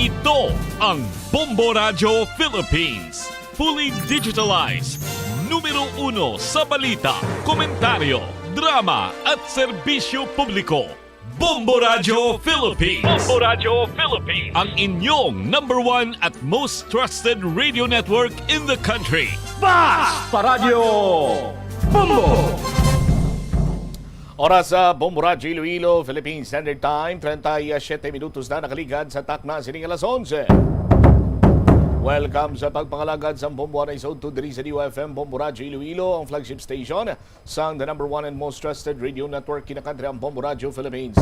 Ito ang Bombo Radio Philippines. Fully digitalized. Numero 1 sa balita, komentaryo, drama at serbisyo publiko. Bombo Radio Philippines. Bombo Radio Philippines. Ang inyong number 1 at most trusted radio network in the country. Basta Radio Bombo! Oras sa Bombo Radio Iloilo, Philippine Standard Time, 37 minutos na nakaligad sa takna sining alas 11. Welcome sa pagpangalagad sa Bombo na isod to diri sa DUFM Bombo Radio Iloilo, ang flagship station sang the number 1 and most trusted radio network kinakantri ang Bombo Radio Philippines.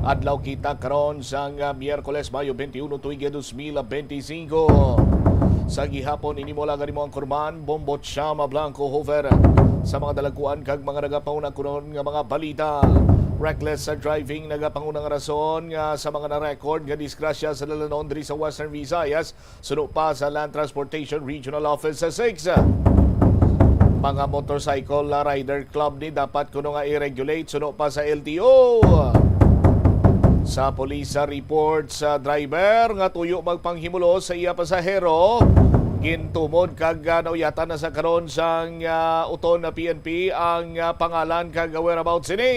Adlaw kita karon sang Miyerkules, Mayo 21, tuig 2025. Sa gihapon, inimula gani mo ang kurman, Bombo Chama Blanco Hover. Sa mga dalaguan kag mga nagapauna kunon nga mga balita. Reckless sa driving nagapangunang rason nga sa mga na-record nga disgrasya sa lalanon diri sa Western Visayas. Suno pa sa Land Transportation Regional Office sa 6. Mga motorcycle rider club ni dapat kuno nga i-regulate. Suno pa sa LTO. Sa police report sa driver nga tuyo magpanghimulo sa iya pasahero, gintumod kag nauyatan na sa karon sang uton na PNP ang pangalan kag whereabouts sini.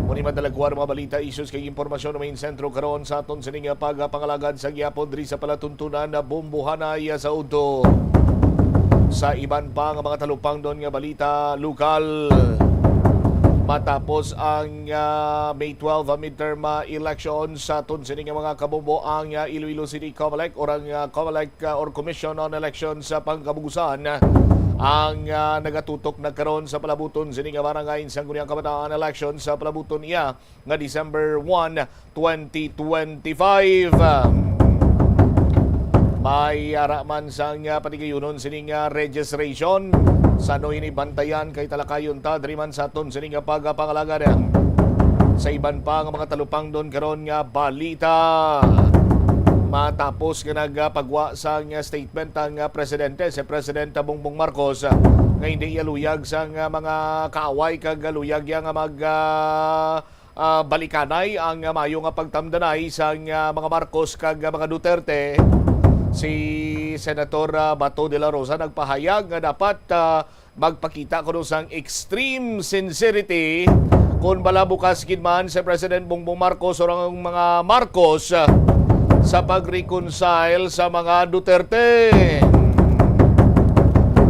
Muni madalagwar mga balita, issues kay impormasyon na main sentro karon sa aton sini nga pagpangalagad sa gyapon diri sa palatuntunan na bombohanay sa udto. Sa iban pa nga mga talupang doon nga balita lokal. Matapos ang May 12 midterm election sa tunsining mga kabombo ang Iloilo City COMELEC orang COMELEC or Commission on Elections sa pangkabugusan ang nagatutok nagkaroon sa palabuton sining barangay sa Guniang Kabataan election sa palabuton iya nga December 1, 2025. May araman sang patigayunon sining registration sa noy ni bantayan kay talakayon ta driman sa aton sining pagpangalagad. Sa iban pa nga mga talupang doon karon nga balita. Matapos nga nagpagwa sang statement ang presidente si President Bongbong Marcos nga hindi iluyag sang mga kaaway kag luyag nga mag balikanay ang mayo nga pagtamdanay sang mga Marcos kag mga Duterte. Si Senator Bato de la Rosa nagpahayag nga dapat magpakita kuno sang extreme sincerity kung balabukas gid man si President Bongbong Marcos o ang mga Marcos sa pag-reconcile sa mga Duterte.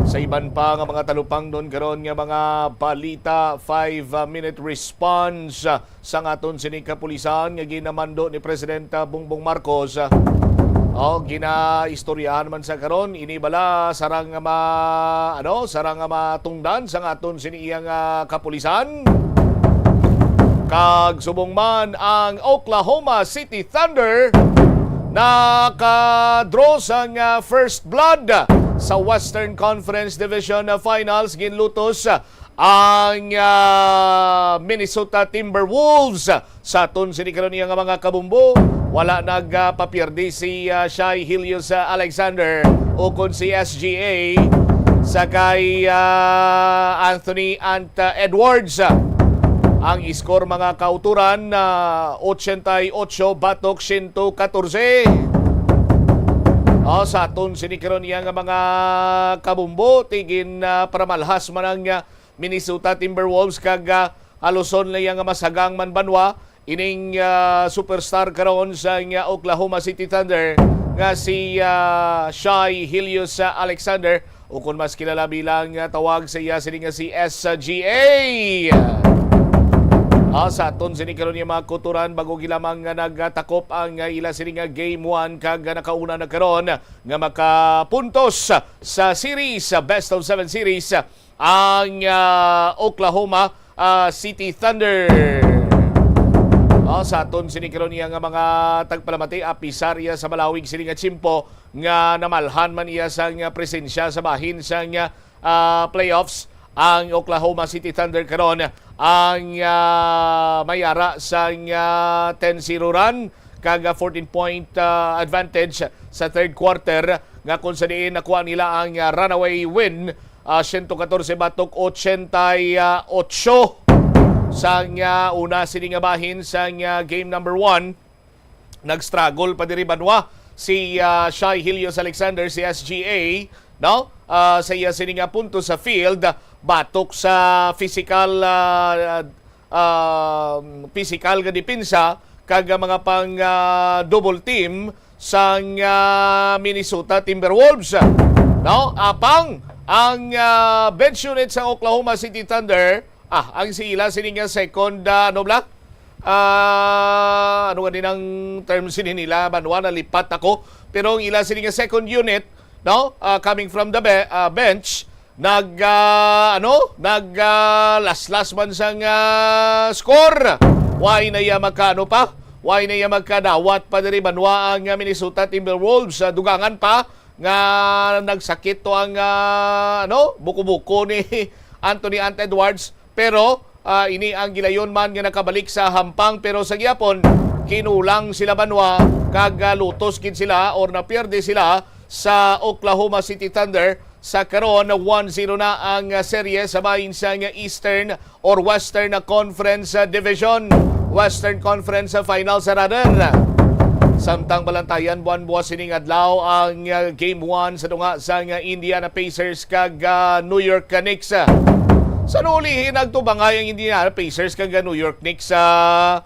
Sa iban pa nga mga talupang doon karon nga mga balita, 5-minute response sa aton sining kapulisan nga ginamando ni President Bongbong Marcos. Ginaistoryahan man sa karon inibala sarang matungdan sa aton siniyang kapulisan. Kag subong man ang Oklahoma City Thunder naka-draw sang first blood sa Western Conference Division Finals, ginlutos ang Minnesota Timberwolves sa aton sinikaron niya nga mga kabumbo. Wala nagpapirdi si Shai Gilgeous-Alexander o kun si SGA sa kay Anthony Edwards. Ang iskor mga kauturan na 88 batok 114. Sa aton sinikaron niya nga mga kabumbo tigin paramalhas man ang Minnesota Timberwolves kag aluson na nga masagang man banwa ining superstar karon sa Oklahoma City Thunder nga si Shai Gilgeous-Alexander o kung mas kilala bilang tawag sa iya sini nga si SGA. Sa aton sini karon nga mga kuturan bago gilamang nga nagtakop ang ila sini nga game 1 kag nakauna na karon nga makapuntos sa series, best of 7 series ang Oklahoma City Thunder. Sa aton sinikaron niya nga mga tagpalamati apisarya sa malawig sini nga tsimpo nga namalhan man iya sang presensya sa bahin sang playoffs ang Oklahoma City Thunder karon ang mayara sang 10-0 run kag 14-point advantage sa third quarter nga kung sa diin nakuha nila ang runaway win 114 batok 88 sang una siningabahin sang game number 1 nag-struggle pa diri banwa si Shai Helios Alexander, si SGA, no? Sa iya sininga punto sa field, batok sa physical nga depensa kag mga pang double team sang Minnesota Timberwolves. No? Apang ang bench unit sa Oklahoma City Thunder, ang sila sininga second ano nga din ang term nila banwa na lipat ako, pero ang ila sininga second unit, no, coming from the bench, las man sang score. Why na iya magkano pa? Why na iya magkadawat pa diri banwa ang Minnesota Timberwolves? Dugangan pa nga nagsakit to ang buko-buko ni Anthony Edwards, pero ini ang gilayon man nga nakabalik sa hampang, pero sa gyapon kinulang sila banwa kag lutos gid sila or napierde sila sa Oklahoma City Thunder. Sa karon 1-0 na ang serye sa bahin sa Eastern or Western Conference Division. Western Conference Finals rather. Samtang balantayan buwan-buwas sining adlaw ang Game 1 sa dunga sa Indiana Pacers kag New York Knicks. Sa nulihin nagtubangay ang Indiana Pacers kag New York Knicks sa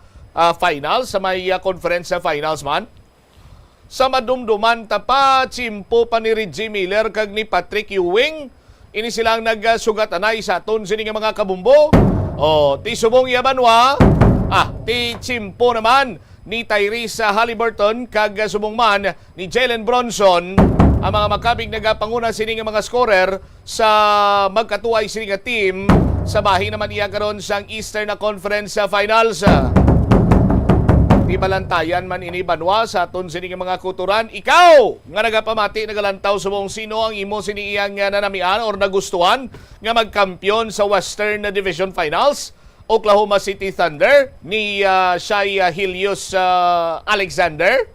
finals, sa may conference finals man. Sa madumduman tapa, chimpo pa ni Reggie Miller kag ni Patrick Ewing. Ini silang nagsugatanay sa aton sining mga kabumbo. Ti subong yabanwa, ti chimpo naman ni Tyrese Haliburton kag subong man ni Jalen Bronson. Ang mga makabig nagapanguna sining mga scorer sa magkatuay sining team sa bahin naman iya karon sang Eastern Conference Finals. Di balantayan man ini banwa sa aton sining mga kuturan. Ikaw nga nagapamati nagalantaw subong sino ang imo sini iyang nanamian or nagustuhan nga magkampiyon sa Western Division Finals? Oklahoma City Thunder ni Shai Helios Alexander,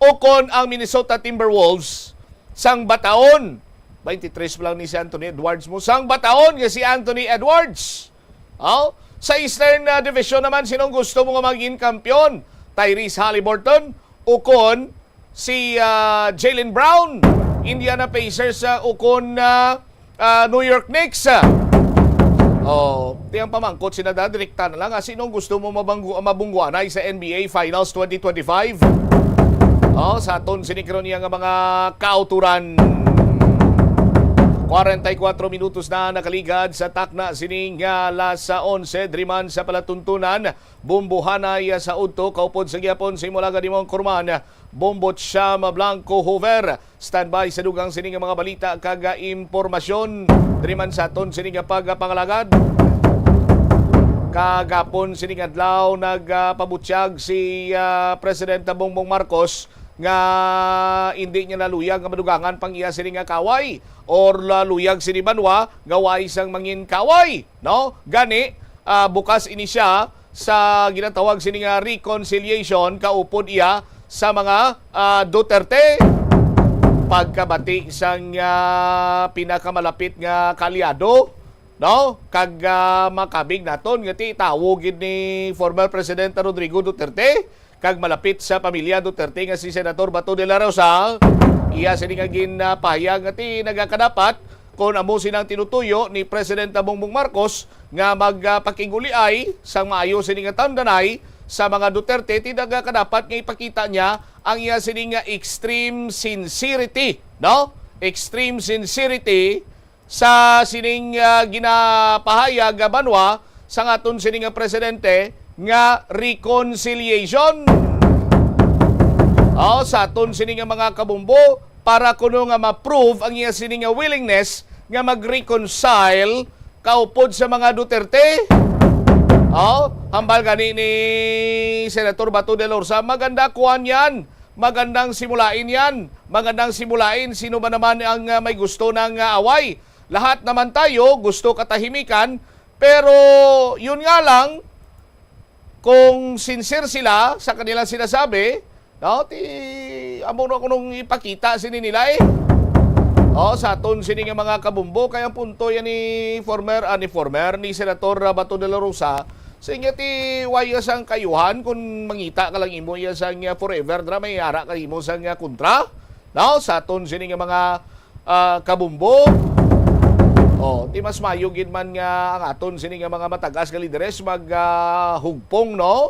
o kon ang Minnesota Timberwolves sang bataon 23 pa lang ni si Anthony Edwards mo, sang bataon nga si Anthony Edwards. Sa Eastern Division naman, sinong gusto mo nga maging kampiyon? Tyrese Haliburton o kon si Jaylen Brown, Indiana Pacers o kon New York Knicks? Tiyang pamangkot sila direkta na lang. Sinong gusto mo mabungguanay sa NBA Finals 2025? Sa aton sinikron niya nga mga kauturan. 44 minutos na nakaligad sa takna sining alas 11 driman sa palatuntunan. Bumbuhanay sa udto kaupod sa gyapon simula ganimong kurman. Bombot Sham Blanco Hover. Standby sa dugang sining mga balita kag impormasyon driman sa aton sining pagpangalagad. Kagapon sining adlaw nagpabutyag si President Bongbong Marcos nga hindi niya naluyag nga madugangan pang iya sining kaway or laluyag sini banwa gaway sang mangin kaway, no? Gani bukas ini siya sa ginatawag sining reconciliation kaupod iya sa mga Duterte pagkabati sang pinakamalapit nga kalyado, no? Kag makabig naton nga ti tawo gid ni former President Rodrigo Duterte kag malapit sa pamilya Duterte nga si Senator Bato de la Rosa. Iya sini nga ginapahayag nga ti nagakadapat kung amo sinang tinutuyo ni President Bongbong Marcos nga magpakiguliay sang maayo sini nga tandanay sa mga Duterte, ti nagakadapat nga ipakita niya ang iya sini nga extreme sincerity, no? Extreme sincerity sa sining ginapahayag banwa sa aton sini nga presidente nga reconciliation. Sa aton sini nga mga kabumbo para kuno nga ma-prove ang iya sini nga willingness nga mag-reconcile kaupod sa mga Duterte. Hambal gani ni Senator Bato de la Rosa, maganda kuan yan. Magandang simulain yan. Magandang simulain sino ba naman ang may gusto ng away. Lahat naman tayo gusto katahimikan, pero yun nga lang, kung sincere sila sa kanilang sinasabi, no, amo na kunong ipakita sini nila sa aton sini nga mga kabumbo. Kaya punto yan ni Senator Bato de la Rosa Sa inyo ti waya sang kayuhan kung mangita ka lang imo ya sang forever dra may ara ka imo sang kontra. No, sa aton sini nga mga kabumbo. Ti mas mayo gid man nga ang aton sini nga mga matagas nga lideres hugpong no,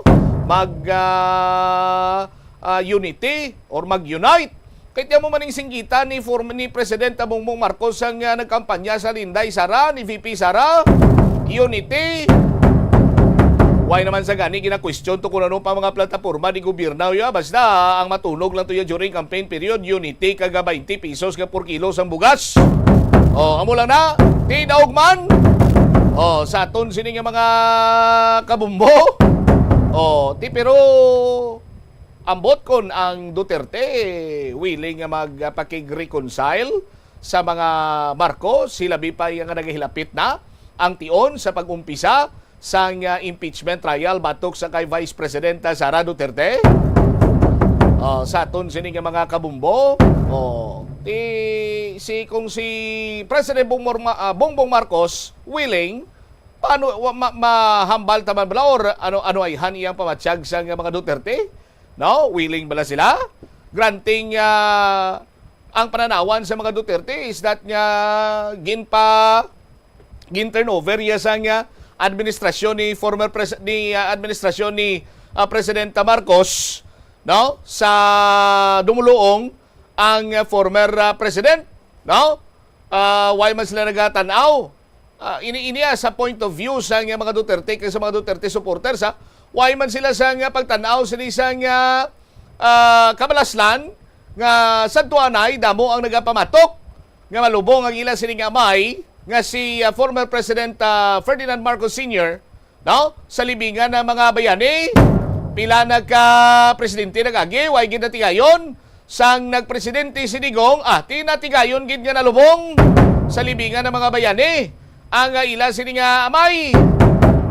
unity or mag-unite. Kaya mo maning singgita ni Presidente Bongbong Marcos ang nagkampanya sa Linday Sara, ni VP Sara, unity. Why naman sa gani gina-question to kung ano pa mga plataporma ni gobyerno ya, basta ang matunog lang to ya during campaign period, unity kaga 20 pesos ka per kilo sang bugas. Amo lang na, ti daugman. Sa aton sini nga mga kabumbo. Ti pero ambot kon ang Duterte willing nga magpakig-reconcile sa mga Marcos, sila bipay nga nagahilapit na ang tion sa pag-umpisa sang impeachment trial batok sa kay Vice Presidenta Sara Duterte. Sa aton sini nga mga kabumbo, kung si President Bongbong Marcos willing, paano mahambal taman bala or ano ay haniyang pamatsyag sa mga Duterte? No, willing bala sila? Granting ang pananawan sa mga Duterte is that nga gin turnover ya sang administrasyon ni administrasyon ni Presidenta Marcos, no, sa dumuluong ang former president, no. Why man sila nagatanaw? Iniya sa point of view sa mga Duterte kay sa mga Duterte supporters, why man sila sa pagtanaw sa isang kabalaslan nga sadtuanay damo ang nagapamatok nga malubong ang ilang sining amay nga si former President Ferdinand Marcos Sr., no, sa libingan ng mga bayani. Pila nagka-presidente nagagi, way gid natigayon sang nagpresidente si Digong, tinatigayon gid nga nalubong sa libingan ng mga bayani ang ila sini nga amay.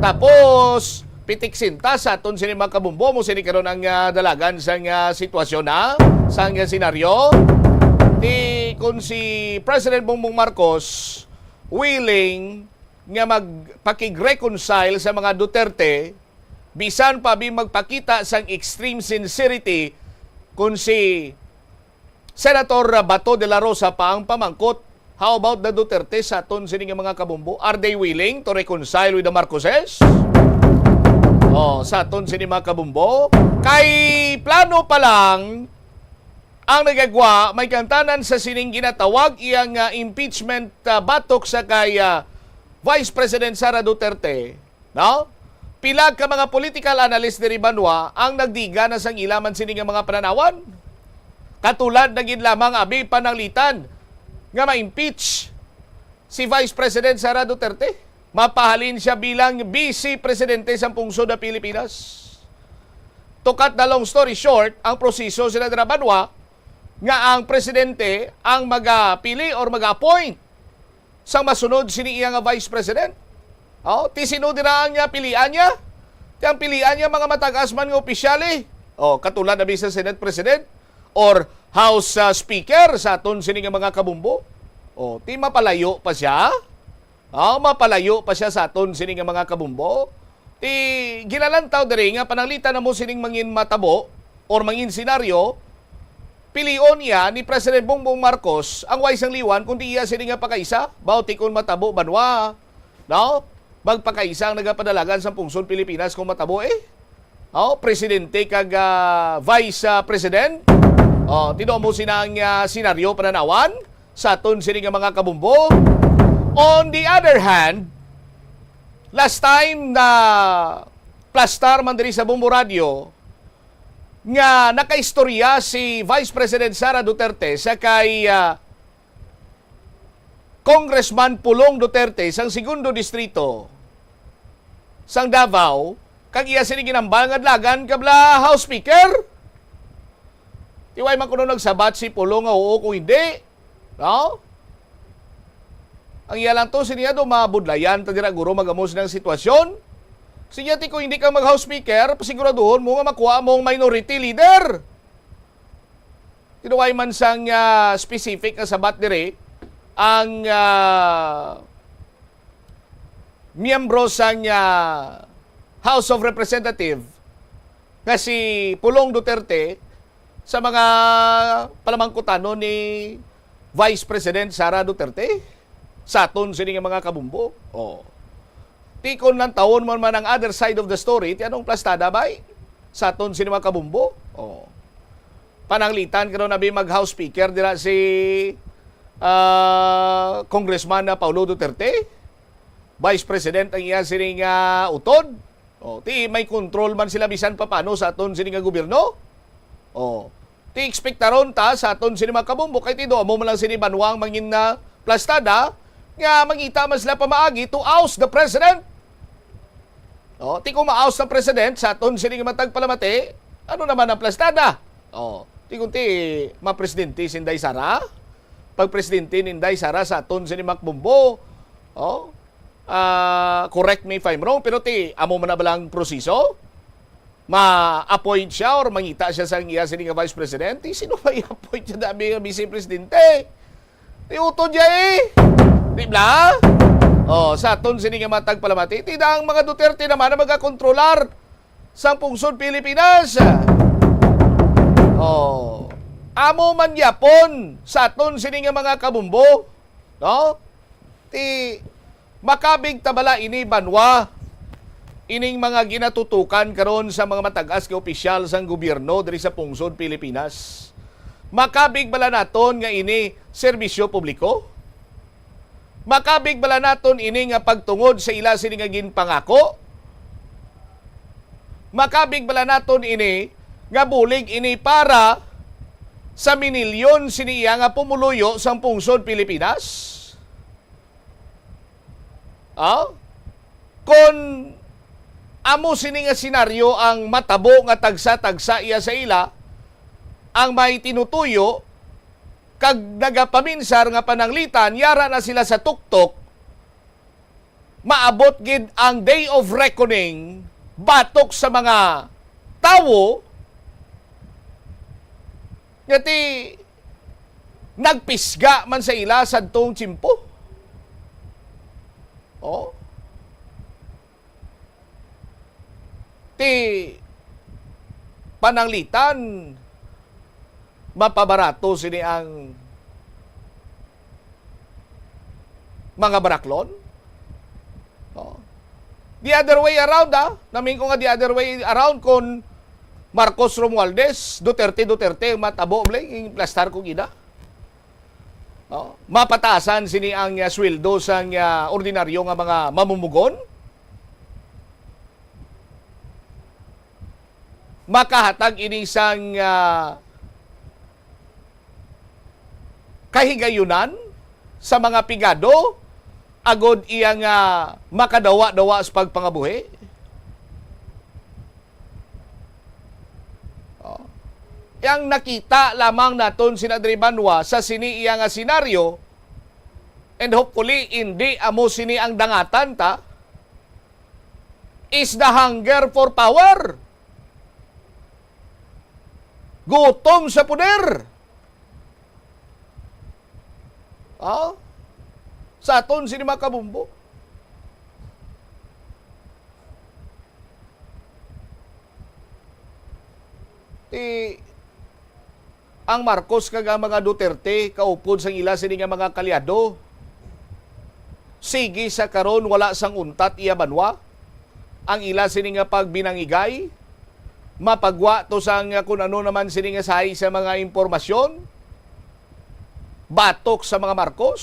Tapos pitik sinta sa aton sini mga kabumbo mo sini karon ang dalagan sang sitwasyon na sang senaryo. Di kung si President Bongbong Marcos willing nga magpakig-reconcile sa mga Duterte, bisan pa magpakita sang extreme sincerity kung si Senator Bato de la Rosa pa ang pamangkot. How about the Duterte sa aton sini nga mga kabumbo? Are they willing to reconcile with the Marcoses? Sa aton sini mga kabumbo, kay plano pa lang ang nagagwa, may kantanan sa sining ginatawag iyang impeachment batok sa kay Vice President Sara Duterte, no? Pila ka mga political analyst diri banwa ang nagdiga na sang ilaman sining mga pananawan. Katulad naging lamang abi pananglitan nga ma-impeach si Vice President Sara Duterte. Mapahalin siya bilang Vice Presidente sa pungsod ng Pilipinas. To cut the long story short, ang proseso sila dira banwa nga ang presidente ang magapili or mag-appoint sa masunod sini iya nga vice president. Ti sino dira ang pilian niya? Ti ang pilian niya mga matagas man nga opisyale. Katulad na sa Senate President or House Speaker sa aton sini nga mga kabumbo. Ti mapalayo pa siya. Mapalayo pa siya sa aton sini nga mga kabumbo. Ti ginalantaw diri nga pananglitan na mo sining mangin matabo or mangin senaryo. Pilion niya ni President Bongbong Marcos ang waisang liwan kundi iya sini nga pakaisa, bautikon matabo banwa. No? Magpakaisa ang nagapadalagan sa pungsod Pilipinas kung matabo presidente kag vice president. Tido mo sinang senaryo pananawan sa aton sini nga mga kabumbo. On the other hand, last time na plastar man diri sa Bombo Radio nga nakaistorya si Vice President Sara Duterte sa kay Congressman Pulong Duterte sang segundo distrito sang Davao, kag iya sini ginambal nga adlagan kabla House Speaker. Tiway man kuno nagsabat si Pulong nga oo kung hindi. No? Ang iya lang to siniya do mabudlayan ta dira guro magamos ng sitwasyon. Siya ti kung hindi ka mag-House Speaker, pasiguraduhon mo nga makuha mong minority leader. Tinuway man sang specific na sabat dire ang miyembro sang House of Representative nga si Pulong Duterte sa mga palamangkutano ni Vice President Sara Duterte sa aton sini nga mga kabumbo. Oh. Tikon ng taon man ang other side of the story, ti anong plastada bay? Sa aton sini mga kabumbo. Oh. Pananglitan karon nabi mag-House Speaker dira si Congressman na Paulo Duterte. Vice President ang iya sini nga utod. Oh, ti may control man sila bisan pa paano sa aton sini nga gobyerno. Oh. Ti ekspektaron ta sa aton sini mga kabumbo kay ti do mo man lang sini banwang mangin na plastada nga mangita man sila pamaagi to oust the president. Oh, ti kung ma-oust ang president sa aton sini nga matag palamati, ano naman ang plastada? Oh, ti kung ti ma-presidente si Inday Sara, pag presidente ni Inday Sara sa aton sini makbumbo. Oh, correct me if I'm wrong, pero ti amo man na balang proseso? Ma-appoint siya or mangita siya sa iya sini nga vice president? Ti sino ba i-appoint siya dami nga vice presidente? Ti utod siya eh. Di ba? Oh, sa aton sini nga matag palamati, ti ang mga Duterte naman na magakontrolar sa pungsod Pilipinas. Oh, amo man yapon sa aton sini nga mga kabumbo, no? Ti makabig tabala ini banwa ining mga ginatutukan karon sa mga matag-as nga opisyal sang gobyerno diri sa pungsod Pilipinas. Makabig bala naton nga ini serbisyo publiko? Makabig bala naton ini nga pagtungod sa ila sini nga ginpangako? Makabig bala naton ini nga bulig ini para sa minilyon sini iya nga pumuluyo sang pungsod Pilipinas? Kung amo sini nga senaryo ang matabo nga tagsa-tagsa iya sa ila, ang may tinutuyo, kag nagapaminsar nga pananglitan, yara na sila sa tuktok, maabot gid ang day of reckoning, batok sa mga tawo, ngati nagpisga man sa ila sadtong tsimpo. Oh. Ti pananglitan mapabarato sini ang mga baraklon. Oh. The other way around namin ko nga the other way around kon Marcos Romualdez, Duterte matabo blay plastar ko gida. Oh, mapataasan sini ang sweldo sang ordinaryo nga mga mamumugon. Makahatag ini sang kahigayunan sa mga pigado agod iyang makadawa-dawa sa pagpangabuhi. Yang nakita lamang naton sinadri banwa sa sini iya nga senaryo, and hopefully hindi amo sini ang dangatan ta, is the hunger for power. Gutom sa puder. Sa aton sini makabumbo. Ang Marcos kaga mga Duterte kaupod sang ila sini nga mga kalyado. Sige sa karon wala sang untat iya banwa. Ang ila sini nga pagbinangigay, mapagwa to sang kung ano naman sini nga sahi sa mga impormasyon. Batok sa mga Marcos,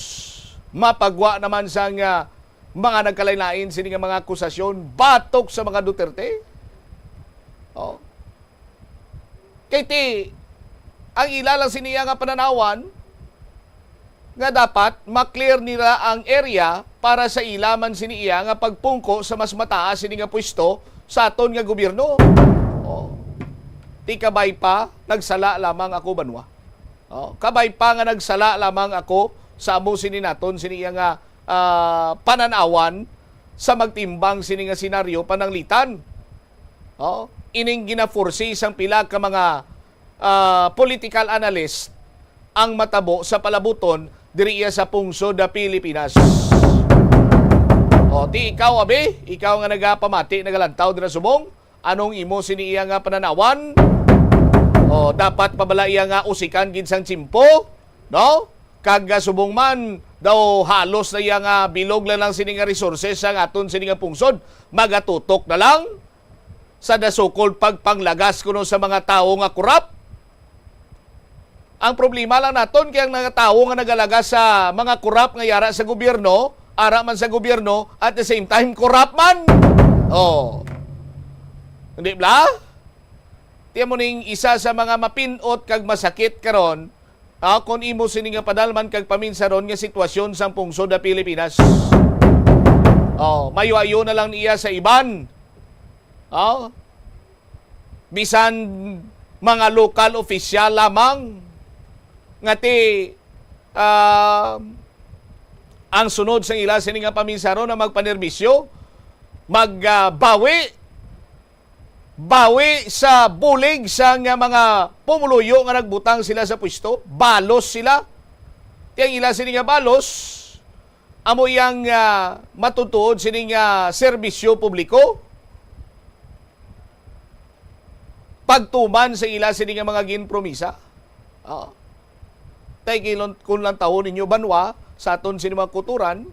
mapagwa naman sang mga nagkalain-lain sini nga mga akusasyon, batok sa mga Duterte. Oh. Kay ti ang ilalang siniya nga pananawan nga dapat maklear nila ang area para sa ilaman siniya nga pagpungko sa mas mataas sini nga pwesto sa aton nga gobyerno. Oh. Ti kabay pa nagsala lamang ako banwa. Oh, kabay pa nga nagsala lamang ako sa amo sini naton siniya nga pananawan sa magtimbang sini nga senaryo pananglitan. Oh, ining ginaforsi sang pila ka mga political analyst ang matabo sa palabuton diriya sa pungsod da Pilipinas. O, ti ikaw, abi, ikaw nga nagapamati, nagalantaw din na subong, anong imo siniya nga pananawan? O, dapat pabala iya nga usikan ginsang tsimpo, no? Kag subong man, daw halos na iya nga bilog lang sini nga resources ang aton sini nga pungsod, magatutok na lang sa dasukol pagpanglagas kuno sa mga tao nga kurap. Ang problema lang naton kaya ang mga tao nga nagalagas sa mga kurap nga yara sa gobyerno, ara man sa gobyerno, at the same time kurap man. Oh. Hindi ba? Tiyan mo ning isa sa mga mapinot kag masakit karon, kung imo sini nga padalman kag paminsaron nga sitwasyon sa pungsod na Pilipinas. Oh, mayo-ayo na lang niya sa iban. Oh. Bisan mga lokal opisyal lamang ngati ang sunod sa ila sini nga paminsaro na magpanerbisyo magbawi sa bulig sa nga mga pumuluyo nga nagbutang sila sa pwesto, balos sila. Tiyang ila sini nga balos amo yang matutuod sini nga serbisyo publiko. Pagtuman sa ila sini nga mga ginpromisa. Tay kilon kun lang taon ninyo banwa sa aton sini mga kuturan,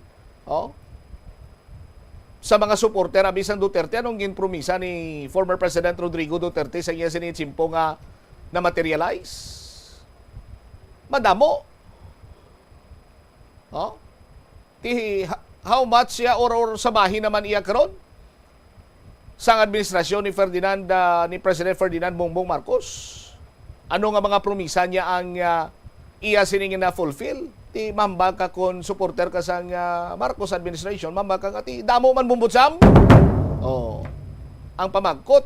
sa mga supporter abisang Duterte, anong ginpromisa ni former President Rodrigo Duterte sa iya sini tsimpo nga na materialize? Madamo. How much siya or sabahin naman iya karon? Sang administrasyon ni President Ferdinand Bongbong Marcos. Ano nga mga promisa niya ang iya siningin na fulfill? Ti mamba ka kon supporter ka sang Marcos administration, mamba ka ti damo man bumbutsam. Ang pamagkot,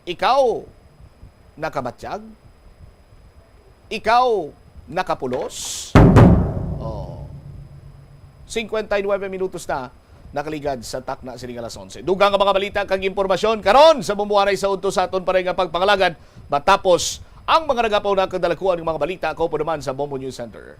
ikaw nakabatsyag? Ikaw nakapulos? 59 minutos na nakaligad sa takna sining alas 11. Dugang nga mga balita kag impormasyon karon sa bumuanay sa udto sa aton paray nga pagpangalagad matapos ang mga nagapaw na kadalakuan ng mga balita ko po naman sa Bombo News Center.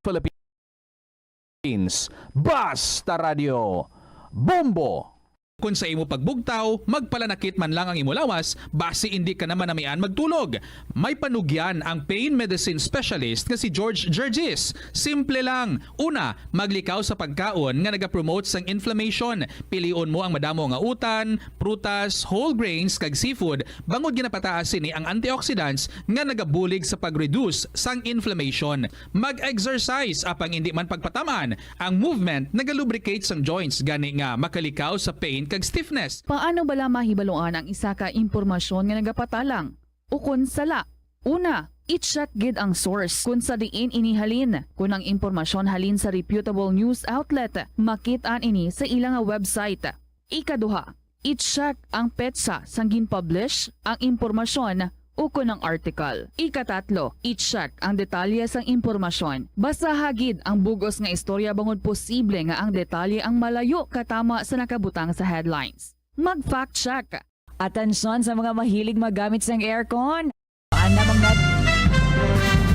Philippines Basta Radio Bombo. Kung sa imo pagbugtaw, magpalanakit man lang ang imo lawas, basi hindi ka naman namian magtulog. May panugyan ang pain medicine specialist nga si George Gergis. Simple lang. Una, maglikaw sa pagkaon nga nagapromote sang inflammation. Pilion mo ang madamo nga utan, prutas, whole grains kag seafood. Bangod ginapataas ni ang antioxidants nga nagabulig sa pag-reduce sang inflammation. Mag-exercise apang hindi man pagpataman. Ang movement nagalubricate sang joints gani nga makalikaw sa pain kag stiffness. Paano bala mahibaluan ang isa ka impormasyon nga nagapatalang? Ukon sala. Una, i-check gid ang source kung sa diin inihalin. Kung ang impormasyon halin sa reputable news outlet, makitaan ini sa ilang website. Ikaduha, i-check ang petsa sang gin-publish ang impormasyon ukon ng article. Ikatatlo, i-check ang detalye sang impormasyon. Basta hagid ang bugos nga istorya bangod posible nga ang detalye ang malayo katama sa nakabutang sa headlines. Mag-fact check. Atensyon sa mga mahilig magamit ng aircon.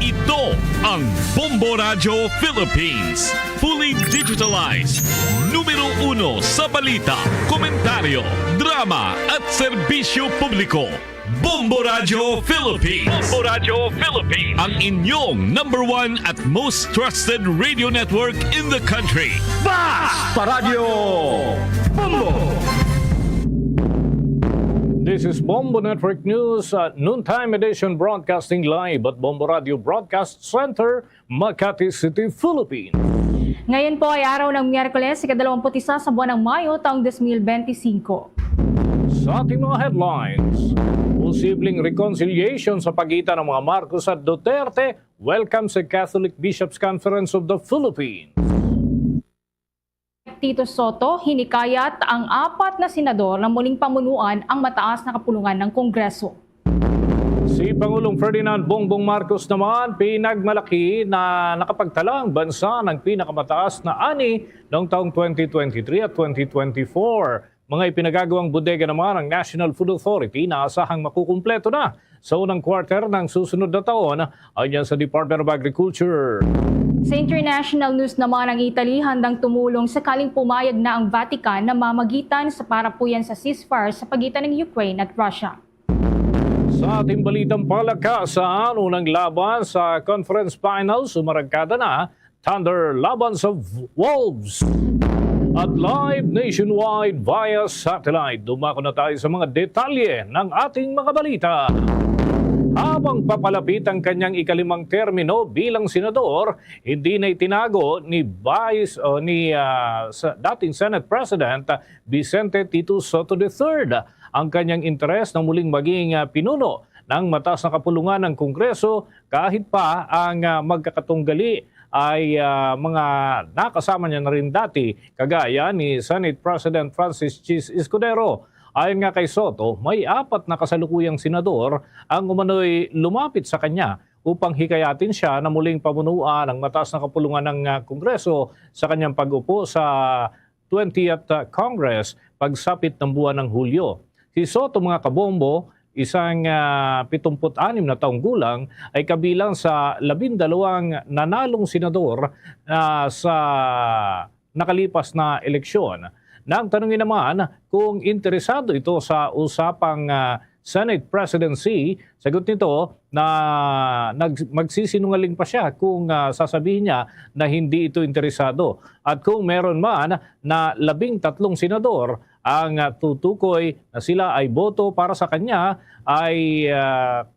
Ito ang Bombo Radio Philippines. Fully digitalized. Numero 1 sa balita, komentaryo, drama at serbisyo publiko. Bombo Radio Philippines. Bombo Radio Philippines. Ang inyong #1 at most trusted radio network in the country. Basta Radio Bombo. This is Bombo Network News, noontime edition broadcasting live at Bombo Radio Broadcast Center, Makati City, Philippines. Ngayon po ay araw ng Miyerkules, ika-21 sa buwan ng Mayo, taong 2025. Sa ating mga headlines, posibleng reconciliation sa pagitan ng mga Marcos at Duterte, welcome sa Catholic Bishops' Conference of the Philippines. Tito Soto, hinikayat ang 4 na senador na muling pamunuan ang mataas na kapulungan ng Kongreso. Si Pangulong Ferdinand Bongbong Marcos naman pinagmalaki na nakapagtala ang bansa ng pinakamataas na ani noong taong 2023 at 2024. mga ipinagagawang bodega naman ng National Food Authority na asahang makukumpleto na sa unang quarter ng susunod na taon ayon sa Department of Agriculture. Sa international news naman, ang Italy handang tumulong sakaling pumayag na ang Vatican na mamagitan sa parapuyan sa ceasefire sa pagitan ng Ukraine at Russia. Sa ating balitang palakasan, unang laban sa conference finals, sumaragkada na Thunder laban sa Wolves. At live nationwide via satellite, dumako na tayo sa mga detalye ng ating mga balita. Habang papalapit ang kanyang ikalimang termino bilang senador, hindi na itinago ni dating Senate President Vicente Tito Soto III ang kanyang interes na muling maging pinuno ng mataas na kapulungan ng Kongreso kahit pa ang magkakatunggali ay mga nakasama niya na rin dati kagaya ni Senate President Francis Chis Escudero. Ayon nga kay Soto, may 4 na kasalukuyang senador ang umano'y lumapit sa kanya upang hikayatin siya na muling pamunuan ang mataas na kapulungan ng Kongreso sa kanyang pag-upo sa 20th Congress pagsapit ng buwan ng Hulyo. Si Soto, mga kabombo, isang 76 na taong gulang, ay kabilang sa 12 nanalong senador sa nakalipas na eleksyon. Nang tanungin naman kung interesado ito sa usapang Senate presidency, sagot nito na magsisinungaling pa siya kung sasabihin niya na hindi ito interesado. At kung meron man na 13 senador ang tutukoy na sila ay boto para sa kanya, ay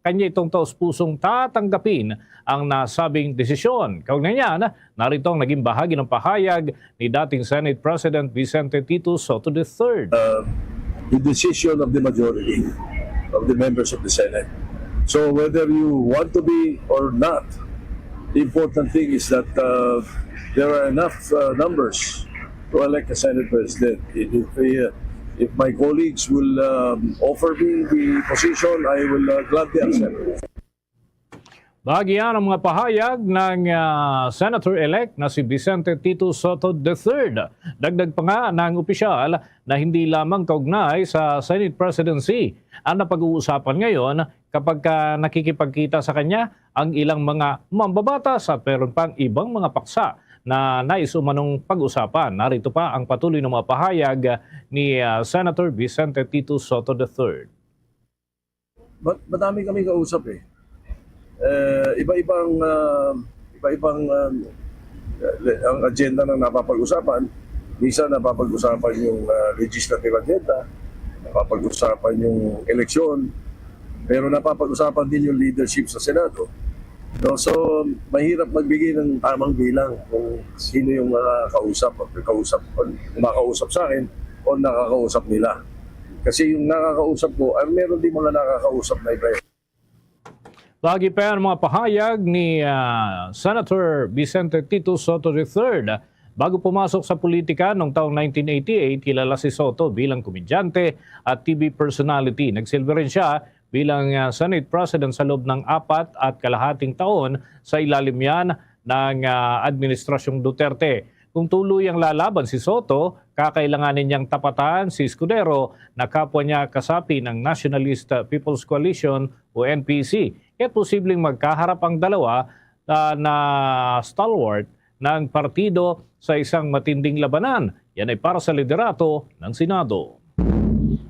kanya itong taus-pusong tatanggapin ang nasabing desisyon. Kaugnay niyan, narito ang naging bahagi ng pahayag ni dating Senate President Vicente Tito Soto III. The decision of the majority of the members of the Senate. So whether you want to be or not, the important thing is that there are enough numbers to elect a Senate President. If my colleagues will offer me the position, I will gladly accept. Bahagi yan ang mga pahayag ng Senator-elect na si Vicente Tito Soto III. Dagdag pa nga ng opisyal na hindi lamang kaugnay sa Senate presidency ang napag-uusapan ngayon kapag nakikipagkita sa kanya ang ilang mga mambabatas at meron pang ibang mga paksa na nais umanong pag-usapan. Narito pa ang patuloy ng mga pahayag ni Senator Vicente Tito Soto III. Madami kami kausap eh. Iba-ibang ang agenda na napapag-usapan. Minsan napapag-usapan yung legislative agenda, napapag-usapan yung eleksyon, pero napapag-usapan din yung leadership sa Senado. No, so mahirap magbigay ng tamang bilang kung sino yung kumakausap sa akin o nakakausap nila. Kasi yung nakakausap ko, meron din mga nakakausap na iba. Lagi pa yan mga pahayag ni Senator Vicente Tito Soto III. Bago pumasok sa politika noong taong 1988, kilala si Soto bilang komedyante at TV personality. Nagsilbi rin siya bilang Senate President sa loob ng 4 at kalahating taon sa ilalim yan ng Administrasyong Duterte. Kung tuluyang lalaban si Soto, kakailanganin niyang tapatan si Escudero na kapwa niya kasapi ng Nationalist People's Coalition o NPC. Kaya posibleng magkaharap ang dalawa na stalwart ng partido sa isang matinding labanan. Yan ay para sa liderato ng Senado.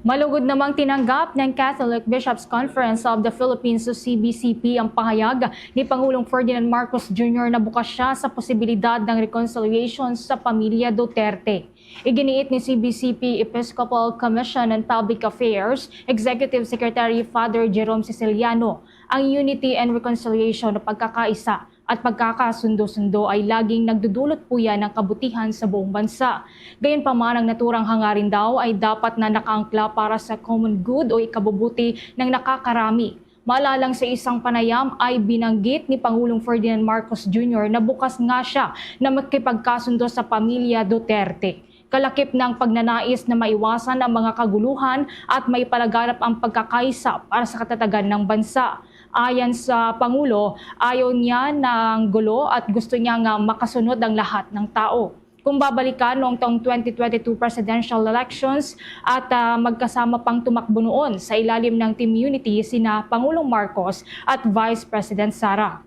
Malugod namang tinanggap ng Catholic Bishops' Conference of the Philippines o CBCP ang pahayag ni Pangulong Ferdinand Marcos Jr. na bukas siya sa posibilidad ng reconciliation sa pamilya Duterte. Iginiit ni CBCP Episcopal Commission on Public Affairs Executive Secretary Father Jerome Siciliano ang unity and reconciliation na pagkakaisa at pagkakasundo-sundo ay laging nagdudulot po yan ng kabutihan sa buong bansa. Gayunpaman ang naturang hangarin daw ay dapat na nakaangkla para sa common good o ikabubuti ng nakakarami. Malalang sa isang panayam ay binanggit ni Pangulong Ferdinand Marcos Jr. na bukas nga siya na makipagkasundo sa pamilya Duterte. Kalakip ng pagnanais na maiwasan ang mga kaguluhan at may palaganap ang pagkakaisa para sa katatagan ng bansa. Ayon sa Pangulo, ayaw niya ng gulo at gusto niya nga makasunod ang lahat ng tao. kung babalikan noong taong 2022 presidential elections at magkasama pang tumakbo noon sa ilalim ng Team Unity sina Pangulong Marcos at Vice President Sara.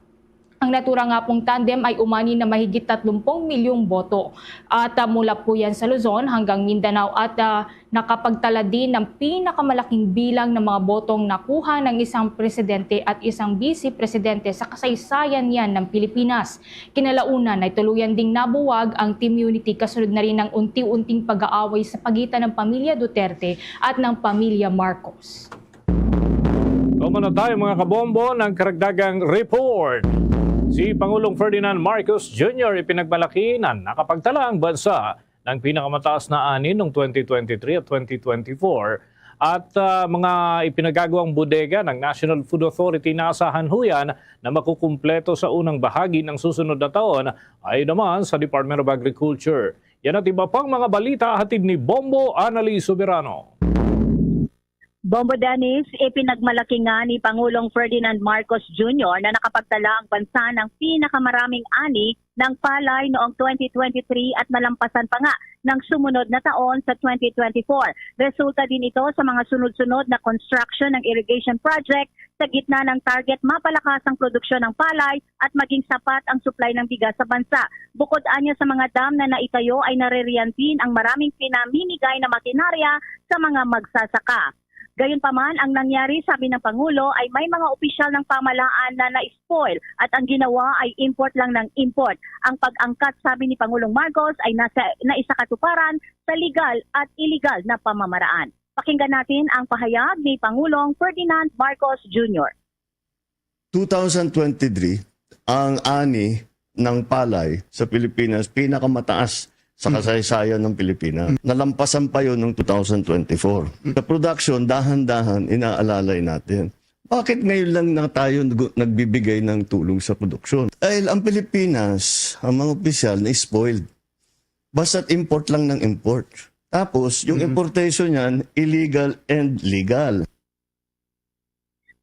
Ang natura nga pong tandem ay umani na mahigit 30 milyong boto. At mula po yan sa Luzon hanggang Mindanao at nakapagtala din ng pinakamalaking bilang ng mga botong nakuha ng isang presidente at isang vice-presidente sa kasaysayan yan ng Pilipinas. Kinalaunan ay tuluyan ding nabuwag ang Team Unity kasunod na rin ng unti-unting pag-aaway sa pagitan ng pamilya Duterte at ng pamilya Marcos. Kumuna tayo mga kabombo ng karagdagang report. Si Pangulong Ferdinand Marcos Jr. ipinagmalaki na nakapagtala ang bansa ng pinakamataas na ani noong 2023 at 2024 at mga ipinagagawang bodega ng National Food Authority na asahan huyan na makukumpleto sa unang bahagi ng susunod na taon ay naman sa Department of Agriculture. Yan at iba pang mga balita hatid ni Bombo Annalise Soberano. Bombo Dennis, ipinagmalaki nga ni Pangulong Ferdinand Marcos Jr. na nakapagtala ang bansa ng pinakamaraming ani ng palay noong 2023 at malampasan pa nga ng sumunod na taon sa 2024. Resulta din ito sa mga sunod-sunod na construction ng irrigation project sa gitna ng target mapalakas ang produksyon ng palay at maging sapat ang supply ng bigas sa bansa. Bukod anya sa mga dam na naitayo ay naririyan din ang maraming pinamimigay na makinarya sa mga magsasaka. Gayunpaman, ang nangyari, sabi ng Pangulo, ay may mga opisyal ng pamahalaan na na-spoil at ang ginawa ay import lang ng import. Ang pag-angkat, sabi ni Pangulong Marcos, ay naisakatuparan sa legal at illegal na pamamaraan. Pakinggan natin ang pahayag ni Pangulong Ferdinand Marcos Jr. 2023, ang ani ng palay sa Pilipinas pinakamataas sa kasaysayan ng Pilipinas. Nalampasan pa yun noong 2024. Sa production, dahan-dahan inaalalay natin. Bakit ngayon lang na tayo nagbibigay ng tulong sa produksyon? Dahil ang Pilipinas, ang mga opisyal na spoiled. Basta't import lang ng import. Tapos, yung importation niyan, illegal and legal.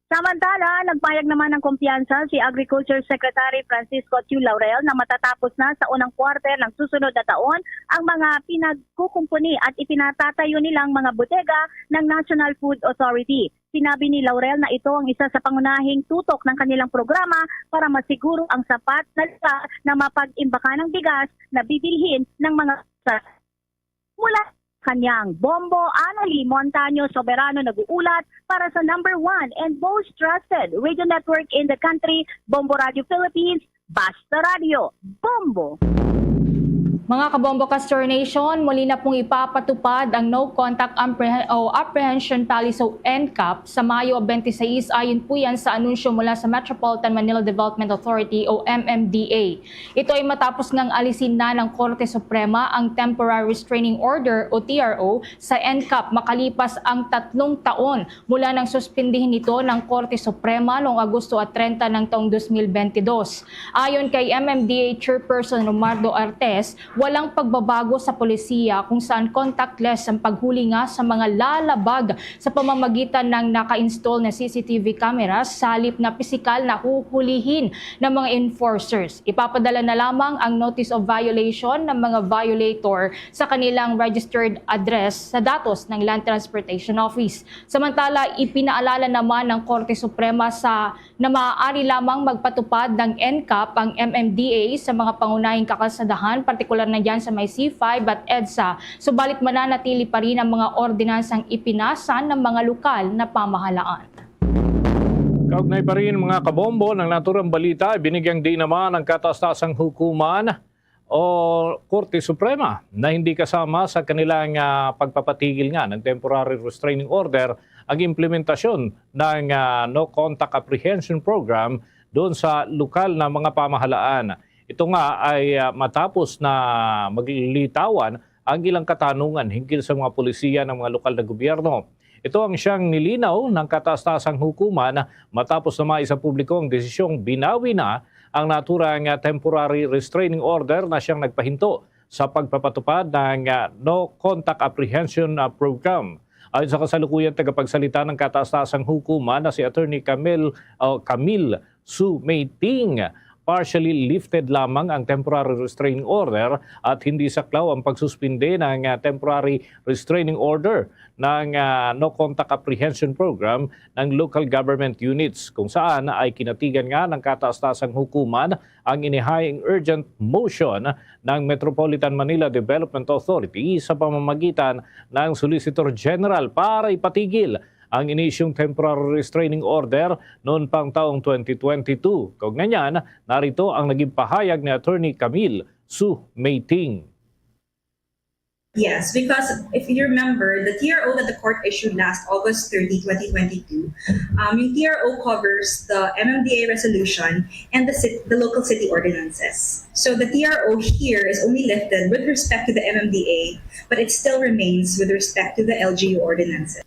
Samantala, nagpayag naman ng kumpiyansa si Agriculture Secretary Francisco Tiu Laurel na matatapos na sa unang quarter ng susunod na taon ang mga pinagkukumpuni at ipinatatayo nilang mga bodega ng National Food Authority. Sinabi ni Laurel na ito ang isa sa pangunahing tutok ng kanilang programa para masiguro ang sapat na lugar na mapag-imbaka ng bigas na bibilhin ng mga mula kanyang Bombo Annalise Montaño Soberano nag-uulat para sa number 1 and most trusted radio network in the country, Bombo Radio Philippines, Basta Radio, Bombo. Mga kabombo Castor Nation, muli na pong ipapatupad ang No Contact Apprehension Policy o NCAP sa Mayo 26. Ayon po yan sa anunsyo mula sa Metropolitan Manila Development Authority o MMDA. Ito ay matapos ngang alisin na ng Korte Suprema ang Temporary Restraining Order o TRO sa NCAP makalipas ang 3 taon mula nang suspindihin ito ng Korte Suprema noong Agosto at 30 ng taong 2022. Ayon kay MMDA Chairperson Romualdo Artes, walang pagbabago sa polisiya kung saan contactless ang paghuli nga sa mga lalabag sa pamamagitan ng naka-install na CCTV cameras sa halip na pisikal na huhulihin ng mga enforcers. Ipapadala na lamang ang notice of violation ng mga violator sa kanilang registered address sa datos ng Land Transportation Office. Samantala, ipinaalala naman ng Korte Suprema na maaari lamang magpatupad ng NCAP ang MMDA sa mga pangunahing kakalsadahan, partikular na dyan sa may C5 at EDSA, subalit mananatili pa rin ang mga ordinansang ipinasa ng mga lokal na pamahalaan. Kaugnay pa rin mga kabombo ng naturang balita, binigyang din naman ang kataas-taasang hukuman o Korte Suprema na hindi kasama sa kanilang pagpapatigil nga ng Temporary Restraining Order ang implementasyon ng No Contact Apprehension Program doon sa lokal na mga pamahalaan. Ito nga ay matapos na maglilitawan ang ilang katanungan hinggil sa mga pulisiya ng mga lokal na gobyerno. Ito ang siyang nilinaw ng kataas-taasang hukuman matapos na maisa publiko ang desisyong binawi na ang naturang temporary restraining order na siyang nagpahinto sa pagpapatupad ng No Contact Apprehension Program. Ayon sa kasalukuyang tagapagsalita ng kataas-taasang hukuman na si Attorney Camille Su Meiting, partially lifted lamang ang temporary restraining order at hindi saklaw ang pagsuspinde ng temporary restraining order ng No Contact Apprehension Program ng local government units kung saan ay kinatigan nga ng kataas-tasang hukuman ang inihaying urgent motion ng Metropolitan Manila Development Authority sa pamamagitan ng Solicitor General para ipatigil ang inisyong temporary restraining order noon pang taong 2022. Kaugnay niyan, narito ang naging pahayag ni Attorney Camille Su Meiting. Yes, because if you remember, the TRO that the court issued last August 30, 2022, yung TRO covers the MMDA resolution and the local city ordinances. So the TRO here is only lifted with respect to the MMDA, but it still remains with respect to the LGU ordinances.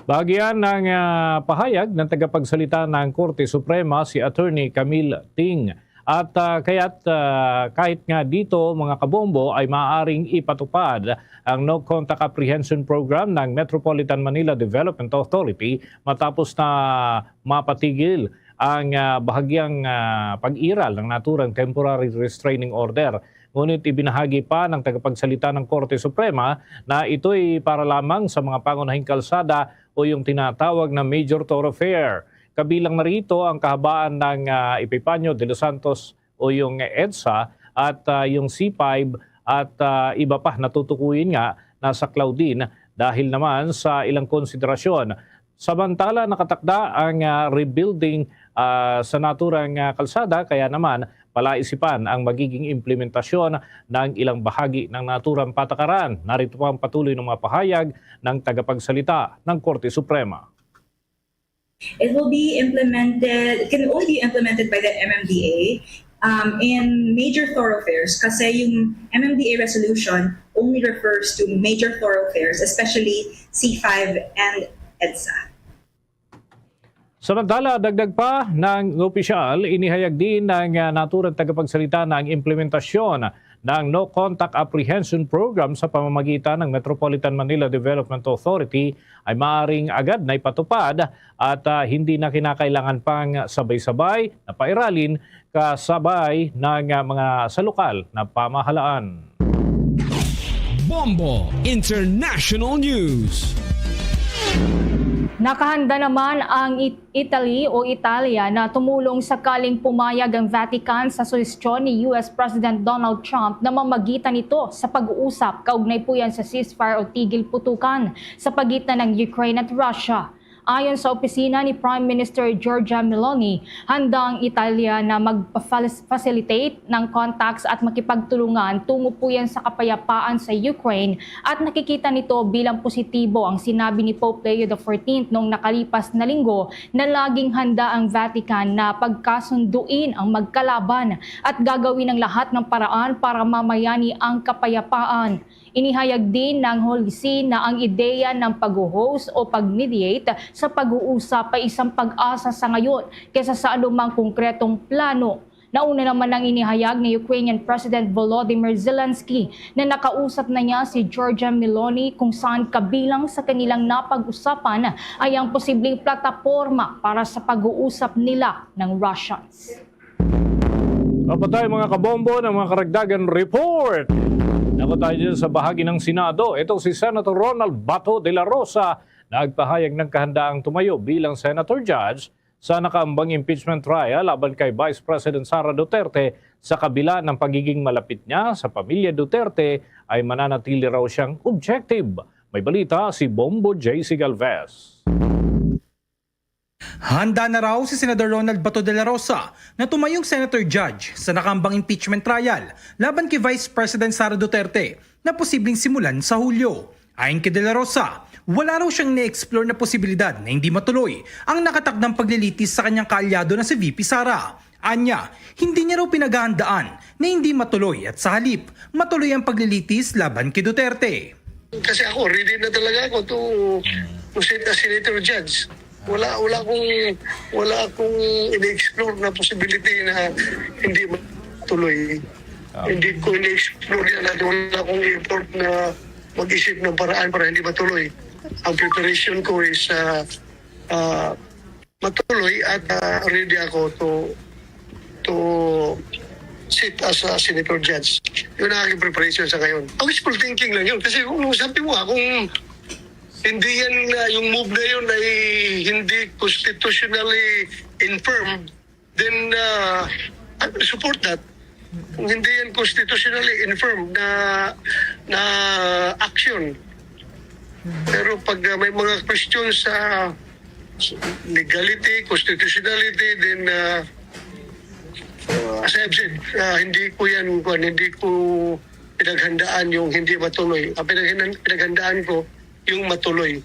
Bahagyan ng pahayag ng tagapagsalita ng Korte Suprema si Attorney Camille Ting. At kahit nga dito mga kabombo ay maaaring ipatupad ang No Contact Apprehension Program ng Metropolitan Manila Development Authority matapos na mapatigil ang bahagyang pag-iral ng naturang temporary restraining order. Ngunit ibinahagi pa ng tagapagsalita ng Korte Suprema na ito'y para lamang sa mga pangunahing kalsada o yung tinatawag na major thoroughfare. Kabilang na rito ang kahabaan ng Epifanio de los Santos o yung EDSA at yung C5 at iba pa natutukuyin nga nasa Claudine dahil naman sa ilang konsiderasyon. Samantala nakatakda ang rebuilding sa naturang kalsada kaya naman palaisipan ang magiging implementasyon ng ilang bahagi ng naturang patakaran. Narito pa ang patuloy ng mga pahayag ng tagapagsalita ng Korte Suprema. It will be implemented, it can only be implemented by the MMDA in major thoroughfares kasi yung MMDA resolution only refers to major thoroughfares, especially C5 and EDSA. Samantala, dagdag pa ng opisyal, inihayag din ng naturang tagapagsalita na ang implementasyon ng No Contact Apprehension Program sa pamamagitan ng Metropolitan Manila Development Authority ay maaaring agad na ipatupad at hindi na kinakailangan pang sabay-sabay na pairalin kasabay ng mga salukal na pamahalaan. Bombo International News. Nakahanda naman ang Italy o Italia na tumulong sakaling pumayag ang Vatican sa suhestyon ni US President Donald Trump na mamagitan ito sa pag-uusap kaugnay po yan sa ceasefire o tigil putukan sa pagitan ng Ukraine at Russia. Ayon sa opisina ni Prime Minister Giorgia Meloni, handa ang Italia na mag-facilitate ng contacts at makipagtulungan tungo po yan sa kapayapaan sa Ukraine at nakikita nito bilang positibo ang sinabi ni Pope Leo XIV noong nakalipas na linggo na laging handa ang Vatican na pagkasunduin ang magkalaban at gagawin ang lahat ng paraan para mamayani ang kapayapaan. Inihayag din ng Holy See na ang ideya ng pag-host o pag-mediate sa pag-uusap ay isang pag-asa sa ngayon kaysa sa anumang konkretong plano. Nauna naman ang inihayag ni Ukrainian President Volodymyr Zelensky na nakausap na niya si Giorgia Meloni kung saan kabilang sa kanilang napag-usapan ay ang posibleng plataporma para sa pag-uusap nila ng Russians. Dapat tayo mga kabombo ng mga karagdagan report. Ako tayo dyan sa bahagi ng Senado. Ito si Senator Ronald Bato de la Rosa nagpahayag ng kahandaang tumayo bilang Senator Judge sa nakaambang impeachment trial laban kay Vice President Sara Duterte sa kabila ng pagiging malapit niya sa pamilya Duterte ay mananatili raw siyang objective. May balita si Bombo J.C. Galvez. Handa na raw si Senator Ronald Bato de la Rosa na tumayong Senator Judge sa nakambang impeachment trial laban kay Vice President Sara Duterte na posibleng simulan sa Hulyo. Ayon kay de la Rosa, wala raw siyang na-explore na posibilidad na hindi matuloy ang nakatakdang paglilitis sa kanyang kaalyado na si VP Sara. Anya, hindi niya raw pinaghahandaan na hindi matuloy at sa halip, matuloy ang paglilitis laban kay Duterte. Kasi ako, ready na talaga ako to sit as Senator Judge. Wala akong in-explore na possibility na hindi matuloy. Hindi ko in-explore yan at wala akong effort na mag-isip ng paraan para hindi matuloy. Ang preparation ko is matuloy at ready ako to to sit as a senator judge. Yun ang aking preparation sa ngayon. Wishful thinking lang yun. Kasi kung sabi mo kung hindi yan, yung move na yun ay hindi constitutionally infirm, then I will support that. Kung hindi yan constitutionally infirm na action. Pero pag may mga questions sa legality, constitutionality, then as I've said, hindi ko pinaghandaan yung hindi matuloy. Ang pinaghandaan ko yung matuloy.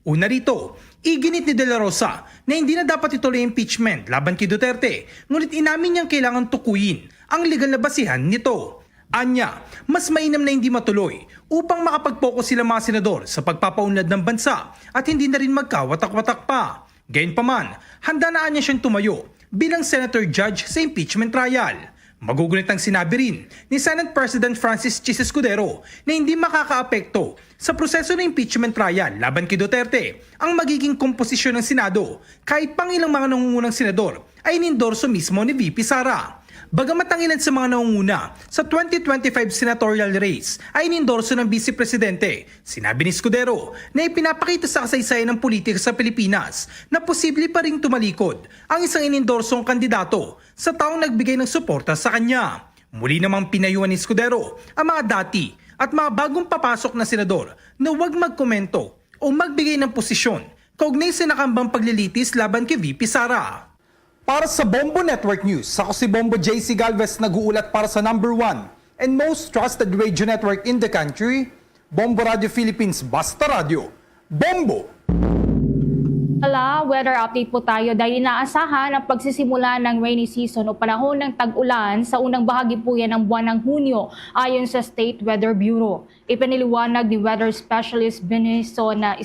Una rito, iginit ni De La Rosa na hindi na dapat ituloy impeachment laban kay Duterte, ngunit inamin niyang kailangan tukuyin ang legal na basihan nito. Anya, mas mainam na hindi matuloy upang makapag-focus sila mga senador sa pagpapaunlad ng bansa at hindi na rin magkawatak-watak pa. Gayunpaman, handa na niya siyang tumayo bilang senator judge sa impeachment trial. Magugunit ang sinabi rin ni Senate President Francis Chis Escudero na hindi makakaapekto sa proseso ng impeachment trial laban kay Duterte ang magiging komposisyon ng Senado kahit pang ilang mga nangungunang senador ay inendorso mismo ni VP Sara. Bagamat ang ilan sa mga nangunguna sa 2025 senatorial race ay inendorso ng Vice Presidente, sinabi ni Escudero na ipinapakita sa kasaysayan ng politika sa Pilipinas na posible pa ring tumalikod ang isang inendorsong kandidato sa taong nagbigay ng suporta sa kanya. Muli namang pinayuhan ni Escudero ang mga dati at mga bagong papasok na senador na huwag magkomento o magbigay ng posisyon kaugnay sa nakambang paglilitis laban kay VP Sara. Para sa Bombo Network News, ako si Bombo JC Galvez nag-uulat para sa number 1 and most trusted radio network in the country, Bombo Radio Philippines, Basta Radio. Bombo! Weather update po tayo dahil inaasahan ang pagsisimula ng rainy season o panahon ng tag-ulan sa unang bahagi po yan ng buwan ng Hunyo ayon sa State Weather Bureau. Ipiniliwanag ni weather specialist Benicio na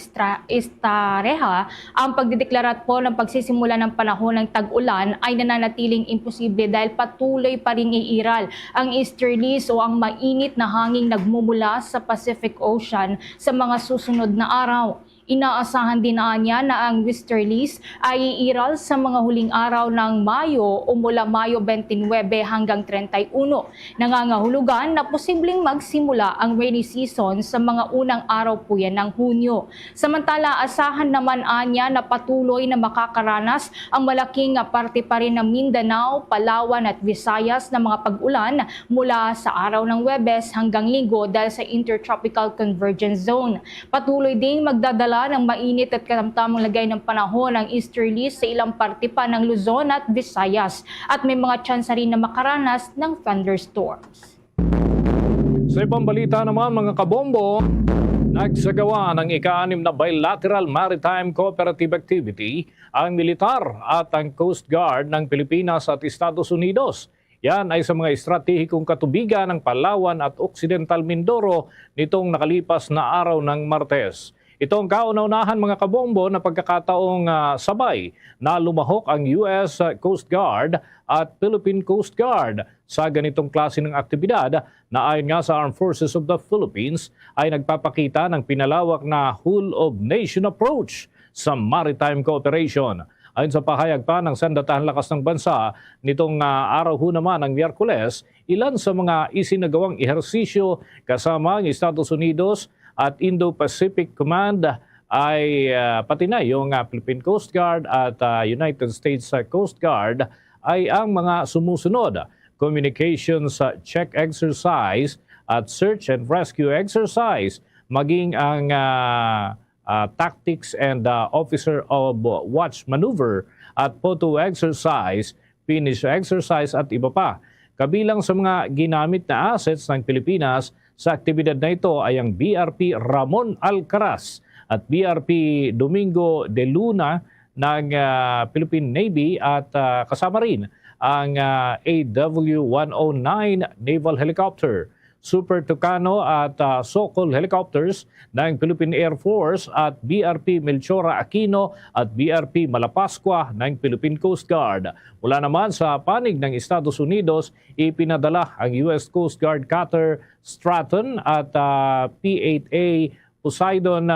Istareha ang pagdideklara po ng pagsisimula ng panahon ng tag-ulan ay nananatiling imposible dahil patuloy pa ring iiral ang easterlies o ang mainit na hanging nagmumula sa Pacific Ocean sa mga susunod na araw. Inaasahan din niya na ang westerlies ay iiral sa mga huling araw ng Mayo o mula Mayo 29 hanggang 31. Nangangahulugan na posibleng magsimula ang rainy season sa mga unang araw po yan ng Hunyo. Samantala, asahan naman niya na patuloy na makakaranas ang malaking parte pa rin ng Mindanao, Palawan at Visayas na mga pag-ulan mula sa araw ng Huwebes hanggang Linggo dahil sa Intertropical Convergence Zone. Patuloy ding magdadala ng mainit at katamtamang lagay ng panahon ang easterlies sa ilang parte pa ng Luzon at Visayas at may mga tsansa rin na makaranas ng thunderstorms. Sa ibang balita naman mga kabombo, nagsagawa ng ika-6 na bilateral maritime cooperative activity ang militar at ang Coast Guard ng Pilipinas at Estados Unidos. Yan ay sa mga estratehikong katubigan ng Palawan at Occidental Mindoro nitong nakalipas na araw ng Martes. Ito ang kauna-unahan mga kabombo na pagkakataong sabay na lumahok ang US Coast Guard at Philippine Coast Guard sa ganitong klase ng aktibidad na ayon nga sa Armed Forces of the Philippines ay nagpapakita ng pinalawak na whole-of-nation approach sa maritime cooperation. Ayon sa pahayag pa ng Sandatahang Lakas ng Bansa, nitong araw ho naman ng Miyerkules, ilan sa mga isinagawang ehersisyo kasama ang Estados Unidos at Indo-Pacific Command ay pati na yung Philippine Coast Guard at United States Coast Guard ay ang mga sumusunod. Communications check exercise at search and rescue exercise, maging ang tactics and officer of watch maneuver at photo exercise, finish exercise at iba pa. Kabilang sa mga ginamit na assets ng Pilipinas sa aktibidad na ito ay ang BRP Ramon Alcaraz at BRP Domingo de Luna ng Philippine Navy at kasama rin ang AW-109 Naval Helicopter, Super Tucano at Sokol Helicopters ng Philippine Air Force at BRP Melchora Aquino at BRP Malapascua ng Philippine Coast Guard. Mula naman sa panig ng Estados Unidos, ipinadala ang US Coast Guard cutter Stratton at P-8A Poseidon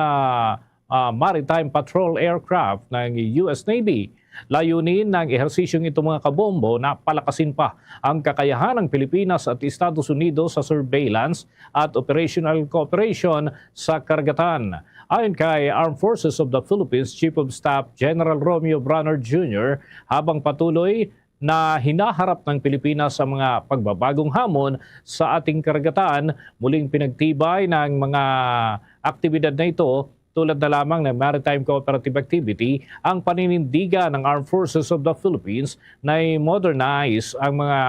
maritime patrol aircraft ng US Navy. Layunin ng ehersisyong ito mga kabombo na palakasin pa ang kakayahan ng Pilipinas at Estados Unidos sa surveillance at operational cooperation sa karagatan. Ayon kay Armed Forces of the Philippines Chief of Staff General Romeo Bronner Jr., habang patuloy na hinaharap ng Pilipinas sa mga pagbabagong hamon sa ating karagatan, muling pinagtibay ng mga aktibidad na ito tulad na lamang ng Maritime Cooperative Activity, ang paninindigan ng Armed Forces of the Philippines na modernize ang mga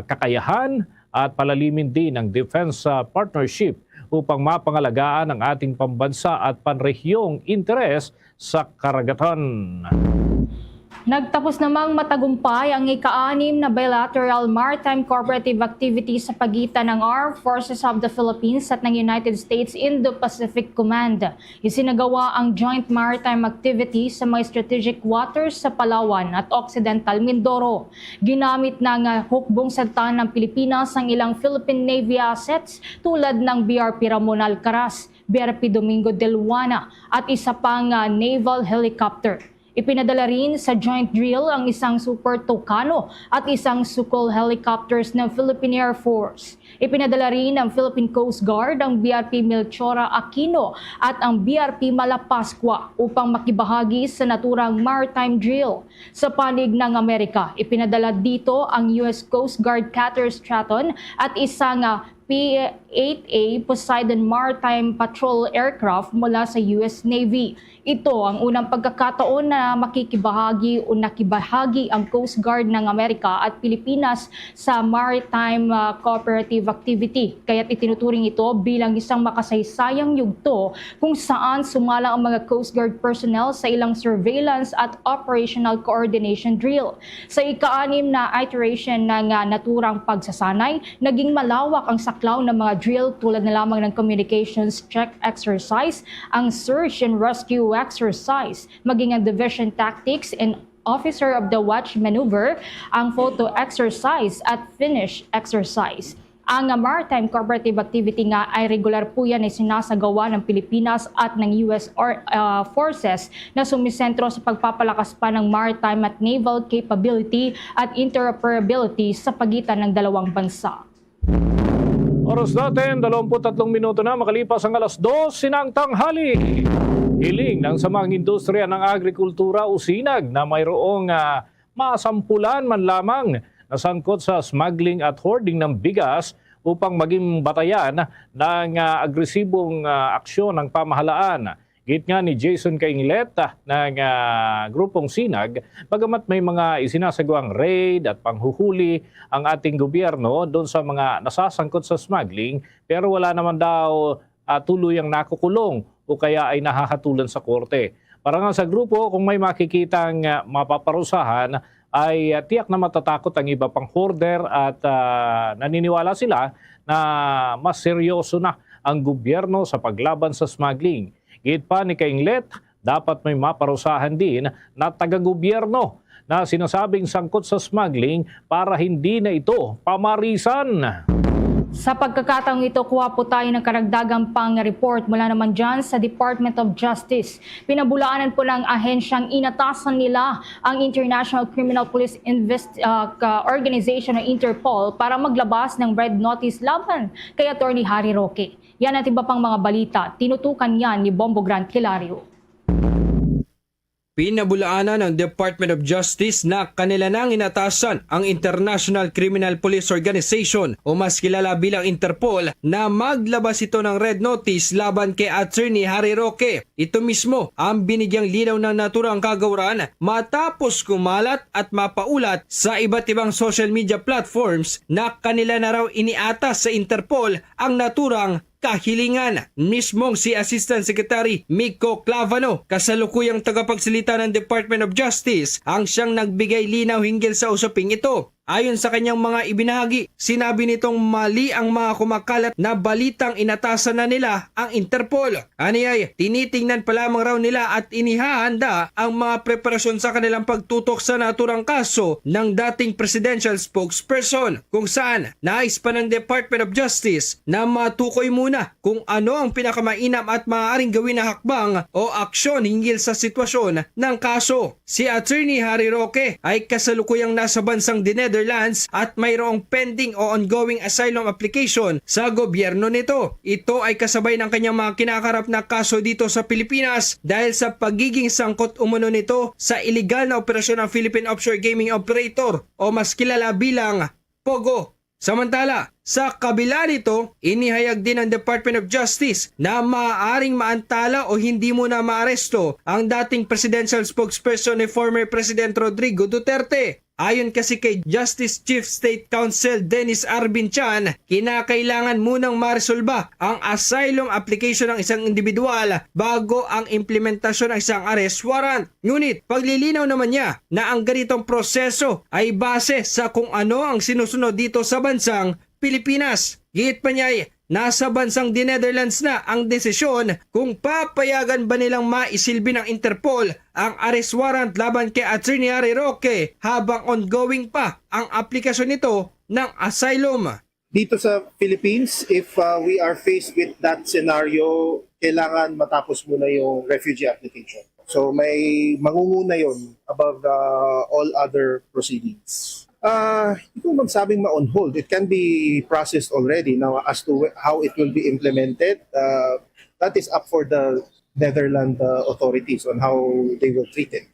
kakayahan at palalimin din ng defense partnership upang mapangalagaan ang ating pambansa at panrehiyong interes sa karagatan. Nagtapos namang matagumpay ang ika-6 na bilateral maritime cooperative activity sa pagitan ng Armed Forces of the Philippines at ng United States Indo-Pacific Command. Isinagawa ang joint maritime activity sa mga strategic waters sa Palawan at Occidental Mindoro. Ginamit ng hukbong santan ng Pilipinas ang ilang Philippine Navy assets tulad ng BRP Ramon Alcaraz, BRP Domingo de Luana at isa pang naval helicopter. Ipinadala rin sa joint drill ang isang Super Tucano at isang Sukhoi helicopters ng Philippine Air Force. Ipinadala rin ng Philippine Coast Guard ang BRP Melchora Aquino at ang BRP Malapascua upang makibahagi sa naturang maritime drill. Sa panig ng Amerika, ipinadala dito ang US Coast Guard Cutter Stratton at isang P-8A Poseidon Maritime Patrol Aircraft mula sa US Navy. Ito ang unang pagkakataon na makikibahagi o nakibahagi ang Coast Guard ng Amerika at Pilipinas sa maritime cooperative activity. Kaya't itinuturing ito bilang isang makasaysayang yugto kung saan sumala ang mga Coast Guard personnel sa ilang surveillance at operational coordination drill. Sa ika-6 na iteration ng naturang pagsasanay, naging malawak ang saklaw ng mga drill tulad na lamang ng communications check exercise, ang search and rescue exercise, maging ang division tactics and officer of the watch maneuver, ang photo exercise at finish exercise. Ang maritime cooperative activity nga ay regular po yan ay sinasagawa ng Pilipinas at ng US forces na sumisentro sa pagpapalakas pa ng maritime at naval capability at interoperability sa pagitan ng dalawang bansa. Oras natin, 23 minuto na makalipas ang alas 12 ng tanghali. Hiling ng samang industriya ng agrikultura o SINAG na mayroong masampulan man lamang na sangkot sa smuggling at hoarding ng bigas upang maging batayan ng agresibong aksyon ng pamahalaan. Git nga ni Jason Kainglet ng grupong SINAG, bagamat may mga isinasagawang raid at panghuhuli ang ating gobyerno doon sa mga nasasangkot sa smuggling, pero wala naman daw tuluyang nakukulong o kaya ay nahahatulan sa korte. Para nga sa grupo, kung may makikitang mapaparusahan, ay tiyak na matatakot ang iba pang hoarder at naniniwala sila na mas seryoso na ang gobyerno sa paglaban sa smuggling. Git pa ni Kainglet, dapat may maparusahan din na taga-gobyerno na sinasabing sangkot sa smuggling para hindi na ito pamarisan. Sa pagkakataong ito, kuha po tayo ng karagdagang pang-report mula naman dyan sa Department of Justice. Pinabulaanan po ng ahensyang inatasan nila ang International Criminal Police Organization na Interpol para maglabas ng red notice laban kay Attorney Harry Roque. Yan at iba pang mga balita. Tinutukan yan ni Bombo Grant Hilario. Pinabulaanan ng Department of Justice na kanila nang inatasan ang International Criminal Police Organization o mas kilala bilang Interpol na maglabas ito ng red notice laban kay Attorney Harry Roque. Ito mismo ang binigyang linaw ng naturang kagawaran matapos kumalat at mapaulat sa iba't ibang social media platforms na kanila na raw iniatas sa Interpol ang naturang kahilingan. Mismong si Assistant Secretary Miko Clavano, kasalukuyang tagapagsalita ng Department of Justice, ang siyang nagbigay linaw hinggil sa usaping ito. Ayon sa kanyang mga ibinahagi, sinabi nitong mali ang mga kumakalat na balitang inatasan na nila ang Interpol. Aniyay, tinitingnan pa lamang raw nila at inihahanda ang mga preparasyon sa kanilang pagtutok sa naturang kaso ng dating presidential spokesperson, kung saan nais pa ng Department of Justice na matukoy muna kung ano ang pinakamainam at maaaring gawin na hakbang o aksyon hinggil sa sitwasyon ng kaso. Si Attorney Harry Roque ay kasalukuyang nasa bansang Netherlands at mayroong pending o ongoing asylum application sa gobyerno nito. Ito ay kasabay ng kanyang mga kinakarap na kaso dito sa Pilipinas dahil sa pagiging sangkot umano nito sa iligal na operasyon ng Philippine Offshore Gaming Operator o mas kilala bilang POGO. Samantala, sa kabila nito, inihayag din ng Department of Justice na maaaring maantala o hindi muna maaresto ang dating presidential spokesperson ni former President Rodrigo Duterte. Ayon kasi kay Justice Chief State Counsel Dennis Arbin Chan, kinakailangan munang maresolba ang asylum application ng isang individual bago ang implementasyon ng isang arrest warrant. Ngunit paglilinaw naman niya na ang ganitong proseso ay base sa kung ano ang sinusunod dito sa bansang Pilipinas. Giit pa niya ay nasa bansang Netherlands na ang desisyon kung papayagan ba nilang maisilbi ng Interpol ang arrest warrant laban kay Attorney Harry Roque habang ongoing pa ang aplikasyon nito ng asylum. Dito sa Philippines, if we are faced with that scenario, kailangan matapos muna yung refugee application. So may mangunguna yon above all other proceedings. Hindi ko magsabing ma-on hold. It can be processed already. Now, as to how it will be implemented, that is up for the Netherlands authorities on how they will treat it.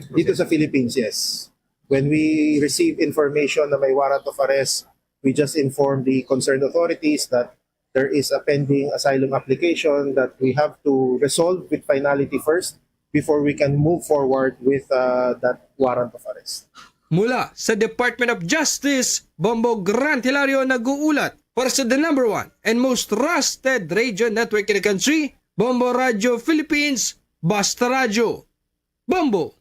Dito sa Philippines, yes. When we receive information na may warrant of arrest, we just inform the concerned authorities that there is a pending asylum application that we have to resolve with finality first before we can move forward with that warrant of arrest. Mula sa Department of Justice, Bombo Grant Hilario nag-uulat para sa the number 1 and most trusted radio network in the country, Bombo Radio Philippines, Basta Radio. Bombo!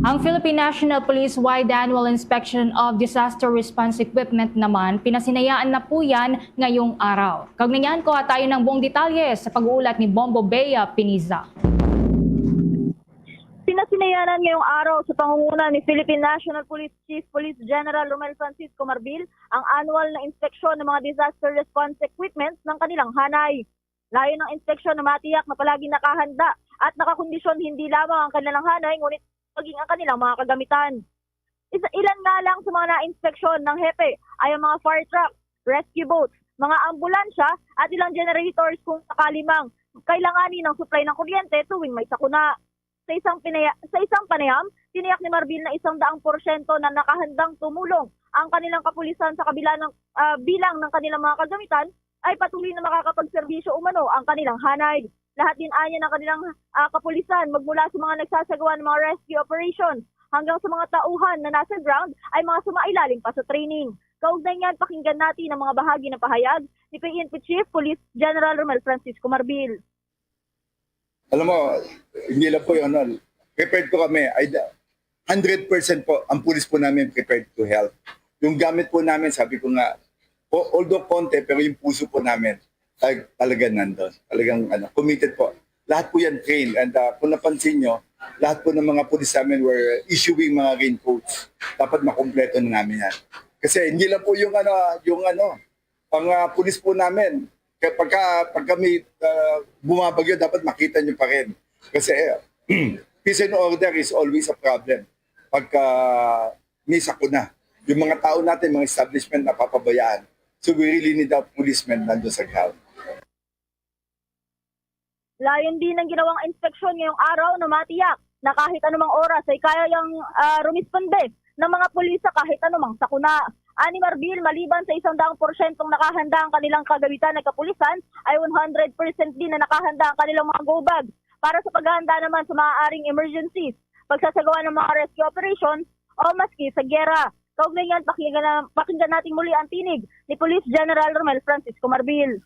Ang Philippine National Police Wide Annual Inspection of Disaster Response Equipment naman, pinasinayaan na po yan ngayong araw. Kaugnayan ko tayo ng buong detalye sa pag-uulat ni Bombo Bea Piniza. Pinasinayanan ngayong araw sa pangunguna ni Philippine National Police Chief Police General Romel Francisco Marbil ang annual na inspeksyon ng mga disaster response equipment ng kanilang hanay. Layo ng inspeksyon na matiyak na palaging nakahanda at nakakondisyon hindi lamang ang kanilang hanay ngunit maging ang kanilang mga kagamitan. Ilan nga lang sa mga na-inspeksyon ng hepe ay ang mga fire truck, rescue boats, mga ambulansya at ilang generators kung sakalimang kailanganin ng supply ng kuryente tuwing may sakuna. Sa isang panayam, tiniyak ni Marbil na 100% na nakahandang tumulong ang kanilang kapulisan sa kabila ng bilang ng kanilang mga kagamitan ay patuloy na makakapagserbisyo umano ang kanilang hanay. Lahat din anya ng kanilang kapulisan magmula sa mga nagsasagawa ng mga rescue operations hanggang sa mga tauhan na nasa ground ay mga sumailalim pa sa training. Kaugnay niyan, pakinggan natin ang mga bahagi ng pahayag ni PNP Chief Police General Romel Francisco Marbil. Alam mo, hindi lang po yun. Prepared po kami. 100% po, ang pulis po namin prepared to help. Yung gamit po namin, sabi ko nga, although konti, pero yung puso po namin, talagang nandun. Talagang committed po. Lahat po yan trained. And kung napansin nyo, lahat po ng mga pulis namin were issuing mga raincoats. Dapat makumpleto na namin yan. Kasi hindi lang po yung pang pulis po namin. Pagka may bumabagyo, dapat makita nyo pa rin. Kasi peace and order is always a problem. Pagka may sakuna, yung mga tao natin, mga establishment na papabayaan. So we really need a policeman nandun sa ground. Layon din ng ginawang inspeksyon ngayong araw na matiyak na kahit anumang oras ay kayang rumisponde ng mga pulis sa kahit anumang sakuna. Ani Marbil, maliban sa 100% nakahanda ang kanilang kagamitan ng kapulisan, ay 100% din na nakahanda ang kanilang mga go bag para sa paghahanda naman sa maaaring emergencies, pagsasagawa ng mga rescue operations o maski sa gyera. Kaugnay yan, pakinggan natin muli ang tinig ni Police General Romel Francisco Marbil.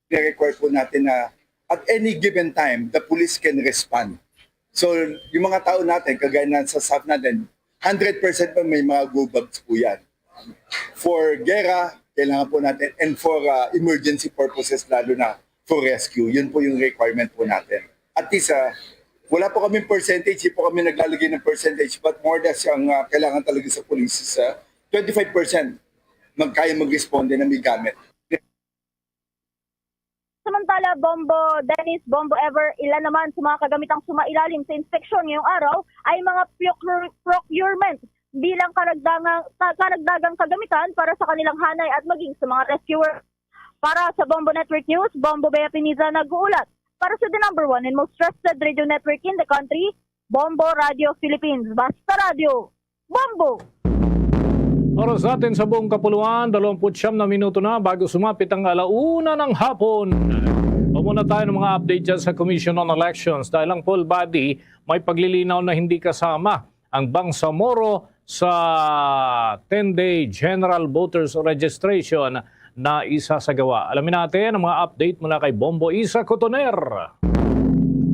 I-require po natin na at any given time, the police can respond. So yung mga tao natin, kagaya na sa staff natin, 100% po may mga go bags po yan. For gera, kailangan po natin, and for emergency purposes, lalo na for rescue, yun po yung requirement po natin. At least, wala po kaming percentage, hindi po kami naglalagay ng percentage, but more than ang kailangan talaga sa police is 25% kaya mag-responde na may gamit. Samantala, Bombo Dennis, Bombo Ever, ilan naman sa mga kagamitang sumailalim sa inspeksyon ngayong araw ay mga procurement bilang karagdagang kagamitan para sa kanilang hanay at maging sa mga rescuer. Para sa Bombo Network News, Bombo Bea Piniza nag-uulat. Para sa the number 1 and most trusted radio network in the country, Bombo Radio Philippines. Basta Radio, Bombo! Oras natin sa buong kapuluan, 29 na minuto na bago sumapit ang 1:00 ng hapon. Pamuna tayo ng mga update dyan sa Commission on Elections dahil ang poll body may paglilinaw na hindi kasama ang Bangsamoro sa 10-day General Voters Registration na isasagawa. Alamin natin ang mga update mula kay Bombo Isa Cotoner.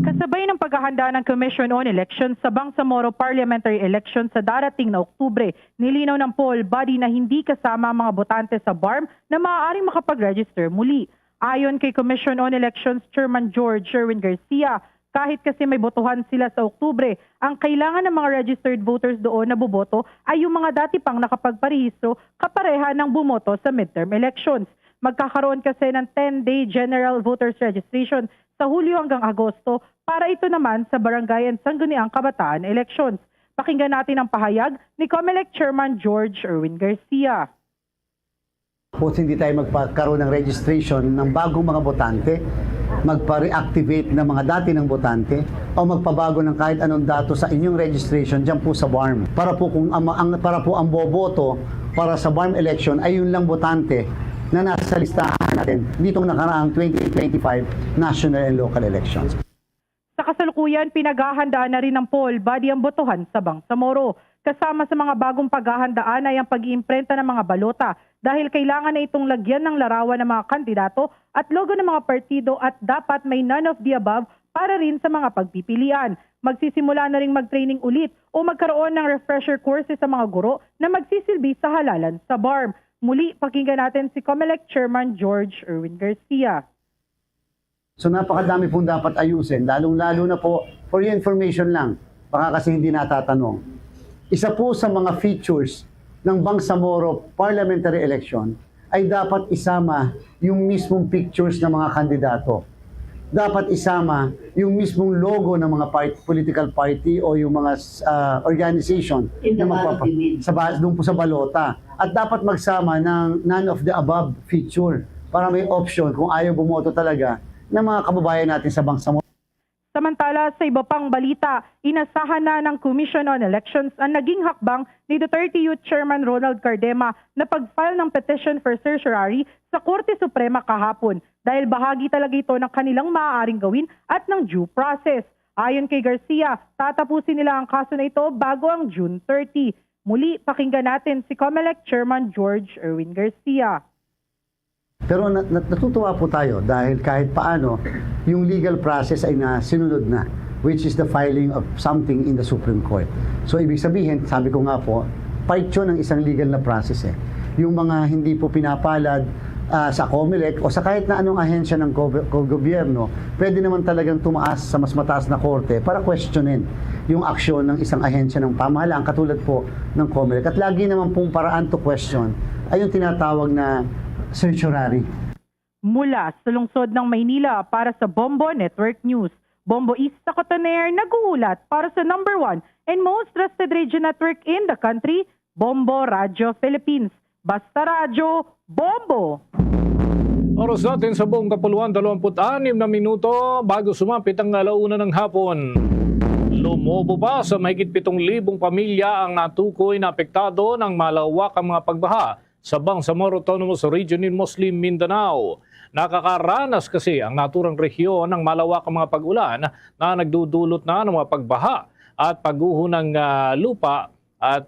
Kasabay ng paghahanda ng Commission on Elections sa Bangsamoro Parliamentary Election sa darating na Oktubre, nilinaw ng poll body na hindi kasama ang mga botante sa BARM na maaaring makapag-register muli. Ayon kay Commission on Elections Chairman George Sherwin Garcia, kahit kasi may botohan sila sa Oktubre, ang kailangan ng mga registered voters doon na boboto ay yung mga dati pang nakapagparehistro kapareha ng bumoto sa midterm elections. Magkakaroon kasi ng 10-day General Voters Registration sa Hulyo hanggang Agosto para ito naman sa Barangay and Sangguniang Kabataan elections. Pakinggan natin ang pahayag ni COMELEC Chairman George Erwin Garcia. Kung hindi tayo magpakaroon ng registration ng bagong mga botante, magpa-reactivate ng mga dati ng botante, o magpabago ng kahit anong dato sa inyong registration dyan po sa BARM. Para po ang boboto para sa BARM election ay yun lang botante na nasa listahan natin ditong nakaraang 2025 national and local elections. Sa kasalukuyan, pinaghahandaan na rin ng poll body ang botohan sa Bangsamoro. Kasama sa mga bagong paghahandaan ay ang pag-iimprenta ng mga balota dahil kailangan na itong lagyan ng larawan ng mga kandidato at logo ng mga partido at dapat may none of the above para rin sa mga pagpipilian. Magsisimula na rin mag-training ulit o magkaroon ng refresher courses sa mga guro na magsisilbi sa halalan sa BARM. Muli, pakinggan natin si COMELEC Chairman George Erwin Garcia. So napakadami pong dapat ayusin, lalong-lalo na po, for your information lang, baka kasi hindi natatanong. Isa po sa mga features ng Bangsamoro parliamentary election ay dapat isama yung mismong pictures ng mga kandidato. Dapat isama yung mismong logo ng mga political party o yung mga organization na doon po sa balota. At dapat magsama ng none of the above feature para may option kung ayaw bumoto talaga ng mga kababayan natin sa Bangsamoro. Samantala, sa iba pang balita, inasahan na ng Commission on Elections ang naging hakbang ni Duterte Youth Chairman Ronald Cardema na pag-file ng petition for certiorari sa Korte Suprema kahapon dahil bahagi talaga ito ng kanilang maaaring gawin at ng due process. Ayon kay Garcia, tatapusin nila ang kaso na ito bago ang June 30. Muli, pakinggan natin si COMELEC Chairman George Erwin Garcia. Pero natutuwa po tayo dahil kahit paano yung legal process ay sinunod na, which is the filing of something in the Supreme Court. So ibig sabihin, sabi ko nga po, part yun ng isang legal na process eh. Yung mga hindi po pinapalad sa COMELEC o sa kahit na anong ahensya ng gobyerno, pwede naman talagang tumaas sa mas mataas na korte para questionin yung aksyon ng isang ahensya ng pamahalaan katulad po ng COMELEC. At lagi naman pong paraan to question ay yung tinatawag na certiorari. Mula sa lungsod ng Maynila para sa Bombo Network News, Bombo Isa Cotoner nag-uulat para sa number 1 and most trusted radio network in the country, Bombo Radio Philippines. Basta Radio, Bombo! Oras natin sa buong kapuluan, 26 na minuto bago sumapit ang 1:00 ng hapon. Lumobo pa sa mahigit 7,000 pamilya ang natukoy na apektado ng malawakang mga pagbaha sa Bangsamoro Autonomous Region in Muslim Mindanao. Nakakaranas kasi ang naturang rehiyon ng malawakang mga pag-ulan na nagdudulot na ng mga pagbaha at pagguho ng lupa at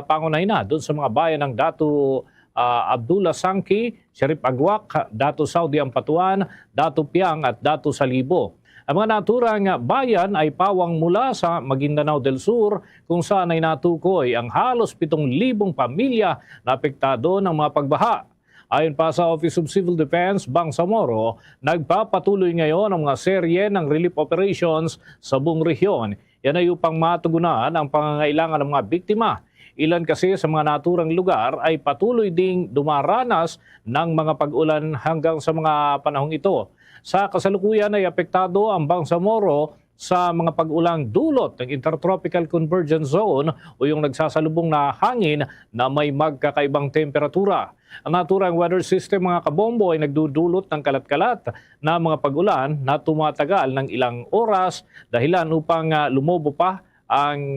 pangunay na doon sa mga bayan ng Datu Abdullah Sangki, Sharif Agwak, Datu Saudi Ampatuan, Datu Piang at Datu Salibo. Ang mga naturang bayan ay pawang mula sa Maguindanao del Sur kung saan ay natukoy ang halos 7,000 pamilya na apektado ng mga pagbaha. Ayon pa sa Office of Civil Defense, Bangsamoro, nagpapatuloy ngayon ang mga serye ng relief operations sa buong rehiyon. Yan ay upang matugunan ang pangangailangan ng mga biktima. Ilan kasi sa mga naturang lugar ay patuloy ding dumaranas ng mga pag-ulan hanggang sa mga panahong ito. Sa kasalukuyan ay apektado ang Bangsamoro sa mga pag-ulang dulot ng Intertropical Convergence Zone o yung nagsasalubong na hangin na may magkakaibang temperatura. Ang naturang weather system mga kabombo ay nagdudulot ng kalat-kalat na mga pag-ulan na tumatagal ng ilang oras dahilan upang lumobo pa ang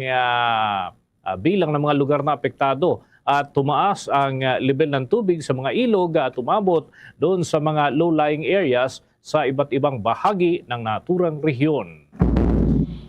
bilang ng mga lugar na apektado at tumaas ang level ng tubig sa mga ilog at umabot doon sa mga low-lying areas sa iba't ibang bahagi ng naturang rehiyon.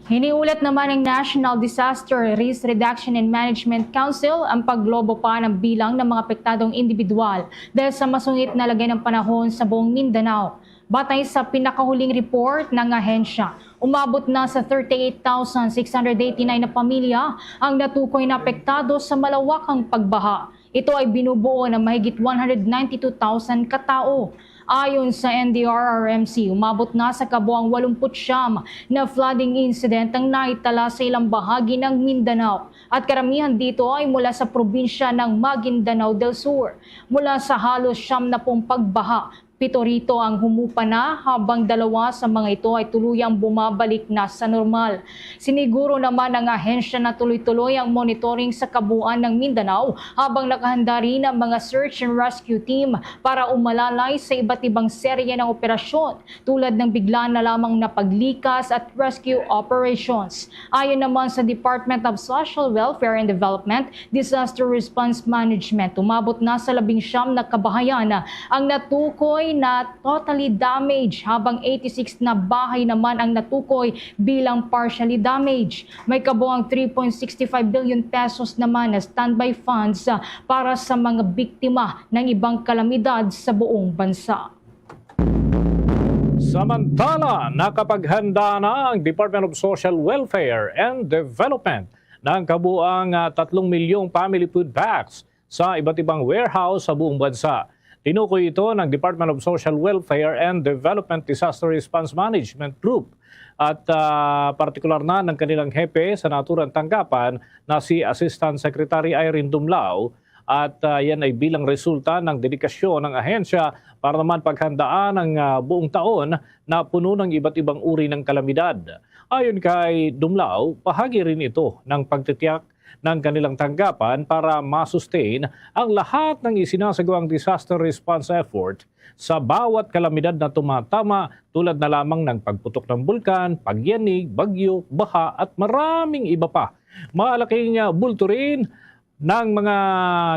Hiniulat naman ng National Disaster Risk Reduction and Management Council ang paglobo pa ng bilang ng mga apektadong individual dahil sa masungit na lagay ng panahon sa buong Mindanao. Batay sa pinakahuling report ng ahensya, umabot na sa 38,689 na pamilya ang natukoy na apektado sa malawakang pagbaha. Ito ay binubuo ng mahigit 192,000 katao. Ayon sa NDRRMC, umabot na sa kabuang 89 na flooding incident ang naitala sa ilang bahagi ng Mindanao. At karamihan dito ay mula sa probinsya ng Maguindanao del Sur. Mula sa halos 70 pagbaha, 7 rito ang humupa na habang 2 sa mga ito ay tuluyang bumabalik na sa normal. Siniguro naman ng ahensya na tuloy-tuloy ang monitoring sa kabuuan ng Mindanao habang nakahanda rin ang mga search and rescue team para umalalay sa iba't ibang serye ng operasyon tulad ng bigla na lamang na paglikas at rescue operations. Ayon naman sa Department of Social Welfare and Development, Disaster Response Management, umabot na sa 19 na kabahayan ang natukoy na totally damaged habang 86 na bahay naman ang natukoy bilang partially damaged. May kabuang 3.65 billion pesos naman na standby funds para sa mga biktima ng ibang kalamidad sa buong bansa. Samantala, nakapaghanda na ang Department of Social Welfare and Development ng kabuang 3 milyong family food packs sa iba't ibang warehouse sa buong bansa. Tinukoy ito ng Department of Social Welfare and Development Disaster Response Management Group at partikular na ng kanilang hepe sa naturang tanggapan na si Assistant Secretary Irene Dumlao at yan ay bilang resulta ng dedikasyon ng ahensya para naman paghandaan ang buong taon na puno ng iba't ibang uri ng kalamidad. Ayon kay Dumlao, bahagi rin ito ng pagtitiyak ng kanilang tanggapan para masustain ang lahat ng isinasagawang disaster response effort sa bawat kalamidad na tumatama tulad na lamang ng pagputok ng bulkan, pagyanig, bagyo, baha at maraming iba pa. Malaking bulto rin ng mga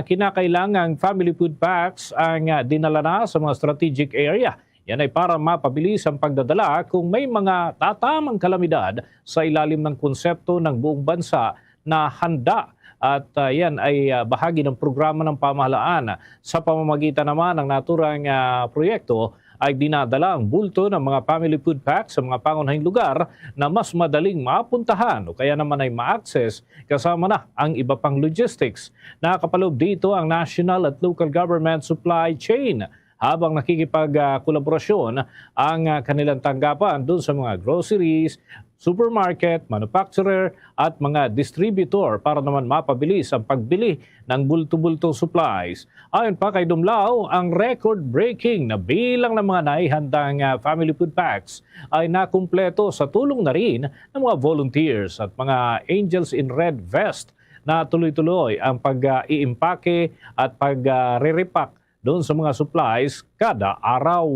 kinakailangang family food packs ang dinala na sa mga strategic area. Yan ay para mapabilis ang pagdadala kung may mga tatamang kalamidad sa ilalim ng konsepto ng buong bansa na handa at yan ay bahagi ng programa ng pamahalaan. Sa pamamagitan naman ng naturang proyekto ay dinadala ang bulto ng mga family food packs sa mga pangunahing lugar na mas madaling mapuntahan o kaya naman ay ma-access kasama na ang iba pang logistics. Nakakapaloob dito ang national at local government supply chain habang nakikipag-kolaborasyon ang kanilang tanggapan doon sa mga groceries, supermarket, manufacturer at mga distributor para naman mapabilis ang pagbili ng bulto-bultong supplies. Ayon pa kay Dumlao, ang record-breaking na bilang ng mga naihandang family food packs ay nakumpleto sa tulong na rin ng mga volunteers at mga Angels in Red Vest na tuloy-tuloy ang pag-iimpake at pag-re-repack doon sa mga supplies kada araw.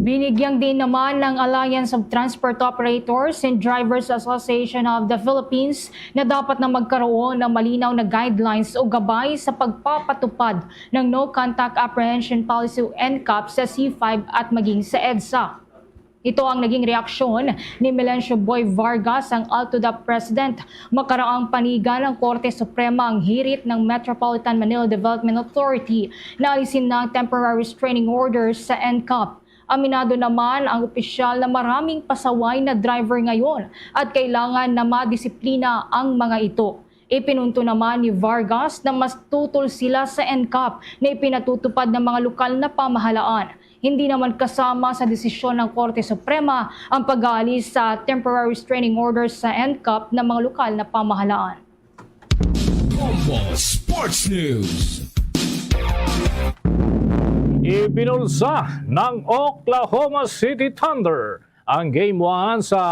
Binigyang din naman ng Alliance of Transport Operators and Drivers Association of the Philippines na dapat na magkaroon ng malinaw na guidelines o gabay sa pagpapatupad ng No Contact Apprehension Policy o NCAP sa C5 at maging sa EDSA. Ito ang naging reaksyon ni Melencio Boy Vargas, ang ALTODA President. Makaraang panigan ng Korte Suprema ang hirit ng Metropolitan Manila Development Authority na alisin ng temporary restraining orders sa NCAP. Aminado naman ang opisyal na maraming pasaway na driver ngayon at kailangan na madisiplina ang mga ito. Ipinunto naman ni Vargas na mas tutol sila sa NCAP na ipinatutupad ng mga lokal na pamahalaan. Hindi naman kasama sa desisyon ng Korte Suprema ang pag-aalis sa temporary restraining orders sa NCAP ng mga lokal na pamahalaan. Bombo Sports News. Ibinulsa ng Oklahoma City Thunder ang Game 1 sa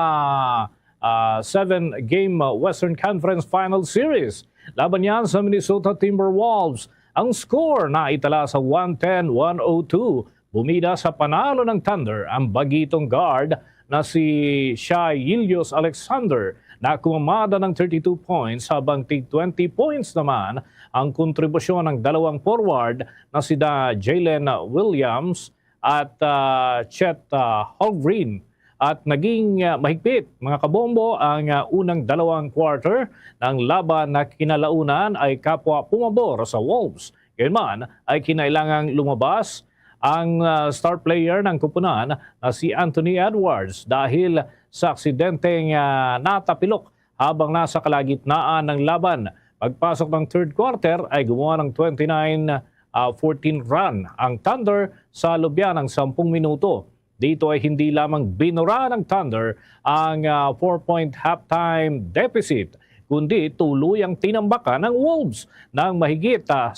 7-game Western Conference Final Series. Laban yan sa Minnesota Timberwolves. Ang score na itala sa 110-102. Bumida sa panalo ng Thunder ang bagitong guard na si Shai Gilgeous-Alexander na kumamada ng 32 points habang 20 points naman ang kontribusyon ng dalawang forward na sina Jalen Williams at Chet Holmgren. At naging mahigpit mga kabombo ang unang dalawang quarter ng laban na kinalaunan ay kapwa pumabor sa Wolves. Gayunman ay kinailangang lumabas ang star player ng kupunan na si Anthony Edwards dahil sa aksidenteng natapilok habang nasa kalagitnaan ng laban. Pagpasok ng third quarter ay gumawa ng 29-14 run ang Thunder sa lubya ng 10 minuto. Dito ay hindi lamang binura ng Thunder ang 4-point halftime deficit, kundi tuluyang tinambakan ng Wolves ng mahigit 10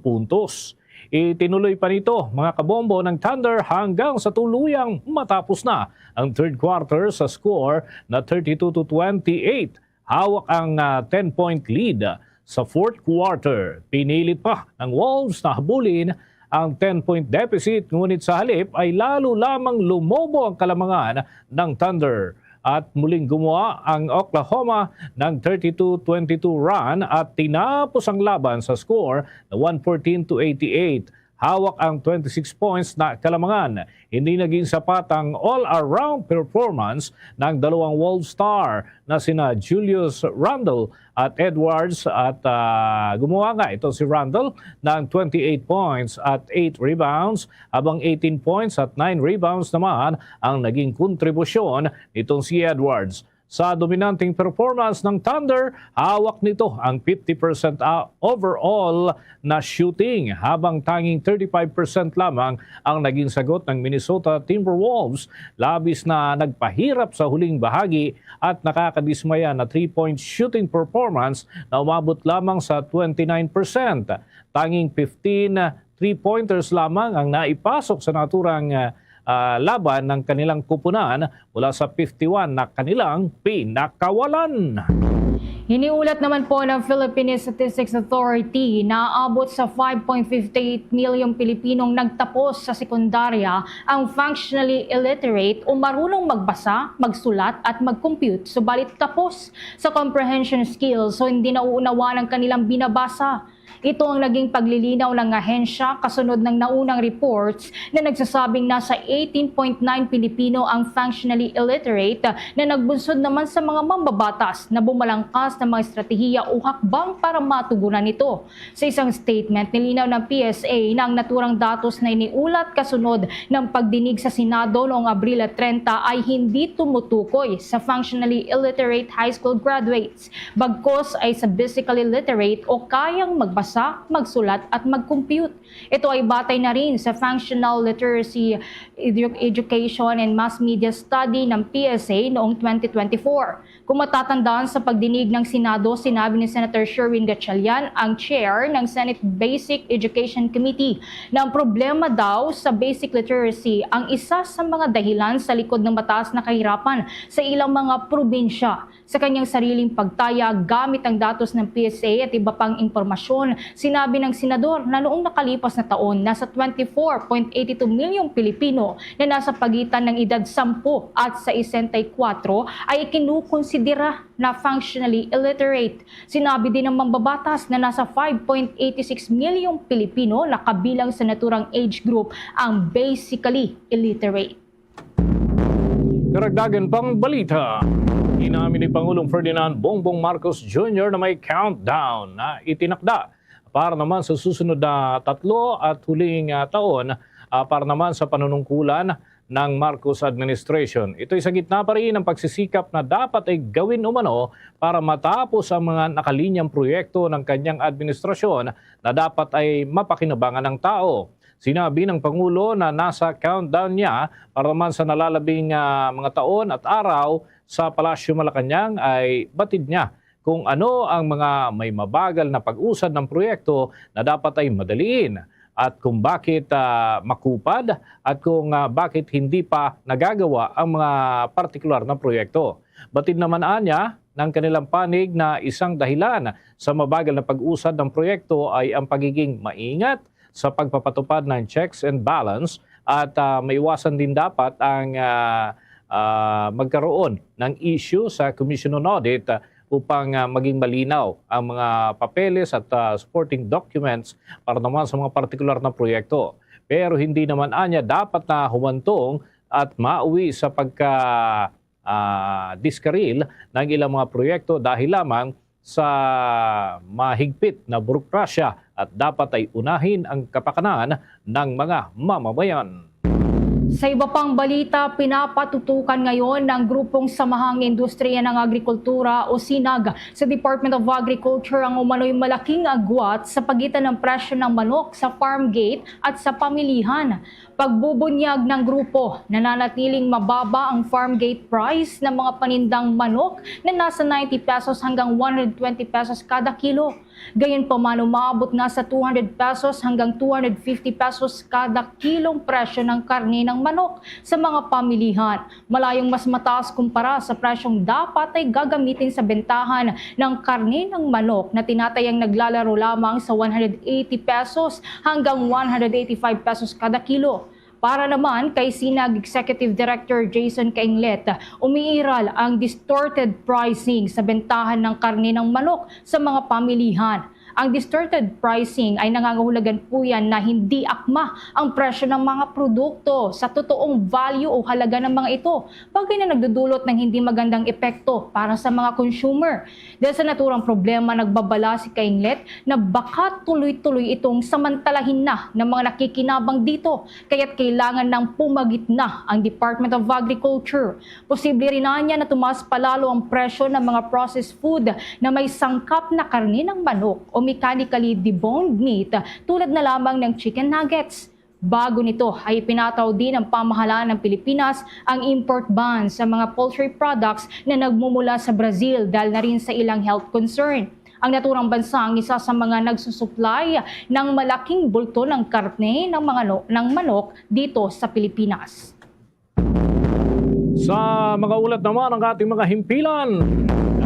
puntos. Itinuloy pa nito mga kabombo ng Thunder hanggang sa tuluyang matapos na ang third quarter sa score na 32-28. Hawak ang 10-point lead sa fourth quarter. Pinilit pa ng Wolves na habulin ang 10-point deficit, ngunit sa halip ay lalo lamang lumobo ang kalamangan ng Thunder. At muling gumawa ang Oklahoma ng 32-22 run at tinapos ang laban sa score na 114-88. Hawak ang 26 points na kalamangan. Hindi naging sapat ang all-around performance ng dalawang Wolves star na sina Julius Randle at Edwards at gumawa nga ito si Randle ng 28 points at 8 rebounds habang 18 points at 9 rebounds naman ang naging kontribusyon nitong si Edwards. Sa dominanting performance ng Thunder, hawak nito ang 50% overall na shooting habang tanging 35% lamang ang naging sagot ng Minnesota Timberwolves. Labis na nagpahirap sa huling bahagi at nakakadismaya na 3-point shooting performance na umabot lamang sa 29%. Tanging 15 3-pointers lamang ang naipasok sa naturang laban ng kanilang kupunan mula sa 51 na kanilang pinakawalan. Hiniulat naman po ng Philippine Statistics Authority na abot sa 5.58 milyong Pilipinong nagtapos sa sekundarya ang functionally illiterate o marunong magbasa, magsulat at mag-compute, subalit tapos sa comprehension skills so hindi nauunawa ng kanilang binabasa. Ito ang naging paglilinaw ng ahensya kasunod ng naunang reports na nagsasabing nasa 18.9 Pilipino ang functionally illiterate na nagbunsod naman sa mga mambabatas na bumalangkas ng mga estratehiya o hakbang para matugunan ito. Sa isang statement, nilinaw ng PSA na ang naturang datos na iniulat kasunod ng pagdinig sa Senado noong Abril 30 ay hindi tumutukoy sa functionally illiterate high school graduates, bagkos ay sa basically literate o kayang magbasa, magsulat at mag-compute. Ito ay batay na rin sa Functional Literacy Education and Mass Media Study ng PSA noong 2024. Kung matatandaan sa pagdinig ng Senado, sinabi ni Senator Sherwin Gatchalian, ang chair ng Senate Basic Education Committee, na ang problema daw sa basic literacy ang isa sa mga dahilan sa likod ng mataas na kahirapan sa ilang mga probinsya. Sa kanyang sariling pagtaya gamit ang datos ng PSA at iba pang impormasyon, sinabi ng senador na noong nakalipas na taon, nasa 24.82 milyong Pilipino na nasa pagitan ng edad 10 at 64 ay kinukonsidera na functionally illiterate. Sinabi din ng mambabatas na nasa 5.86 milyong Pilipino na kabilang sa naturang age group ang basically illiterate. Karagdagan pang balita. Inamin ni Pangulong Ferdinand Bongbong Marcos Jr. na may countdown na itinakda para naman sa susunod na 3 at huling taon para naman sa panunungkulan ng Marcos administration. Ito'y sa gitna pa rin ng pagsisikap na dapat ay gawin umano para matapos ang mga nakalinyang proyekto ng kanyang administrasyon na dapat ay mapakinabangan ng tao. Sinabi ng Pangulo na nasa countdown niya para naman sa nalalabing mga taon at araw sa Palasyo Malacanang ay batid niya kung ano ang mga may mabagal na pag-usad ng proyekto na dapat ay madaliin at kung bakit makupad at kung bakit hindi pa nagagawa ang mga partikular na proyekto. Batid naman anya ng kanilang panig na isang dahilan sa mabagal na pag-usad ng proyekto ay ang pagiging maingat sa pagpapatupad ng checks and balance at maiwasan din dapat ang magkaroon ng issue sa Commission on Audit upang maging malinaw ang mga papeles at supporting documents para naman sa mga partikular na proyekto. Pero hindi naman anya dapat na humantong at mauwi sa diskaril ng ilang mga proyekto dahil lamang sa mahigpit na burokrasya at dapat ay unahin ang kapakanan ng mga mamamayan. Sa iba pang balita, pinapatutukan ngayon ng grupong Samahang Industriya ng Agrikultura o SINAG sa Department of Agriculture ang umano'y malaking agwat sa pagitan ng presyo ng manok sa farm gate at sa pamilihan. Pagbubunyag ng grupo, nananatiling mababa ang farm gate price ng mga panindang manok na nasa 90 pesos hanggang 120 pesos kada kilo. Gayunpaman, umabot na sa 200 pesos hanggang 250 pesos kada kilong presyo ng karne ng manok sa mga pamilihan. Malayong mas mataas kumpara sa presyong dapat ay gagamitin sa bentahan ng karne ng manok na tinatayang naglalaro lamang sa 180 pesos hanggang 185 pesos kada kilo. Para naman kay SINAG Executive Director Jason Cainglet, umiiral ang distorted pricing sa bentahan ng karne ng manok sa mga pamilihan. Ang distorted pricing ay nangangahulugan po yan na hindi akma ang presyo ng mga produkto sa totoong value o halaga ng mga ito, bagay na nagdudulot ng hindi magandang epekto para sa mga consumer. Dahil sa naturang problema, nagbabala si Cainglet na baka tuloy-tuloy itong samantalahin na ng mga nakikinabang dito, kaya't kailangan ng pumagitna ang Department of Agriculture. Posible rin niya na tumaas palalo ang presyo ng mga processed food na may sangkap na karne ng manok o mechanically deboned meat tulad na lamang ng chicken nuggets. Bago nito ay pinataw din ng pamahalaan ng Pilipinas ang import ban sa mga poultry products na nagmumula sa Brazil dahil na rin sa ilang health concern. Ang naturang bansa ang isa sa mga nagsusupply ng malaking bulto ng karne ng manok dito sa Pilipinas. Sa mga ulat naman ng ating mga himpilan,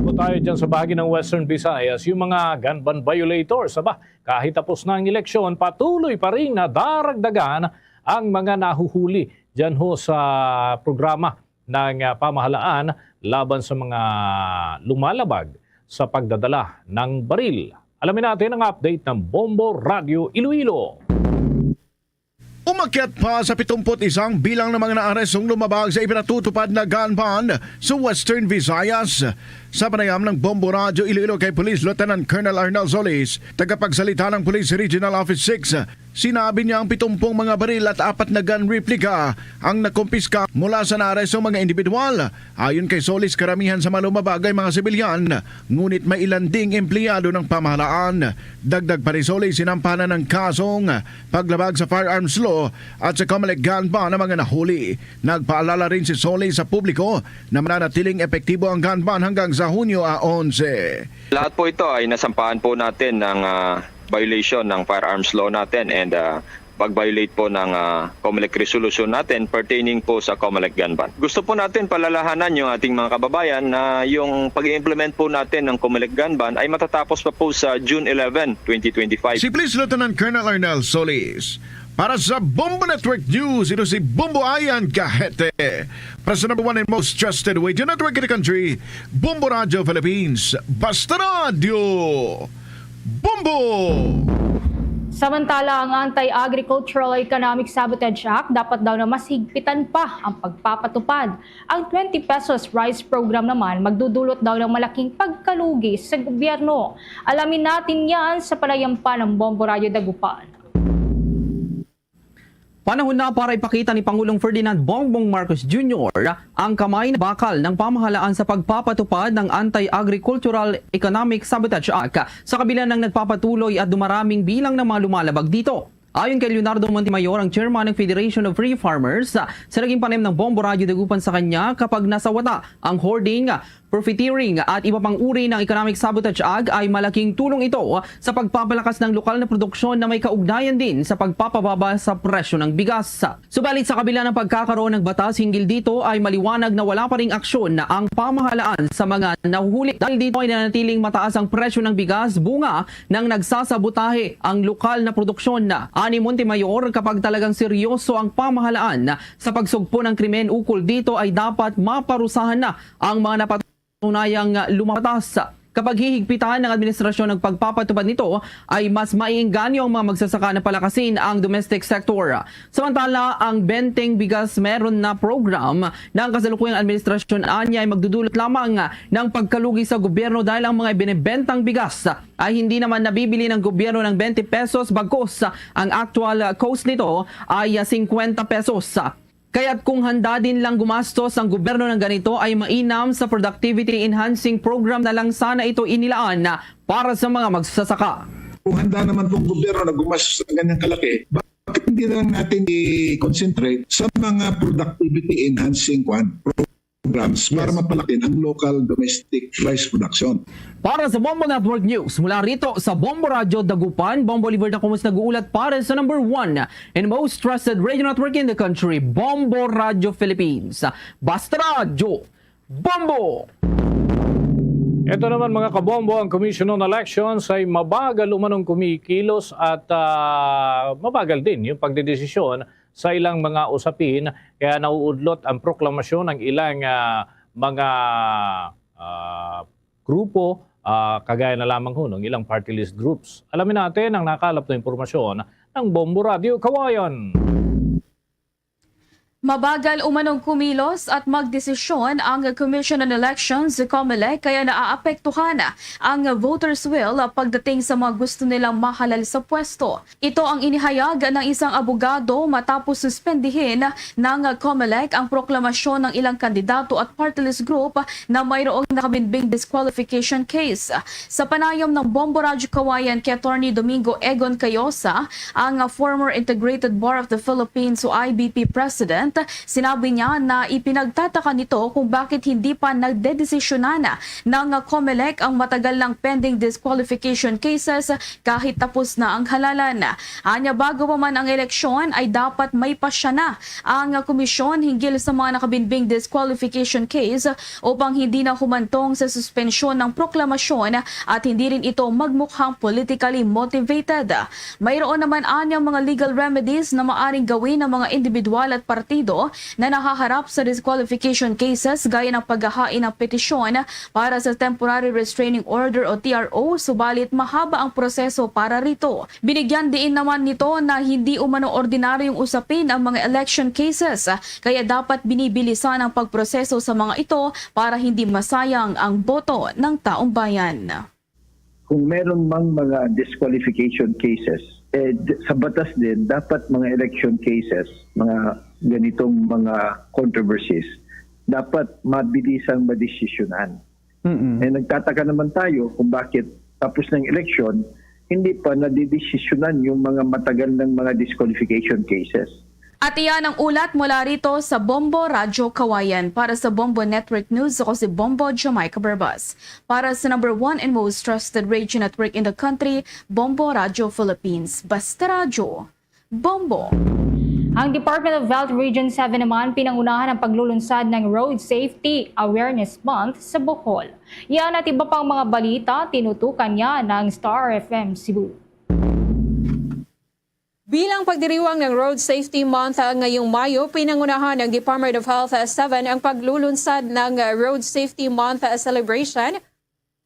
ako tayo dyan sa bahagi ng Western Visayas, yung mga gun ban violators, kahit tapos na ang eleksyon, patuloy pa rin na daragdagan ang mga nahuhuli dyan ho sa programa ng pamahalaan laban sa mga lumalabag sa pagdadala ng baril. Alamin natin ang update ng Bombo Radio Iloilo. Umakyat pa sa 71 bilang ng mga naarestong lumabag sa ipinatutupad na gun ban sa Western Visayas. Sa panayam ng Bombo Radio Iloilo kay Police Lieutenant Colonel Arnel Solis, tagapagsalita ng Police Regional Office 6, sinabi niya ang 70 mga baril at 4 na gun replica ang nakumpiska mula sa naarestong mga individual. Ayon kay Solis, karamihan sa mga lumabag ay mga sibilyan, ngunit may ilan ding empleyado ng pamahalaan. Dagdag pa rin Solis, sinampanan ng kasong paglabag sa firearms law at sa Comelec gun ban ng mga nahuli. Nagpaalala rin si Solis sa publiko na mananatiling epektibo ang gun ban hanggang sa Hunyo 11. Lahat po ito ay nasampahan po natin ng violation ng firearms law natin and pag-violate po ng Comelec resolution natin pertaining po sa Comelec gun ban. Gusto po natin palalahanan yung ating mga kababayan na yung pag-implement po natin ng Comelec gun ban ay matatapos pa po sa June 11, 2025. Si Police Lieutenant Colonel Arnel Solis. Para sa Bombo Network News, ito si Bombo Ayan Kahete. Para sa number 1 and most trusted radio network in the country, Bombo Radio Philippines. Basta Radio! Bombo! Samantala, ang Anti-Agricultural Economic Sabotage Act dapat daw na mas higpitan pa ang pagpapatupad. Ang 20 pesos rice program naman magdudulot daw ng malaking pagkalugi sa gobyerno. Alamin natin yan sa panayampan ng Bombo Radio Dagupan. Panahon na para ipakita ni Pangulong Ferdinand Bongbong Marcos Jr. ang kamay na bakal ng pamahalaan sa pagpapatupad ng Anti-Agricultural Economic Sabotage Act sa kabila ng nagpapatuloy at dumaraming bilang ng mga lumalabag dito. Ayon kay Leonardo Montemayor, ang chairman ng Federation of Free Farmers, sa naging panem ng Bombo Radio dagupan sa kanya kapag nasawata ang hoarding, profiteering at iba pang uri ng Economic Sabotage Act ay malaking tulong ito sa pagpapalakas ng lokal na produksyon na may kaugnayan din sa pagpapababa sa presyo ng bigas. Subalit sa kabila ng pagkakaroon ng batas hinggil dito ay maliwanag na wala pa ring aksyon na ang pamahalaan sa mga nahuhuli. Dahil dito ay nanatiling mataas ang presyo ng bigas bunga ng nagsasabotahe ang lokal na produksyon na. Ani Montemayor, kapag talagang seryoso ang pamahalaan sa pagsugpo ng krimen ukol dito ay dapat maparusahan na ang mga napatunayang lumatas. Kapag hihigpitan ng administrasyon ng pagpapatupad nito ay mas maiengganyo ang mga magsasaka na palakasin ang domestic sector. Samantala, ang Benteng Bigas Meron na program ng kasalukuyang administrasyon anya ay magdudulot lamang ng pagkalugi sa gobyerno dahil ang mga binibentang bigas ay hindi naman nabibili ng gobyerno ng 20 pesos bagkus ang actual cost nito ay 50 pesos. Kaya't kung handa din lang gumastos ang gobyerno ng ganito ay mainam sa productivity enhancing program na lang sana ito inilaan para sa mga magsasaka. Kung handa naman pong gobyerno na gumastos ng ganyang kalaki, bakit hindi lang natin i-concentrate sa mga productivity enhancing programs para mapalaki ang local domestic rice production? Para sa Bombo Network News, mula rito sa Bombo Radio Dagupan, Bombo Oliver na kumus nag-uulat para sa number 1 and most trusted radio network in the country, Bombo Radio Philippines. Basta Radio, Bombo! Ito naman mga kabombo, ang Commission on Elections ay mabagal umanong kumikilos at mabagal din yung pagdedesisyon sa ilang mga usapin, kaya nauudlot ang proklamasyon ng ilang mga grupo, kagaya na lamang ho ng ilang party list groups. Alamin natin ang nakalap na impormasyon ng Bombo Radio Kawayan. Mabagal umanong kumilos at magdesisyon ang Commission on Elections, COMELEC, kaya naaapektuhan ang voters' will pagdating sa mga gusto nilang mahalal sa pwesto. Ito ang inihayag ng isang abogado matapos suspendihin ng COMELEC ang proklamasyon ng ilang kandidato at party list group na mayroong nakabinbing disqualification case. Sa panayam ng Bombo Radio Kawayan kay Attorney Domingo Egon Cayosa, ang former Integrated Bar of the Philippines o IBP President, sinabi niya na ipinagtataka nito kung bakit hindi pa nagdedesisyonan ng COMELEC ang matagal ng pending disqualification cases kahit tapos na ang halalan. Anya, bago pa man ang eleksyon ay dapat may pasya na ang komisyon hinggil sa mga nakabinbing disqualification case upang hindi na humantong sa suspensyon ng proklamasyon at hindi rin ito magmukhang politically motivated. Mayroon naman anyang mga legal remedies na maaring gawin ng mga individual at partido na nakaharap sa disqualification cases gaya ng paghahain ng petisyon para sa Temporary Restraining Order o TRO, subalit mahaba ang proseso para rito. Binigyan din naman nito na hindi umano ordinaryong usapin ang mga election cases, kaya dapat binibilisan ang pagproseso sa mga ito para hindi masayang ang boto ng taong bayan. Kung meron mang mga disqualification cases, sa batas din, dapat mga election cases, mga ganitong mga controversies, dapat mabilisang madesisyonan. Nagtataka naman tayo kung bakit tapos ng election, hindi pa nadidesisyonan yung mga matagal ng mga disqualification cases. At iyan ang ulat mula rito sa Bombo Radio Kawayan. Para sa Bombo Network News, ako si Bombo Jamaica Barbas. Para sa number 1 and most trusted radio network in the country, Bombo Radio Philippines. Basta Radio, Bombo! Ang Department of Health Region 7 naman pinangunahan ang paglulunsad ng Road Safety Awareness Month sa Bohol. Yan at iba pang mga balita, tinutukan niya ng Star FM Cebu. Bilang pagdiriwang ng Road Safety Month ngayong Mayo, pinangunahan ng Department of Health 7 ang paglulunsad ng Road Safety Month celebration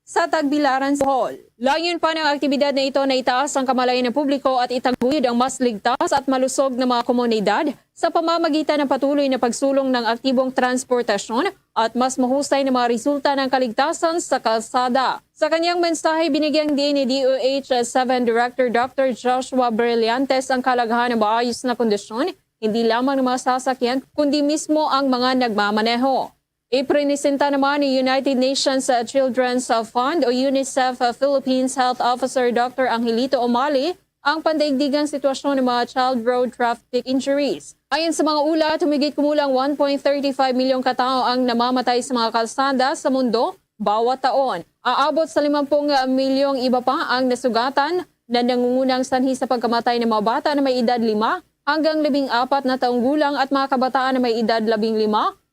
sa Tagbilaran, Bohol. Layunin pa ng aktibidad na ito na itaas ang kamalayan ng publiko at itaguyod ang mas ligtas at malusog na mga komunidad sa pamamagitan ng patuloy na pagsulong ng aktibong transportasyon at mas mahusay na mga resulta ng kaligtasan sa kalsada. Sa kanyang mensahe, binigyan din ni DOH 7 Director Dr. Joshua Brillantes ang kalagahan ng maayos na kondisyon hindi lamang ng mga sasakyan kundi mismo ang mga nagmamaneho. Iprinisenta naman ni United Nations Children's Fund o UNICEF Philippines Health Officer Dr. Angelito Omali ang pandaigdigang sitwasyon ng mga child road traffic injuries. Ayon sa mga ulat, humigit kumulang 1.35 milyong katao ang namamatay sa mga kalsada sa mundo bawat taon. Aabot sa 50 milyong iba pa ang nasugatan na nangungunang sanhi sa pagkamatay ng mga bata na may edad 5 hanggang 14 na taong gulang at mga kabataan na may edad 15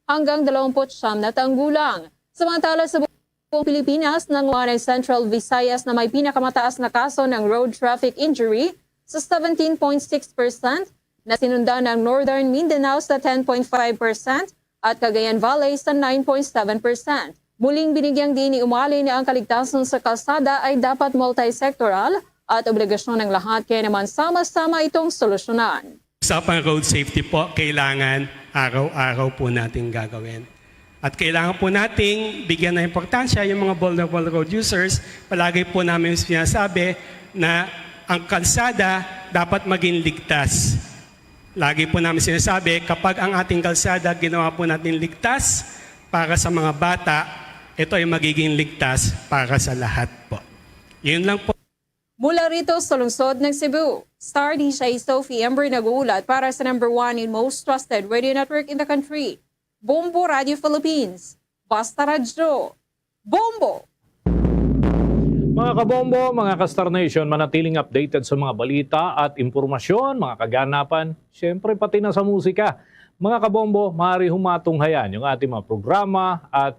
hanggang 29 na taong gulang. Samantala sa buong Pilipinas, nanguha ng Central Visayas na may pinakamataas na kaso ng road traffic injury sa 17.6% na sinundan ng Northern Mindanao sa 10.5% at Cagayan Valley sa 9.7%. Muling binigyang din ni Umali na ang kaligtasan sa kalsada ay dapat multi-sectoral at obligasyon ng lahat kaya naman sama-sama itong solusyonan. Usapang road safety po, kailangan araw-araw po natin gagawin. At kailangan po nating bigyan ng importansya yung mga vulnerable road users. Palagi po namin sinasabi na ang kalsada dapat maging ligtas. Lagi po namin sinasabi, kapag ang ating kalsada ginawa po natin ligtas para sa mga bata, ito ay magiging ligtas para sa lahat po. Yun lang po. Mula rito sa lungsod ng Cebu, Star DJ Sophie Ember nag-uulat para sa number 1 and most trusted radio network in the country, Bombo Radio Philippines. Basta Radyo. Bombo! Mga kabombo, mga ka-Star Nation, manatiling updated sa mga balita at impormasyon, mga kaganapan, syempre pati na sa musika. Mga kabombo, maaari humatunghayan yung ating mga programa at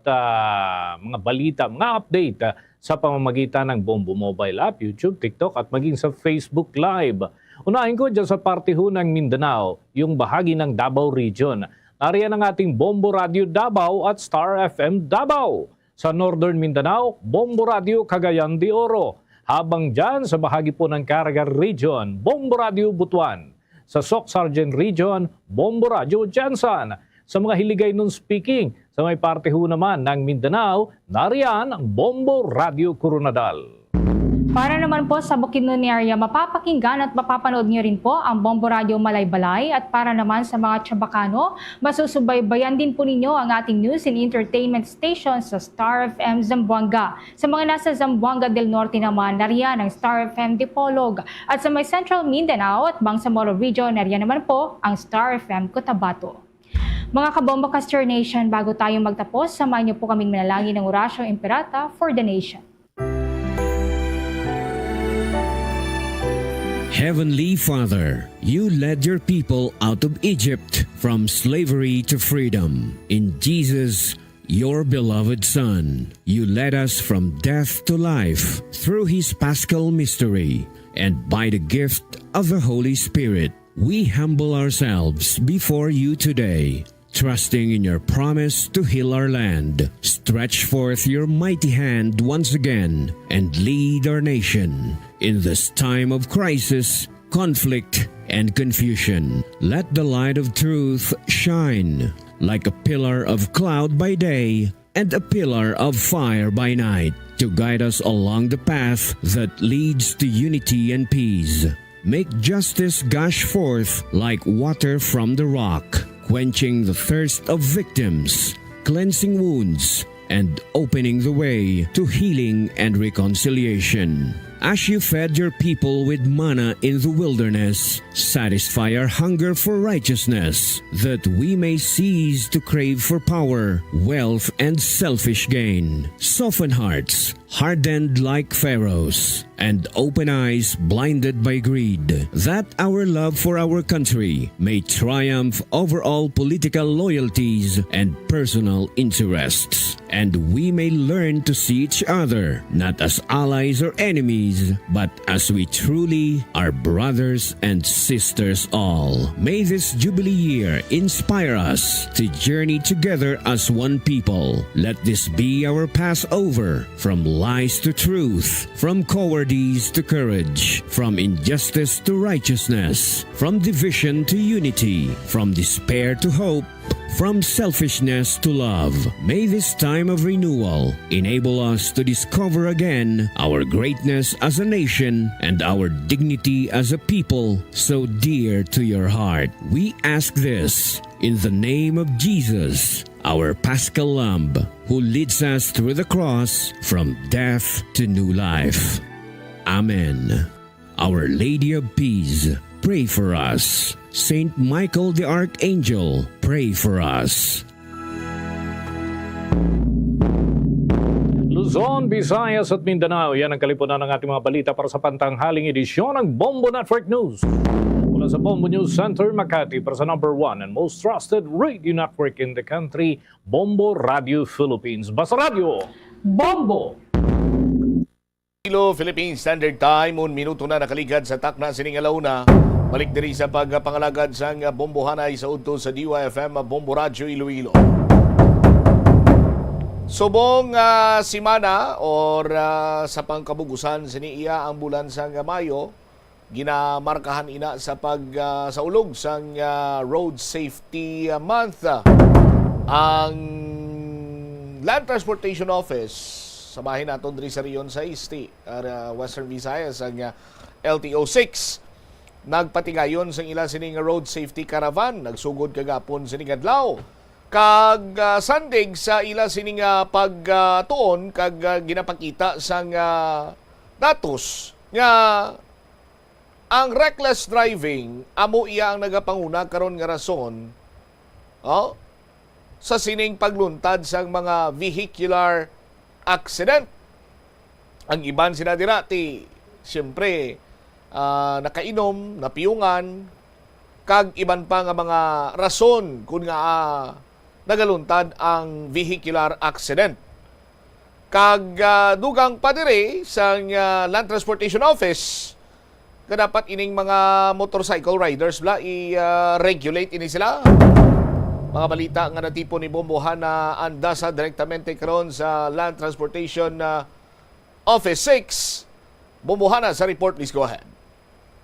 mga balita, mga update sa pamamagitan ng Bombo Mobile App, YouTube, TikTok at maging sa Facebook Live. Unahin ko dyan sa parte ho ng Mindanao, yung bahagi ng Davao Region. Nariyan ang ating Bombo Radio Davao at Star FM Davao. Sa Northern Mindanao, Bombo Radio Cagayan de Oro. Habang dyan sa bahagi po ng Caraga Region, Bombo Radio Butuan. Sa Soc Sargent Region, Bombo Radio Jansan. Sa mga hiligay nun speaking, sa may parte ho naman ng Mindanao, nariyan ang Bombo Radio Coronadal. Para naman po sa Bukidnon area, mapapakinggan at mapapanood niyo rin po ang Bombo Radio Malaybalay. At para naman sa mga Chabacano, masusubaybayan din po ninyo ang ating news and entertainment station sa Star FM Zamboanga. Sa mga nasa Zamboanga del Norte naman, nariyan ang Star FM Dipolog. At sa may Central Mindanao at Bangsamoro Region, nariyan naman po ang Star FM Cotabato. Mga kabombo Castor Nation, bago tayo magtapos, samahan niyo po kaming manalangin ng Orasyo Imperata for the Nation. Heavenly Father, you led your people out of Egypt from slavery to freedom. In Jesus, your beloved Son, you led us from death to life through his paschal mystery, and by the gift of the Holy Spirit, we humble ourselves before you today, trusting in your promise to heal our land. Stretch forth your mighty hand once again and lead our nation. In this time of crisis, conflict, and confusion, let the light of truth shine like a pillar of cloud by day and a pillar of fire by night to guide us along the path that leads to unity and peace. Make justice gush forth like water from the rock, quenching the thirst of victims, cleansing wounds, and opening the way to healing and reconciliation. As you fed your people with manna in the wilderness, satisfy our hunger for righteousness, that we may cease to crave for power, wealth, and selfish gain. Soften hearts, hardened like Pharaoh's, and open eyes blinded by greed, that our love for our country may triumph over all political loyalties and personal interests, and we may learn to see each other not as allies or enemies, but as we truly are brothers and sisters all. May this Jubilee year inspire us to journey together as one people. Let this be our Passover, from lies to truth, from cowardice to courage, from injustice to righteousness, from division to unity, from despair to hope, from selfishness to love. May this time of renewal enable us to discover again our greatness as a nation and our dignity as a people so dear to your heart. We ask this in the name of Jesus, our Paschal Lamb, who leads us through the cross from death to new life. Amen. Our Lady of Peace, pray for us. Saint Michael the Archangel, pray for us. Luzon, Visayas at Mindanao, yan ang kalipunan ng ating mga balita para sa pantanghaling edisyon ng Bombo Network News. Mula sa Bombo News Center, Makati, para sa number 1 and most trusted radio network in the country, Bombo Radio Philippines. Basta Radio, Bombo! Philippine Standard Time, 1 minuto na nakaligad sa takna sining alauna. Balik diri sa pagpangalagad sang bombohanay sa udto sa DYFM Bombo Radio Iloilo. Subong simana or sa pangkabugusan siniiya ang bulan sang Mayo, ginamarkahan ina sa sa ulog sang Road Safety Month. Ang Land Transportation Office sabahin naton diri sa Rion sa Western Visayas ang LTO-6 nagpatigayon sang ila sining road safety caravan, nagsugod kagapon sining adlaw kag sandig sa ila sining pagtuon kag ginapakita sang datos nga ang reckless driving amo iya ang nagapanguna karon nga rason sa sining pagluntad sang mga vehicular accident. Ang iban sinadira siyempre nakainom, napiyungan, kag iban pa nga mga rason kung nga nagaluntad ang vehicular accident. Kag dugang pa dire sa Land Transportation Office dapat ining mga motorcycle riders i-regulate ini sila. Mga balita nga natipo ni Bombohan na andasa direktamente karon sa Land Transportation Office 6. Bombohana sa report, please go ahead.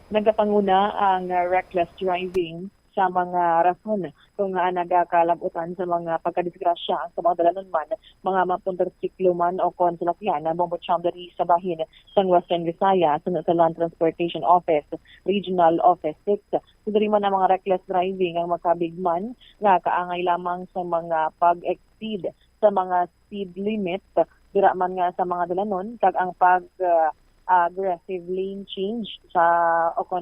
Nagapanguna ang reckless driving sa mga rason kung nagakalabutan sa mga pagkadisgrasya sa mga dalanon man, mga mapuntersiklo man o konsulakyan na bombocham dari sa bahin sa Western Visayas sa Land Transportation Office, Regional Office 6. Sudari man ang mga reckless driving ang makabigman nga kaangay lamang sa mga pag-exceed sa mga speed limit, dira man nga sa mga dalanon, kag ang aggressive lane change sa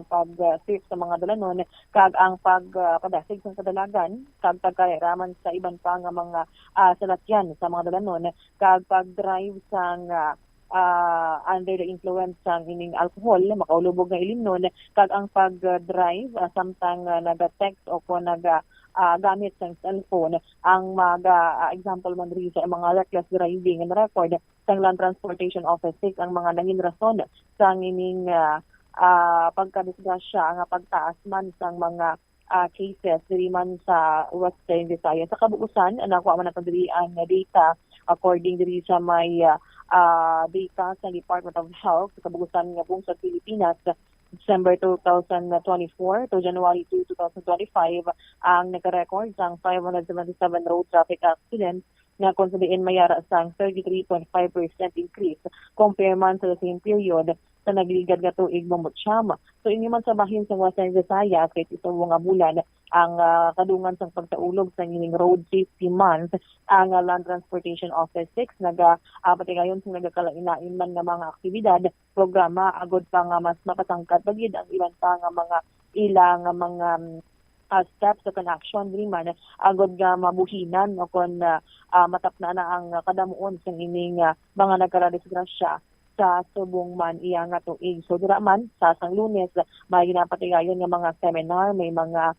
pag-safe sa mga dalanon, kag ang pagpadasig sa kadalagan, kag pagkareraman sa iban pa nga mga salakyan sa mga dalanon, kag pag-drive sa under the influence ng ining alcohol, makaulubog nga ilimnon, kag ang pag-drive samtang nag-text o kung gamit ng cellphone, ang example man rin sa mga reckless driving and record sa Land Transportation Office 6 ang mga nangin rason sa ining pagkadisgrasya nga pagtaas man sa mga cases diri man sa Western Visayas. Sa kabuusan, nakuha man nato diri ang data according diri sa may data sa Department of Health sa kabuusan nga buong sa Pilipinas. December 2024 to January 2, 2025 ang nagka-record sang 577 road traffic accidents na kung sabihin mayara sang 33.5% increase compare man sa the same period sa nagligad nga tuig mamutsyam. So inyo man sa bahin sa Western Visayas kahit itong mga bulan ang kadungan sa pagtaulog sa ining Road Safety Month ang Land Transportation Office 6 pati ngayon sa nagakalainain man nga mga aktibidad, programa agod pa nga mas mapatangkad bagid ang ilan pa nga mga ilang mga steps o action diri man agod nga mabuhinan o kon matapna na ang kadamuon sa ining mga nagkaradisgrasya sa subong man iya nga tuig. So dira man sa sang Lunes may ginapatigayon nga mga seminar, may mga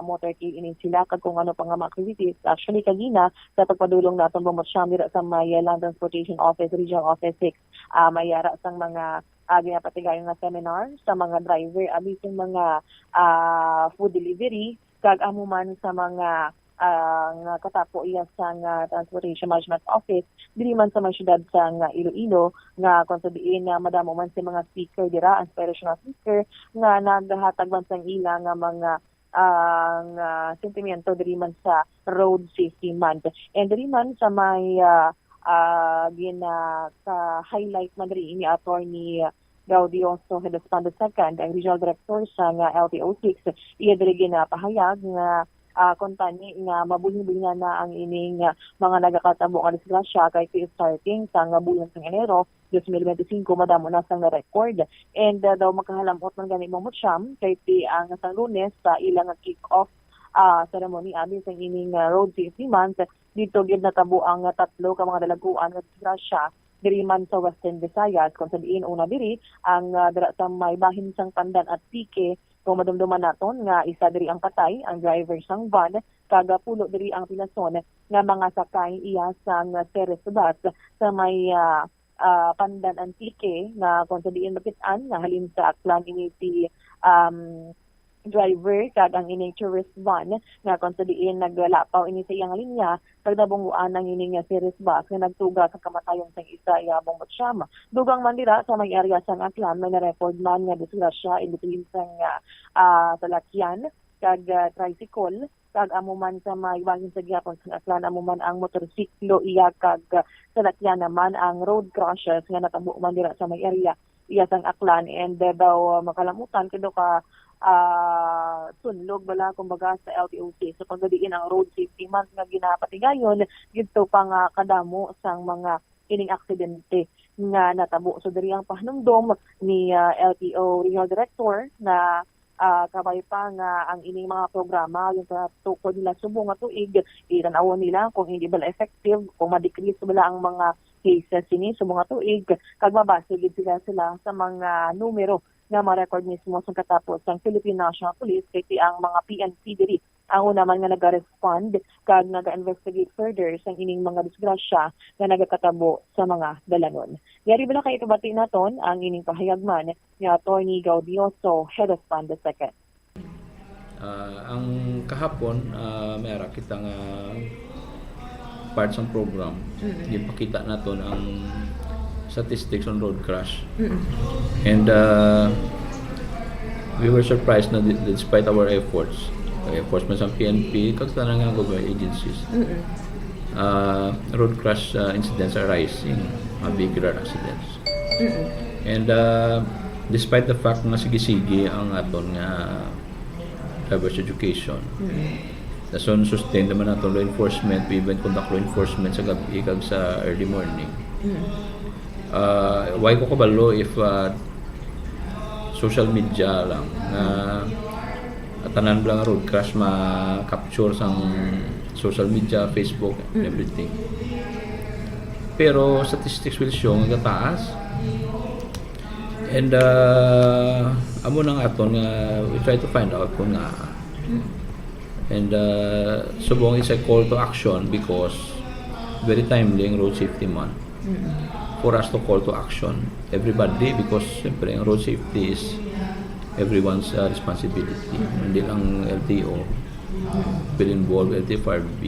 motorcade ini sila kag kung ano pa nga mga activities. Actually kagina sa pagpadulong naton bumosyam dira sa may Land Transportation Office, Regional Office 6, mayara sang mga ginapatigayon nga seminar sa mga driver abising mga food delivery kag amo man sa mga nga katapo iya sa Transportation Management Office dili man sa mga syudad sa Iloilo nga kung sabihin na madamo man sa mga speaker dira, inspirational speaker nga naghatag man sang ila nga mga ang sentimento diri man sa Road Safety Month. And diri man sa may highlight man diri ni Attorney Gaudioso Hedespan II, ang Regional Director sa LTO6, iya diri ginapahayag nga kuntani nga mabuling-bulingan na ang ining mga nagakatabo nga disgrasya kay starting sa bulan sa Enero 2025 madamo na sang na-record. And daw makahalamot man gani mo Mutsyam kay ang sa Lunes sa ilang kick-off ceremony abi sa ining Road Safety Month. Dito gid natabo ang 3 ka mga dalaguan nga disgrasya diri man sa Western Visayas, kung sa diin una diri ang dira sa may bahin sang Pandan at Pique. Kung madumduman naton nga isa diri ang patay, ang driver sang van, kagapulo diri ang pilason nga mga sakay iya sang Ceres bus sa may Pandan Antique nga kung sa diin makitaan nga halin sa Aklan ini si driver kag ang ining tourist van nga kung sa diin naglalapaw ini sa iyang linya kag nabunguan ang ining Ceres bus nga nagtuga sa kamatayon sang isa iabong Mutsyam. Dugang man dira sa may area sang Aklan may na-record man nga disgrasya in between sang salakyan kag tricycle kag amuman sa may bahin sa gyapon sa Aklan amuman ang motorsiklo iya kag salakyan naman ang road crashes nga natabo man dira sa may area iya sang Aklan. And daw makalamutan kado ka sunlog bala kumbaga sa LTOC. So pagdiin ang Road Safety Month nga ginapatigayon gidto pang kadamo sang mga ining aksidente nga natabo. So diri ang pahnumdom ni LTO Regional Director na kabay pa nga ang ining mga programa yung sa tukod nila subong nga tuig itanawon nila kung hindi bala effective, kung ma-decrease bala ang mga cases ini subong nga tuig kag mabase gid sila sa mga numero nga ma-record mismo sa katapos ng Philippine National Police kay ang mga PNP diri ang una man nga naga-respond kag naga-investigate further sa ining mga disgrasya nga nagakatabo sa mga dalanon. Yari bala kay itubati naton ang ining pahayagman ni Attorney Gaudioso Hedespan II. Ang kahapon mayara kita nga parts ng program. Ipakita naton ang statistics on road crash. And we were surprised na despite our efforts man sa PNP, kag tanang nga government agencies, road crash incidents are rising, bigger accidents. And despite the fact na sige-sige ang aton nga driver's education, dason sustain naman naton law enforcement, we even conduct law enforcement sa gabi kag sa early morning. Why ko kabalo if social media lang tanan lang road crash ma-capture sang social media, Facebook, and everything. Pero statistics will show nga taas. And amo nang aton nga we try to find out kung nga. And subong is a call to action because very timely ang Road Safety Month. For us to call to action everybody because siyempre ang road safety is everyone's responsibility. Hindi lang LTO will involve LTFRB,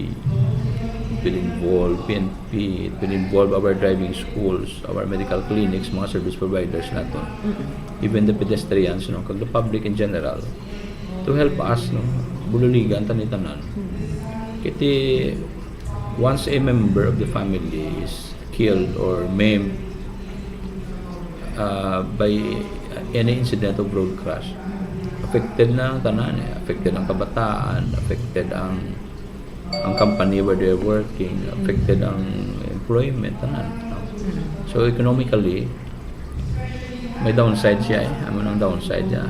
will involve PNP, it will involve our driving schools, our medical clinics, mga service providers natin, even the pedestrians, kag the public in general, to help us bululigan tanan. Kiti once a member of the family is killed or maimed by any incident of road crash, affected na ang tanan, affected ang kabataan, affected ang company where they're working, affected ang employment, tanan. So economically, may downside siya ano nang downside siya,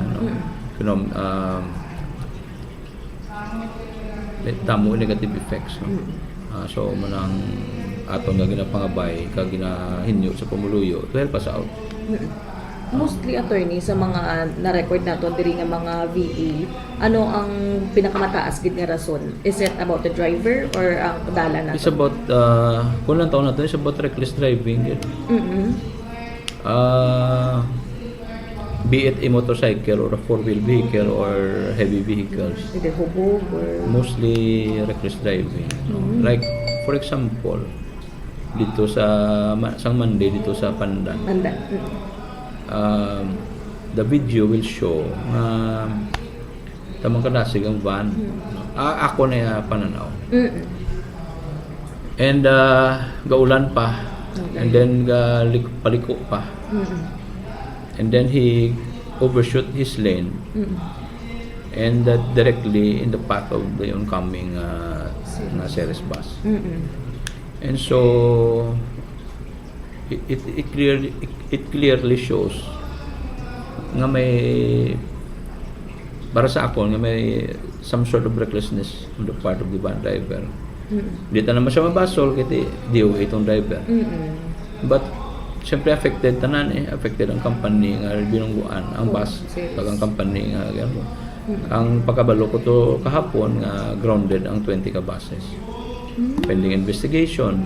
tamo negative effects. So manang aton nga ginapangabay kag ginahinyo sa pamuluyo to help us out. Mostly attorney sa mga na-record nato diri nga mga VA, ano ang pinakamataas gid nga rason? Is it about the driver or ang dala nato? It's about kung lang taon nato, it's about reckless driving. Be it a motorcycle or a four-wheel vehicle or heavy vehicles. Either hubog or mostly reckless driving. Like for example, dito sa sang Monday dito sa Pandan. The video will show tamang kadasig ang van. Ako na pananaw. And gaulan pa. And then paliko pa. And then he overshoot his lane. And directly in the path of the oncoming na Ceres bus. And so it clearly shows nga may, para sa ako, nga may some sort of recklessness on the part of the van driver. Dito naman siya mabasol kasi DOA itong driver. But siyempre affected tanan affected ang company nga binungguan ang bus pag ang company nga gano. Ang pagkabalo ko to kahapon nga grounded ang 20 ka buses. Pending investigation.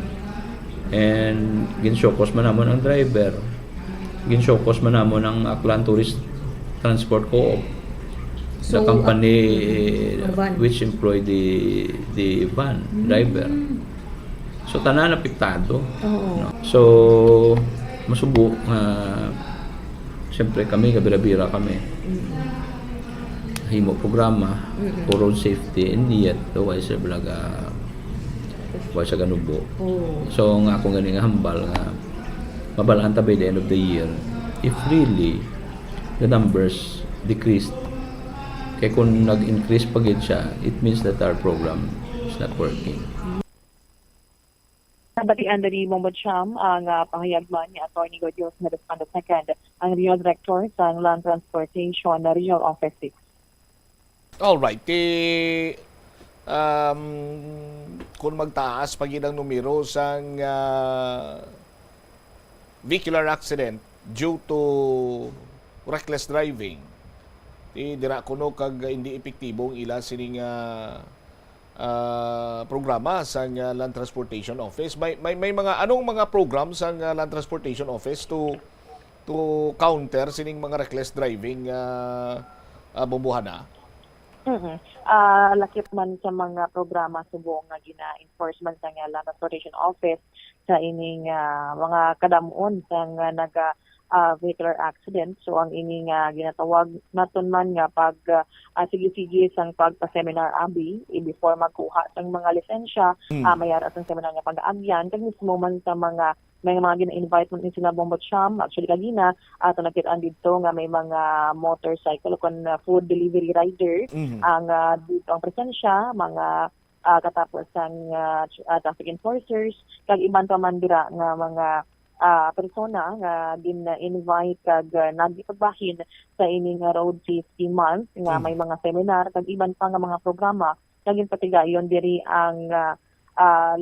And ginsyokos man namon ang driver. Ginsyokos man namon ang Aklan Tourist Transport Co-op. The company which employ the van driver. So tanan apektado. No? So masubo siyempre kami kabira-bira kami. Himo programa for road safety and yet why sa blaga why sa ganubo. So nga akong gani nga hambal nga mabalaan ta by the end of the year if really the numbers decreased. Kaya kung nag-increase pa gid siya, it means that our program is not working. Nabatian ni Mombod Cham ang pangayagman ni Atty. Godios na Respondo II, ang Regional Director sa Land Transportation na Regional Office 6. Alright. Kung magtaas pag ang numero sang vehicular accident due to reckless driving, dira kuno kag hindi epektibong ila sining programa sa Land Transportation Office. May mga anong mga programs sa Land Transportation Office to counter sining mga reckless driving bumbuhana? Lakip man sa mga programa subong nga gina-enforcement sa Land Transportation Office sa ining mga kadamuon sa naga vehicular accident. So ang ini nga ginatawag naton man nga pag sige-sige sang pagpa-seminar abi before magkuha sang mga lisensya, mayara sang seminar nga pag-aabyan kag mismo man sa mga gina-invite mo sila Mombod Cham. Actually kagina ato nakita dito nga may mga motorcycle kon food delivery rider ang dito ang presensya, mga katapos ang traffic enforcers kag iban pa man dira nga mga persona nga din invite kag nagipagbahin sa ining road safety month nga may mga seminar kag iban pa nga mga programa kag patigayon diri ang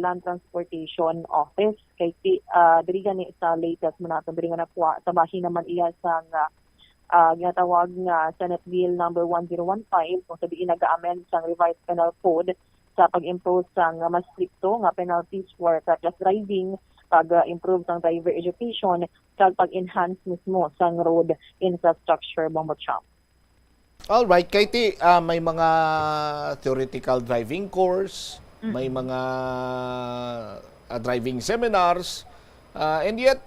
Land Transportation Office kay diri gani sa latest man nato diri nga nakuha sa bahin naman iya sa ginatawag nga Senate Bill number 1015 kung sabihin nag-amend sa revised penal code sa pag-impose sang mas stricto nga penalties for reckless driving, pag-improve sang driver education, kag pag-enhance mismo sang road infrastructure Mombod Cham. Alright, Katie, may mga theoretical driving course, may mga driving seminars, and yet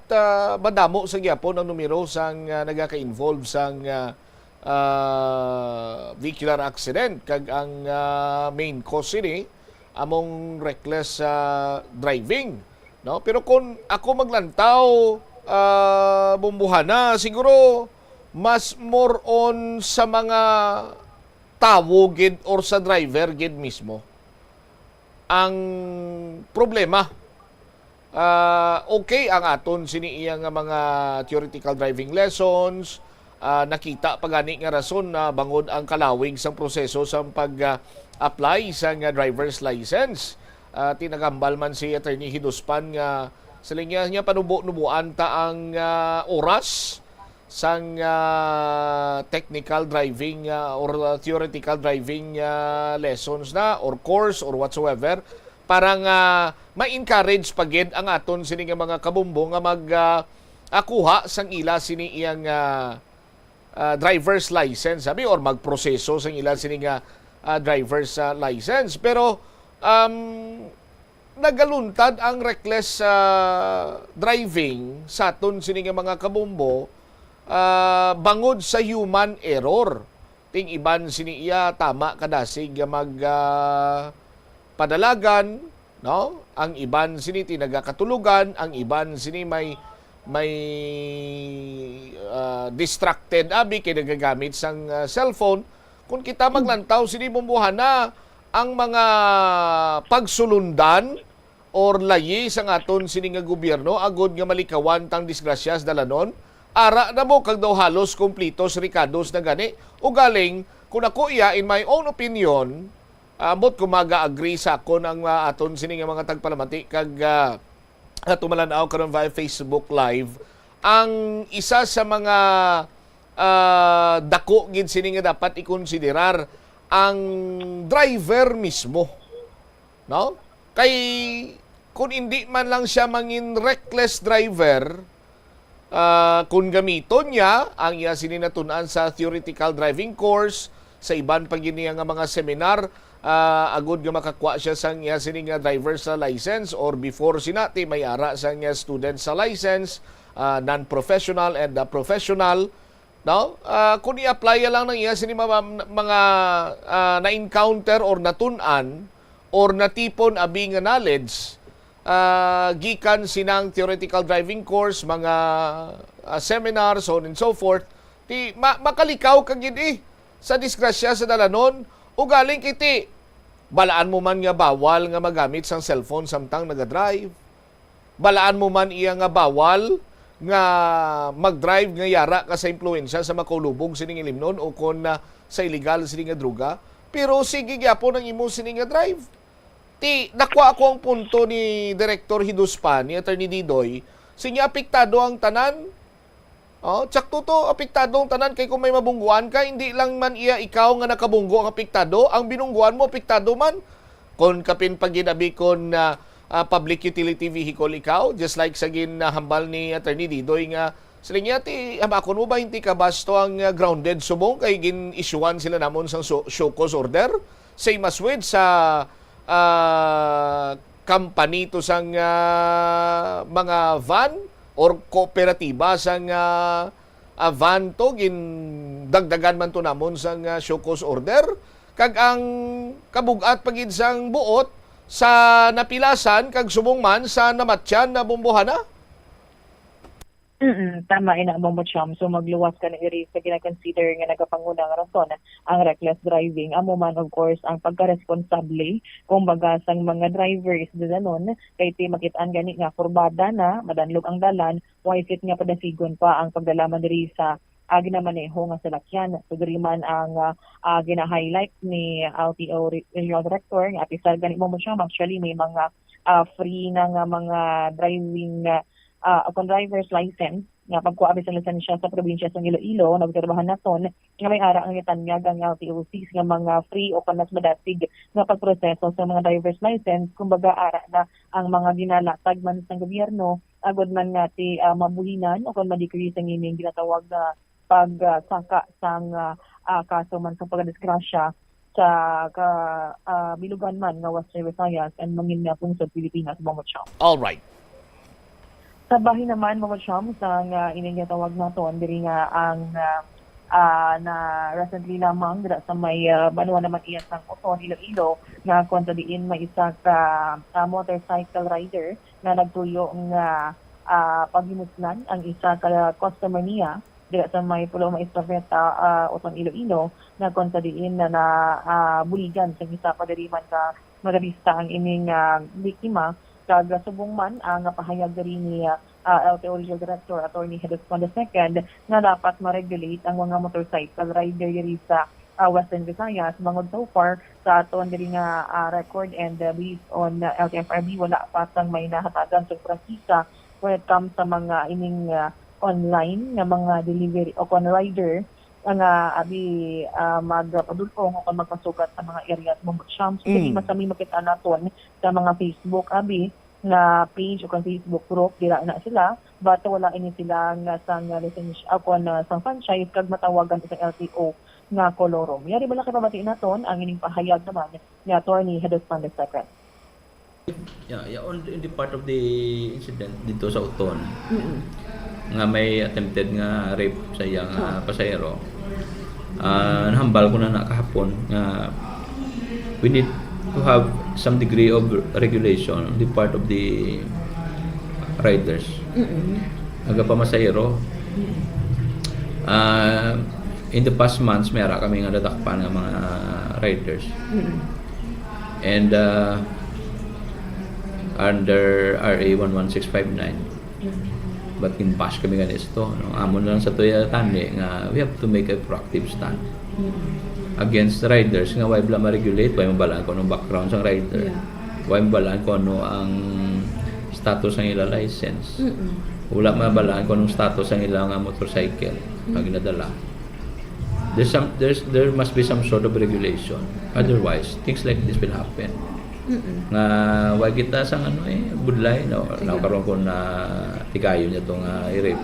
madamo sa gyapon ang numero sang nagaka-involve sang vehicular accident kag ang main cause ini among reckless driving, no? Pero kung ako maglantaw bumbuhana, siguro mas more on sa mga tawo gid or sa driver gid mismo ang problema. Okay ang aton siniiyang mga theoretical driving lessons, nakita pagani nga rason na bangod ang kalawig sa proseso sa pag-apply sa driver's license. Tinagambal man si Attorney Hiduspan nga sa linya niya panubo-nubuan ta ang oras sang technical driving or theoretical driving lessons na or course or whatsoever para nga ma-encourage pagid ang aton sini nga mga kabumbo nga mag-akuha sang ila sini iyang driver's license sabi or magproseso sa ilan sini nga driver's license. Pero nagaluntad ang reckless driving sa aton sini nga mga kabumbo bangod sa human error. ting iban sini iya tama kadasig mag padalagan, no? Ang iban sini tinagakatulugan, ang iban sini may distracted abi kay nagagamit sang cellphone. Kung kita maglantaw sini bumbuhana ang mga pagsulundan or layi sa aton sini nga gobyerno agod nga malikawan tang disgrasyas dalanon, ara na mo kag daw halos kumplitos rikados na gani. O galing kung ako iya in my own opinion, ambot ko maga-agree sa akon ang aton sini nga mga tagpalamati kag tumalanaw karon via Facebook Live, ang isa sa mga dako gid sini nga dapat ikonsiderar ang driver mismo, no? Kay kung hindi man lang siya mangin reckless driver, kung gamiton niya ang iya sininatunan sa theoretical driving course, sa iban pag nga mga seminar, agud nga makakuha siya sa iya sini nga driver sa license, or before sinati may ara sa iya student sa license, non-professional and professional, no? Kung i-apply lang ng iya sini mga na-encounter or natunan or natipon abi nga knowledge, gikan sinang theoretical driving course, mga seminar, so on and so forth, makalikaw kag gid sa disgrasya sa dalanon. O galing kiti, balaan mo man nga bawal nga magamit sang cellphone samtang nagadrive. Balaan mo man iya nga bawal nga mag-drive nga yara ka sa impluensya sa makulubog sining ilimnon o kon sa illegal sining nga droga. Pero sige gyapon ang imo sining nga drive. Nakuha ako ang punto ni Director Hiduspa, ni Attorney Didoy, sinya apektado ang tanan. Tsakto to, apektado ang tanan, kay kung may mabungguan ka, hindi lang man iya ikaw nga nakabunggo ang apektado, ang binungguan mo apektado man. Kung kapin paginabi kon public utility vehicle ikaw, just like sa ginahambal ni Attorney Didoy nga, sila niya, hamakon mo ba hindi ka basto ang grounded subong, kay gin-issuean sila namon sa show cause order? Same as with sa company to sang mga van or kooperatiba sang van to, gindagdagan man to namon sang show cause order, kag ang kabugat pagid sang buot sa napilasan kag subong man sa namatyan na bumbuhana. Tama ina mo Cham. So magluwas ka na iri sa gina-consider nga nagapangunang rason ang reckless driving. Amo man of course ang pagka-responsable kumbaga sang mga drivers danon kay ti makitaan gani nga kurbada na madanlog ang dalan, why fit nga padasigon pa ang pagdalaman diri sa ginamaneho nga salakyan. So diri man ang gina-highlight ni LTO Regional Director nga apisal gani mo Cham, actually may mga free na nga mga driving upon driver's license nga pagkuha sa lisensya sa probinsya sa Iloilo, nagtrabahan naton nga may ara ang itanyag ang LTOC nga mga free o panas madatig nga pagproseso sa mga driver's license. Kumbaga ara na ang mga ginalatag man sa gobyerno agod man nga ti mabuhinan o kung ma-decrease ang ining ginatawag na pagsaka sang kaso man sa pagdisgrasya sa bilugan man nga Western Visayas and mangin nga pungsod Pilipinas. All right. Sa bahin naman mga Cham, sa iningatawag naton diri nga ang na recently lamang dira sa may banwa naman iya sang Oton, Iloilo nga konta diin may isa ka motorcycle rider na nagtuyo nga paghimuslan ang isa ka customer niya dira sa may Pulo Maestraveta, Oton, Iloilo na konta diin na buligan sa isa pa diri man ka motorista ang ining biktima. Kag subong man ang pahayag diri ni LTO Regional Director Attorney Hiduspa II nga dapat ma-regulate ang mga motorcycle rider diri sa Western Visayas. Bangod so far sa aton diri nga record and based on LTFRB, wala pa sang may nahatagan sa prangkisa when it comes sa mga ining online nga mga delivery o kon rider nga abi magpadulong o magpasukat sa mga areas mo Cham. So hindi masami makita naton sa mga Facebook abi na page o kan Facebook group dira na sila, but wala ini sila nga sang lisensya o kon sang franchise kag matawagan sa LTO nga kolorom. Yari bala kay pamati naton ang ining pahayag naman ni Attorney Hiduspa II. Yeah, on the part of the incident dito sa Uton, nga may attempted nga rape sa iyang pasahero. Nahambal ko na kahapon nga we need to have some degree of regulation on the part of the riders. Aga pamasahero. In the past months, mayroon kami nga nadakpan ng mga riders. And under RA 11659, but in-bash kami nga nito. No? Amon lang sa tuya tani nga we have to make a proactive stand against riders nga why bala ma-regulate, why mabalaan ko anong background sa rider, why mabalaan ko ano ang status ng ilang license, wala mabalaan ko anong status ng ilang motorcycle pag nadala. There must be some sort of regulation, otherwise things like this will happen. Nga why kita sang budlay no karon ko na tigayon niya tong i-rape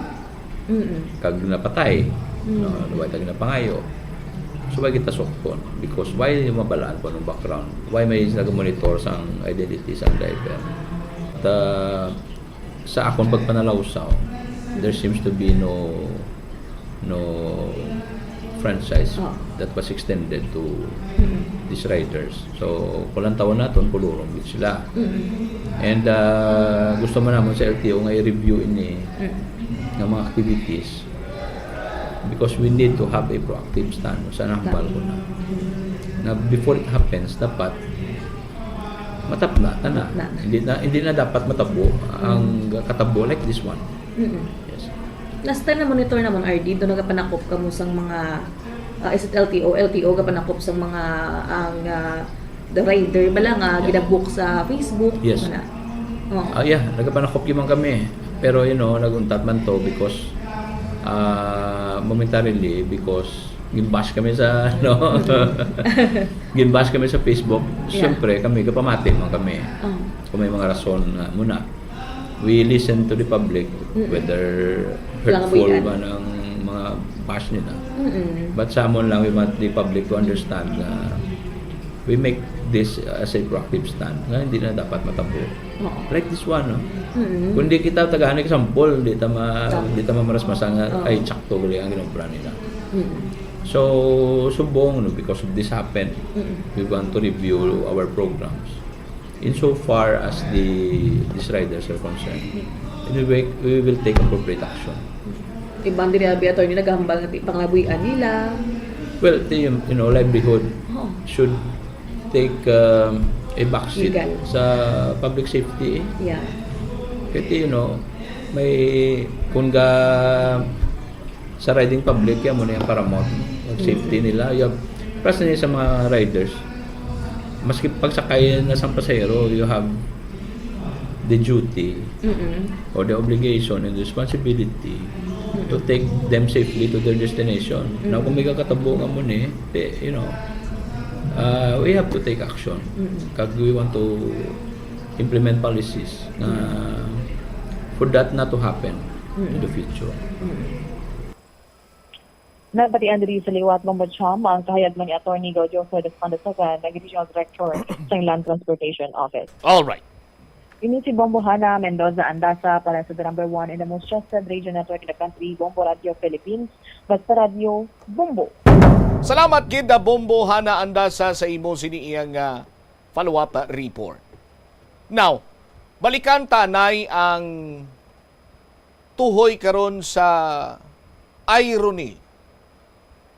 kag napatay no why tag na pangayo. So why kita sokton? Because why yung mabalaan po ng background? Why may nag-monitor sang identity sang driver? At sa akong pagpanalawsaw, there seems to be no franchise that was extended to these riders. So kulang taon naton pulurong gid sila. And gusto man namon sa LTO nga i-review ini ng mga activities, because we need to have a proactive stand sa nahambal ko na before it happens dapat matapla na. Hindi na dapat matabo ang katabo like this one. Yes. Last time na monitor naman RD, doon nagapanakop ka mo sang mga is it LTO gapanakop sang mga ang the rider bala nga gidabook sa Facebook. Yes. Yeah, nagapanakop gyud man kami. Pero naguntat man to because momentarily because ginbash kami sa ginbash kami sa Facebook. Siyempre kami kapamati man kami. Kung may mga rason muna. We listen to the public whether hurtful ba ng mga bash nila. But sa amon lang we want the public to understand na we make this as a proactive stand nga hindi na dapat matabo. Like this one, no? Kung di kita tagahan example, di ta mamarasmasan nga ay tsakto gali ang ginompra nila. So subong because of this happened, we want to review our programs insofar as these riders are concerned. Anyway, we will take appropriate action. Ibang diri attorney nagahambal nga panglabuyan nila. Well, livelihood should take a backseat sa public safety. Yeah. Kasi may kung sa riding public yan mo na yung paramount safety nila. Plus na sa mga riders, maski pagsakay na sa pasahero, you have the duty or the obligation and the responsibility to take them safely to their destination. Now kung may kakatabo nga mo we have to take action. Kag we want to implement policies for that not to happen in the future. Nabatian diri sa liwat Bombacham ang kahayag man ni Attorney Gojo for the Pandasagan, Regional Director sa Land Transportation Office. All right. Ini si Bombo Hana Mendoza Andasa para sa the number 1 in the most trusted radio network in the country, Bombo Radio Philippines, basta Radio Bombo. Salamat gid Bombo Hana Andasa sa imo siniiyang follow-up report. Now, balikan tanay ang tuhoy karon sa irony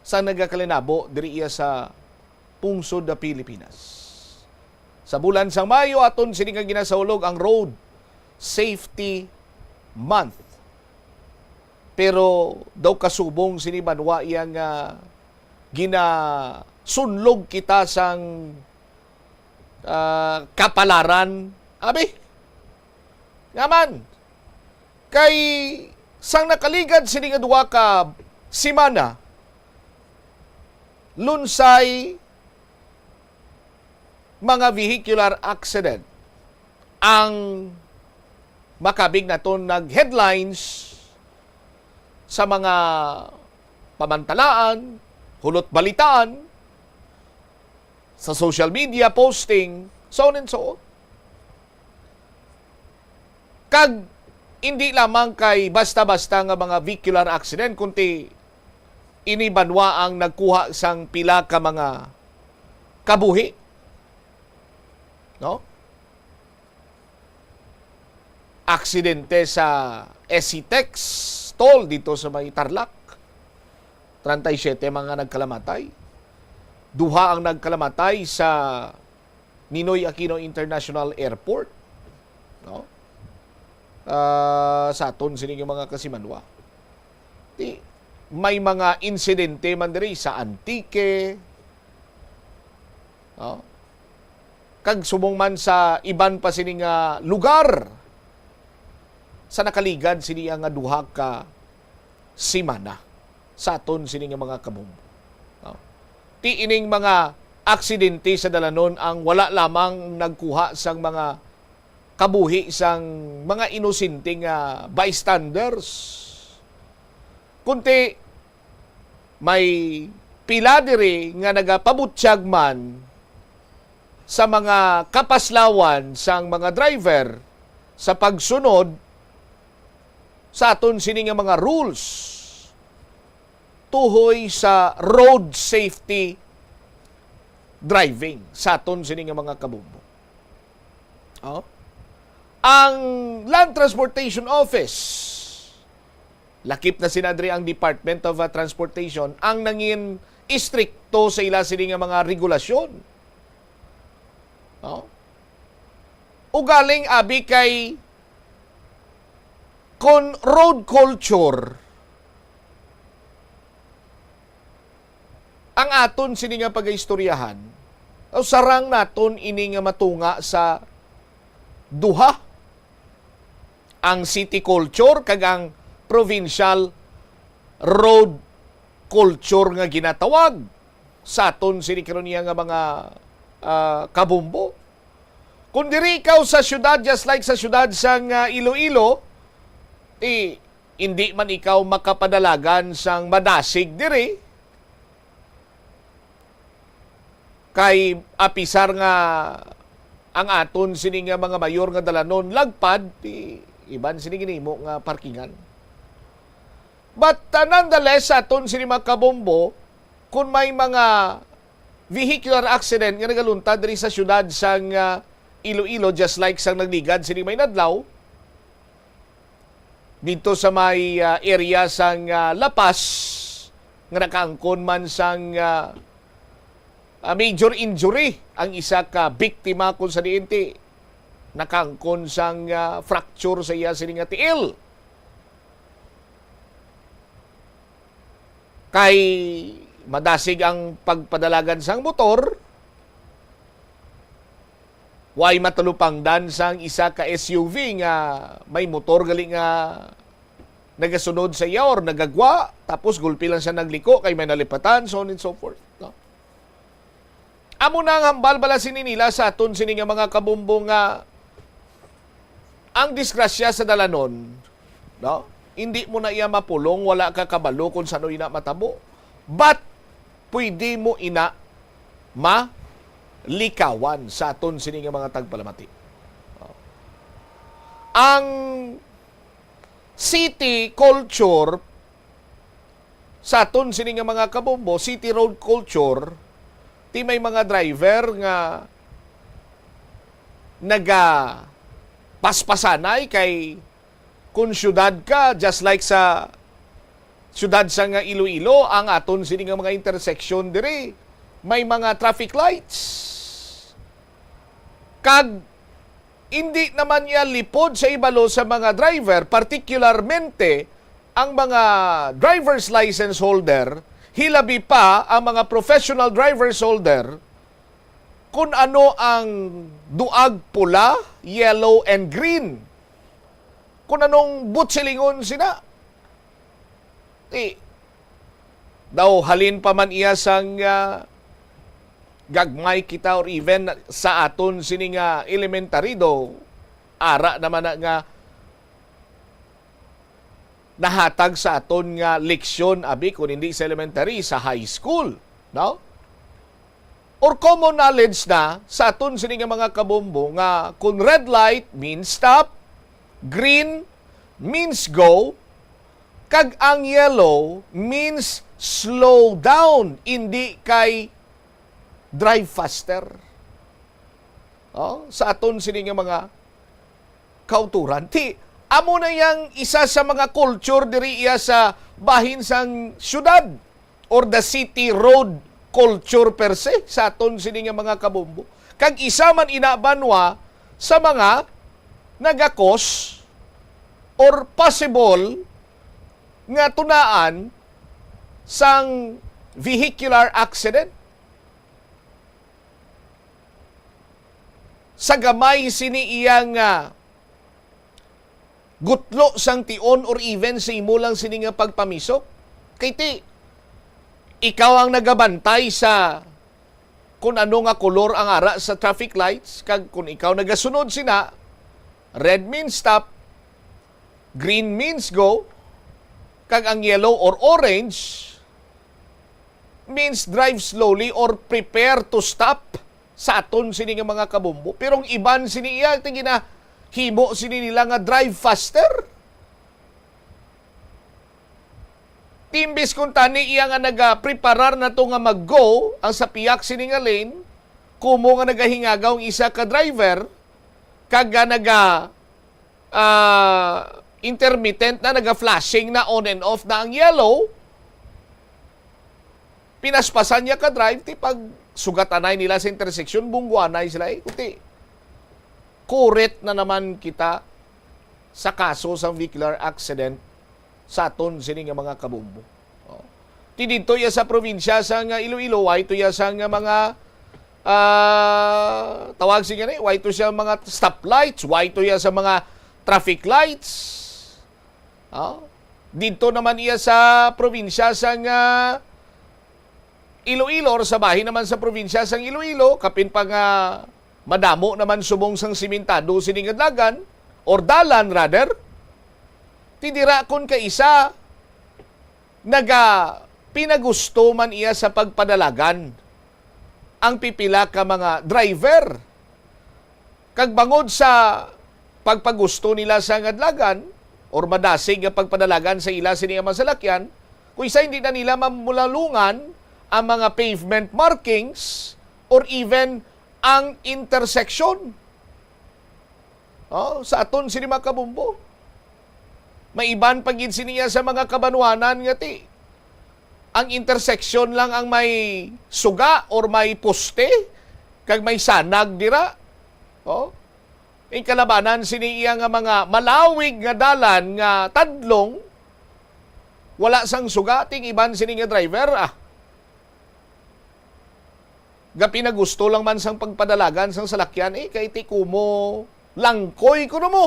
sa nagakalinabo diri sa pungsod da Pilipinas. Sa bulan sang Mayo aton sini nga ginasahulog ang Road Safety Month. Pero daw kasubong sini banwa iyang ginasunlog kita sang kapalaran. Abi, naman, kay sang nakaligad sini nga duwa ka simana, lunsay mga vehicular accident ang makabig naton nag-headlines sa mga pamantalaan, hulot balitaan, sa social media posting, so on and so on. Kag hindi lamang kay basta-basta nga mga vehicular accident, kundi ini banwa ang nagkuha sang pila ka mga kabuhi. No? Aksidente sa SCTEX toll dito sa may Tarlac. 37 mga nagkalamatay. Duha ang nagkalamatay sa Ninoy Aquino International Airport. No? Sa aton sining mga kasimanwa. May mga insidente man diri sa Antique. No? Kag subong man sa iban pa sining lugar sa nakaligad sini nga duha ka simana sa aton sini nga mga kabombo. No? Ti ining mga aksidente sa dalanon ang wala lamang nagkuha sang mga kabuhi sang mga inosenteng bystanders. Kunti may pila diri nga nagapabutsyag man sa mga kapaslawan sang mga driver sa pagsunod sa aton sini nga mga rules tuhoy sa road safety driving sa aton sini nga mga kabombo. Oh? Ang Land Transportation Office, lakip na sinadri ang Department of Transportation, ang nangin istrikto sa ila sini nga mga regulasyon. Oh? Ugaling abi kay kon road culture ang aton sini nga pagaistoryahan, sarang naton ini nga matunga sa duha, ang city culture kag ang provincial road culture nga ginatawag sa aton sini karon nga mga kabombo. Kung diri ikaw sa syudad, just like sa syudad sang Iloilo, hindi man ikaw makapadalagan sang madasig diri kay apisar nga ang aton sini nga mga mayor nga dalanon lagpad iban sini ginimo nga parkingan. But nonetheless aton sini mga kabombo, kung may mga vehicular accident nga nagaluntad diri sa syudad sang Iloilo, just like sang nagligad sini may nadlaw dito sa may area sang Lapas nga nakaangkon man sang major injury ang isa ka biktima kung sa diinti nakaangkon sang fracture sa iya sini nga tiil. Kay madasig ang pagpadalagan sang motor, way matulupangdan sang isa ka SUV nga may motor gali nga nagasunod sa iya or nagagwa, tapos gulpi lang siya nagliko kay may nalipatan, so on and so forth. No? Amo na ang hambal bala sini nila sa aton sini nga mga kabombo nga ang disgrasya sa dalanon, no? Hindi mo na iya mapulong, wala ka kabalo kung sano ina matabo. But pwede mo ina likawan sa aton sini nga mga tagpalamati. Ang city culture sa aton sini nga mga kabombo, city road culture, ti may mga driver nga paspasanay kay kung syudad ka, just like sa syudad sa nga Iloilo, ang aton sini nga mga intersection diri may mga traffic lights. Kag hindi naman niya lipod sa ibalo sa mga driver, particularmente ang mga driver's license holder, hilabi pa ang mga professional driver's holder, kung ano ang duag pula, yellow, and green. Kung anong butsilingon sina. Daw halin pa man iya sang gagmay kita or even sa aton sini nga elementary do ara naman na nga nahatag sa aton nga leksyon abi kung hindi sa elementary sa high school, no? Or common knowledge na sa aton sini nga mga kabombo nga kung red light means stop, green means go, Kag ang yellow means slow down, hindi kay drive faster. Sa aton sini nga mga kauturan. Amo na yang isa sa mga culture diri iya sa bahin sang syudad or the city road culture per se sa aton sini nga mga kabumbo. Kag isa man inabanwa sa mga nagakos or possible nga tunaan sang vehicular accident. Sa gamay sini iyang gutlo sang tion or even sa imo lang sini nga pagpamisok. Kay ikaw ang nagabantay sa kung ano nga kolor ang ara sa traffic lights, kag kung ikaw nagasunod sina, red means stop, green means go, kag ang yellow or orange means drive slowly or prepare to stop sa aton sini nga mga kabumbo. Pero ang iban sini iya tingina himo sini nila nga drive faster. Timbis kung tani iya nga nagapreparar na to nga mag-go ang sa piyak sini nga lane, kumo nga nagahingagaw ang isa ka driver, kaga intermittent na, naga-flashing na on and off na ang yellow, pinaspasan niya ka drive, pag sugatanay nila sa intersection, bungguanay sila kuti. Kuret na naman kita sa kaso sa vehicular accident sa aton sini nga mga kabumbo. Dito ya sa probinsya sa nga Iloilo, way to ya sa nga mga tawag siya ni, way to siya mga stoplights, way to ya sa mga traffic lights. Dito naman iya sa probinsya sa nga Iloilo, or sa bahin naman sa probinsya sa Iloilo, kapin pa nga madamo naman subong sang simentado sining dagan or dalan rather, tidira kon ka isa pinagusto man iya sa pagpadalagan ang pipila ka mga driver. Kag bangod sa pagpagusto nila sa ngadlagan or madasig nga pagpadalagan sa ila sini nga masalakyan, kung isa hindi na nila mamulalungan ang mga pavement markings or even ang intersection. Sa aton sini mga kabumbo. May iban pagin siniya sa mga kabanwanan nga ang intersection lang ang may suga or may poste kag may sanag dira. Ang kalabanan siniya nga mga malawig nga dalan nga tadlong wala sang suga, ting iban sini nga driver gapi na gusto lang man sang pagpadalagan sang salakyan kay kumo langkoy kuno mo.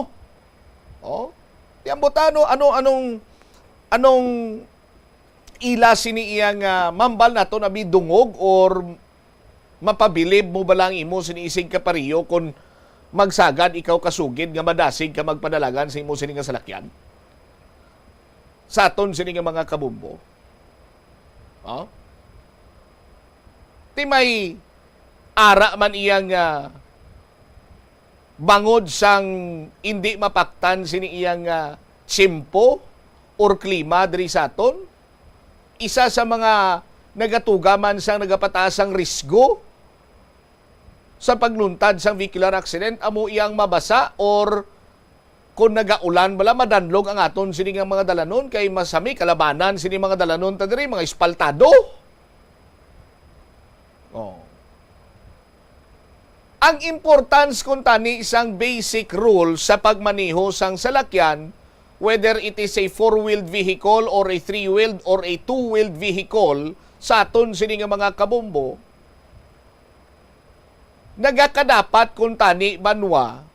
Tiambotano anong ila sini iyang mambal nato na bidungog or mapabilib mo balang imo sini isig ka pariyo kung magsagad ikaw kasugid nga madasig ka magpadalagan sa imo sini nga salakyan. Sa aton sini nga mga kabumbo. Ti may ara man iyang bangod sang hindi mapaktan sini iyang tsimpo or klima diri sa aton, isa sa mga nagatugaman sang nagapataas ang risgo sa pagluntad sang vehicular accident amo iyang mabasa or kung nagaulan bala madanlog ang aton sini nga mga dalanon kay masami kalabanan sini mga dalanon ta diri mga espaltado. Ang importance kung tani isang basic rule sa pagmaneho sang salakyan, whether it is a 4-wheeled vehicle or a 3-wheeled or a 2-wheeled vehicle, sa aton sini nga mga kabumbo, nagakadapat kung tani banwa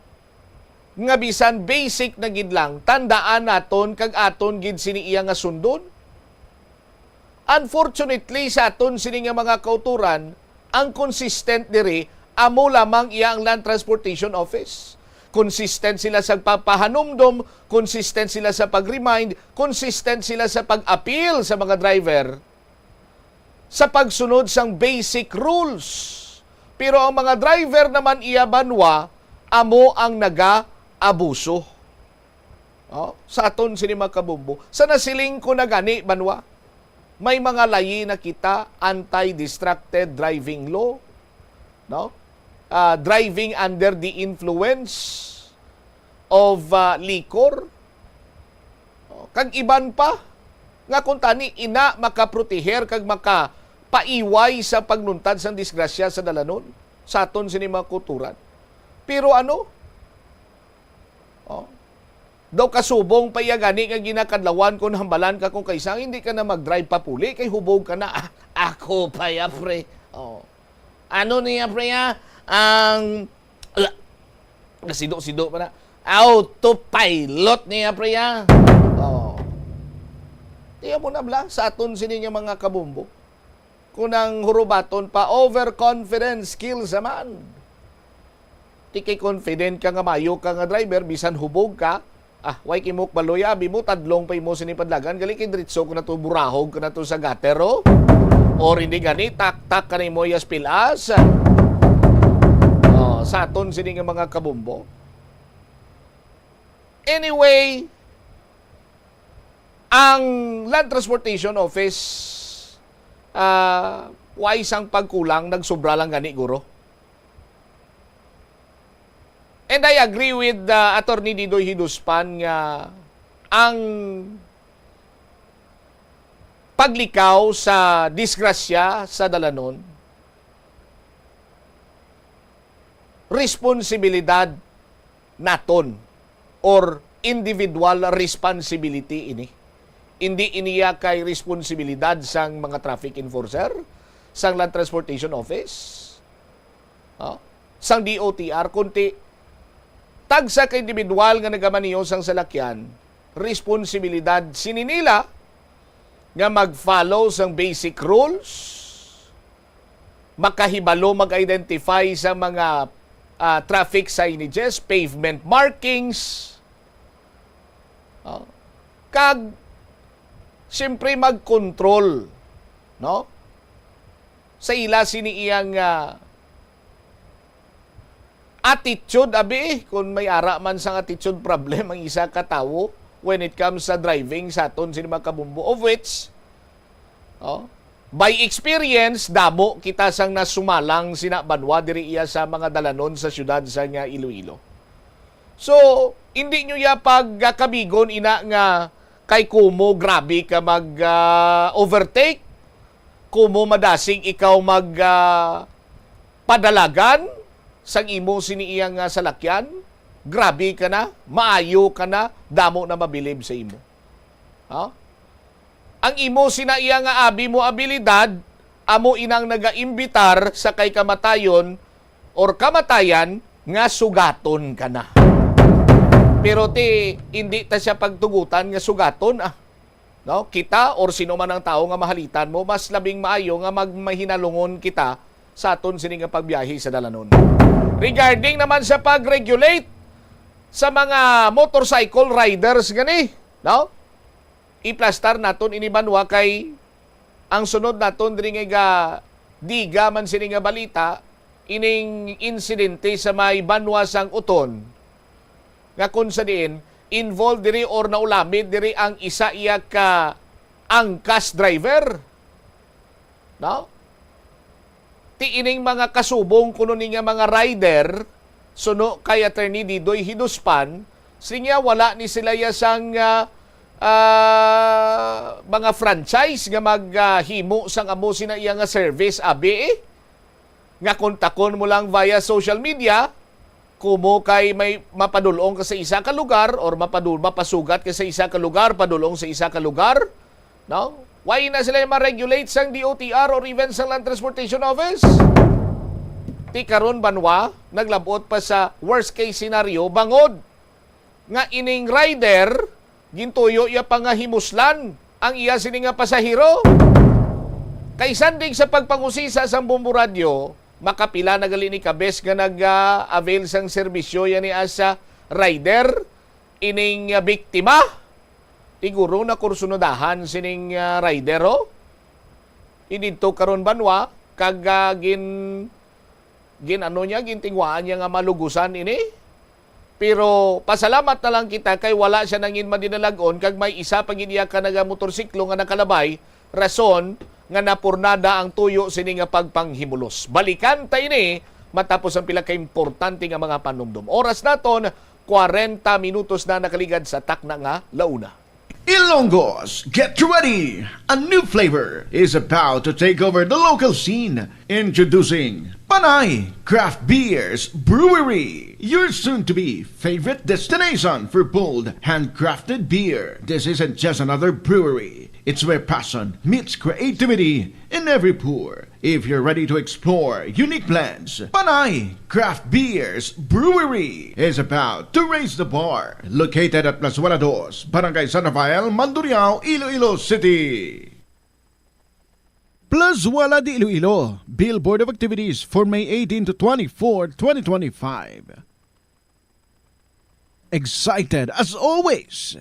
nga bisan basic na gid lang tandaan naton kag aton gid sini iya nga sundon. Unfortunately sa aton sini nga mga kauturan, ang consistent diri amo lamang iya ang Land Transportation Office. Consistent sila sa pagpahanumdom, consistent sila sa pag-remind, consistent sila sa pag-appeal sa mga driver sa pagsunod sang basic rules. Pero ang mga driver naman iya banwa, amo ang naga-abuso. Sa aton sini makabumbo. Sa nasiling ko na gani, banwa, may mga layi na kita, anti-distracted driving law, driving under the influence of liquor, kag iban pa, nga kung tani ina makaproteher kag makapaiway sa pagnuntad sa disgrasya sa dalanon, sa aton sini mga kulturan. Pero daw kasubong pa gani nga ginakadlawan kung hambalan ka kung kaisang hindi ka na mag-drive papuli kay hubog ka na. Ako pa ya pre. Ano niya pre ya? Ang sido pa na. Autopilot niya pre ya. Tiya mo na bla sa aton sini nga mga kabumbo. Kunang hurubaton pa overconfidence skills man. Ti kay confident ka nga mayo ka nga driver bisan hubog ka. Way kimok baloya, mo tadlong pa mo sinipadlagan, gali kay diretso ko na to burahog ko na to sa gatero. Or hindi gani, tak-tak ka na mo yas pilas. Sa aton sini nga mga kabumbo. Anyway, ang Land Transportation Office, way isang pagkulang, nagsobra lang gani guro. And I agree with Attorney Didoy Hiduspan nga ang paglikaw sa disgrasya sa dalanon, responsibilidad naton or individual responsibility ini. Hindi iniya kay responsibilidad sang mga traffic enforcer, sang Land Transportation Office, sang DOTR, kunti tag sa ka-individual nga nagamaniyo sang salakyan, responsibilidad sininila nga mag-follow sang basic rules, makahibalo, mag-identify sa mga traffic signages, pavement markings, kag siyempre mag-control sa ila siniiyang attitude, kung may ara man sang attitude problem ang isa ka tawo when it comes sa driving sa aton sini mga kabumbo, of which by experience damo kita sang nasumalang sinabanwa diri iya sa mga dalanon sa syudad sa nga Iloilo. So hindi nyo ya pagkabigon ina nga kay kumo grabe ka mag overtake, kumo madasig ikaw mag padalagan sang imo siniiyang salakyan, grabe ka na, maayo ka na, damo na mabilib sa imo. Ang imo sinaiyang abi mo abilidad, amo inang nagaimbitar sa kay kamatayon or kamatayan nga sugaton ka na. Pero hindi ta siya pagtugutan nga sugaton. Kita or sino man ang tao nga mahalitan mo, mas labing maayo nga magmahinalungon kita sa aton sini nga pagbiyahe sa dalanon. Regarding naman sa pag-regulate sa mga motorcycle riders gani, iplastar naton inibanwa kay ang sunod naton diri nga diga man sini nga balita ining insidente sa may banwa sang Uton nga kun sa diin involved diri or naulamid diri ang isa iya ka angkas driver. Ti ining mga kasubong kuno ni nga mga rider suno kay Attorney Didoy Hiduspan, sinya wala ni sila sang mga franchise nga maghimo sang amo sina iya nga service nga kontakon mo lang via social media kumo kay may mapadulong ka sa isa ka lugar or mapasugat ka sa isa ka lugar, padulong sa isa ka lugar. Why na sila ma-regulate sang DOTR or even sang Land Transportation Office? Ti karon banwa, naglabot pa sa worst case scenario, bangod nga ining rider, gintuyo iya pangahimuslan ang iya sini nga pasahero. Kay sandig sa pagpangusisa sang Bombo Radio, makapila na gali ni kabes nga nag-avail sang serbisyo yan ni asa rider, ining biktima. Siguro na kursunodahan sining rider idito karon banwa kag gintingwaan niya nga malugusan ini Pero pasalamat na lang kita kay wala siya nangin madinalagon kag may isa pang iniya ka naga motorsiklo nga nakalabay, rason nga napurnada ang tuyo sini nga pagpanghimulos. Balikan tayo ni matapos ang pila ka importante nga mga panumdum. Oras naton 40 minutos na nakaligad sa takna nga launa. Ilonggos, get ready! A new flavor is about to take over the local scene. Introducing Panay Craft Beers Brewery, your soon-to-be favorite destination for bold, handcrafted beer. This isn't just another brewery. It's where passion meets creativity in every pour. If you're ready to explore unique blends, Panay Craft Beers Brewery is about to raise the bar. Located at Plazuela 2, Barangay San Rafael, Mandurriao, Iloilo City. Plazuela de Iloilo, Billboard of Activities for May 18 to 24, 2025. Excited as always.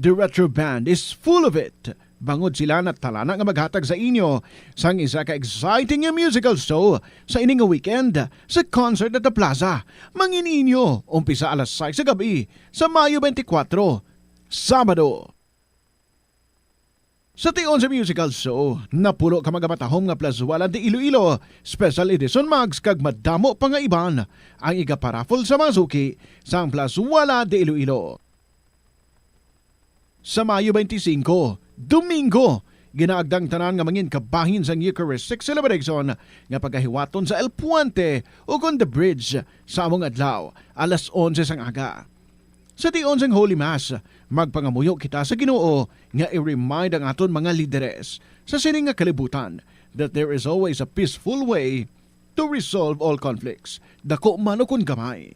The Retro Band is full of it. Bangod sila na talana nga maghatag sa inyo sang isa ka exciting nga musical show sa ining nga weekend sa Concert at the Plaza. Mangin inyo, umpisa alas 6 sa gabi sa Mayo 24, Sabado. Sa tion sa musical show, napulo ka magamatahom nga Plazuela de Iloilo, special edition mags kag madamo pa nga iban ang igaparafol sa mga suki sa Plazuela de Iloilo. Sa Mayo 25, Domingo, ginaagdang tanan nga mangin kabahin sa Eucharistic celebration nga pagkahiwaton sa El Puente o on the bridge sa among adlaw, alas 11 sang aga. Sa tion sang Holy Mass, magpangamuyo kita sa Ginoo nga i-remind ang aton mga lideres sa sining nga kalibutan that there is always a peaceful way to resolve all conflicts, dako man o kun gamay.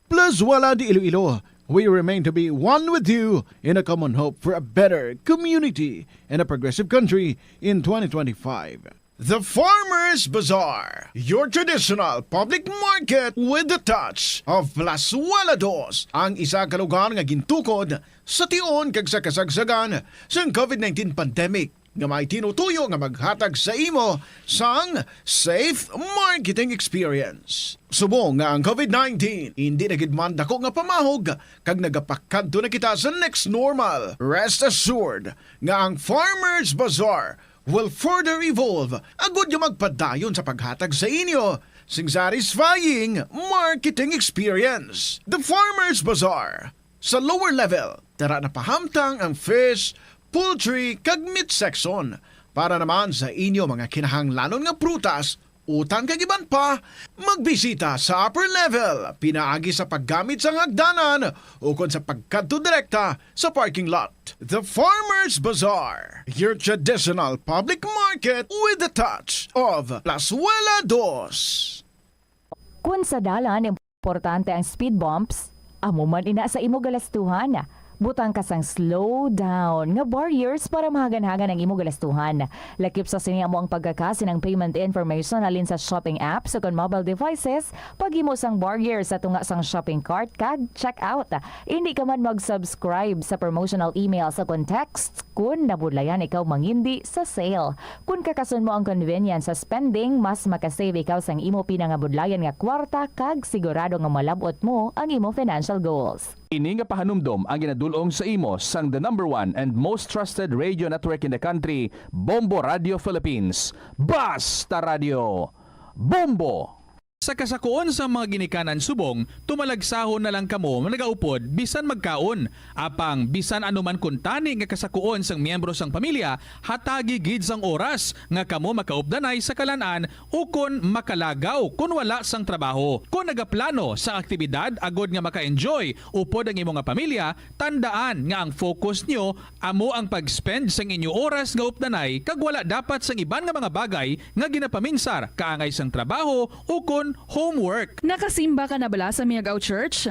Plazuela de Iloilo, we remain to be one with you in a common hope for a better community and a progressive country in 2025. The Farmers Bazaar, your traditional public market with the touch of Plazuela 2, ang isa ka lugar nga gintukod sa tion kag sa kasagsagan sa COVID-19 pandemic nga may tinutuyo nga maghatag sa imo sang safe marketing experience. Subong nga ang COVID-19 hindi nagidman dako nga pamahog kag nagapakadto na kita sa next normal. Rest assured nga ang Farmers Bazaar will further evolve agud yung magpadayon sa paghatag sa inyo sing satisfying marketing experience. The Farmers Bazaar. Sa lower level, tara na pahamtang ang fish, poultry, kag meat section para naman sa inyo mga kinahanglanon nga prutas, utan kag iban pa, magbisita sa upper level, pinaagi sa paggamit sa hagdanan o kon sa pagkadto direkta sa parking lot. The Farmers Bazaar, your traditional public market with the touch of Plazuela 2. Kung sa dalan, importante ang speed bumps, amo man ina sa imo galastuhan. Butang kasang slow down nga barriers para mahagan-hagan ang imo galastuhan. Lakip sa sinya mo ang pagkakasi ng payment information alin sa shopping apps o kon mobile devices, paghimo sang barriers sa tunga sang shopping cart kag check out. Hindi ka man mag-subscribe sa promotional email sa context kun nabudlayan ikaw mangindi sa sale. Kun kakasun mo ang convenience sa spending, mas makasave ikaw sang imo pinangabudlayan nga kwarta kag sigurado nga malabot mo ang imo financial goals. Ini nga pahanumdom ang ginadulong sa imo sang the number 1 and most trusted radio network in the country, Bombo Radio Philippines. Basta Radio Bombo! Sa kasakuon sa mga ginikanan subong, tumalagsahon na lang kamo nagaupod bisan magkaon. Apang bisan anuman kuntani nga kasakuon sang miyembro sang pamilya, hatagi gid sang oras nga kamo makaupdanay sa kalanan o kon makalagaw kun wala sang trabaho. Kung nagaplano sa aktibidad agod nga maka-enjoy upod ang imo nga pamilya, tandaan nga ang focus nyo amo ang pag-spend sang inyo oras nga updanay kag wala dapat sang iban nga mga bagay nga ginapaminsar kaangay sang trabaho o kon homework. Nakasimba ka na bala sa Miagaw Church?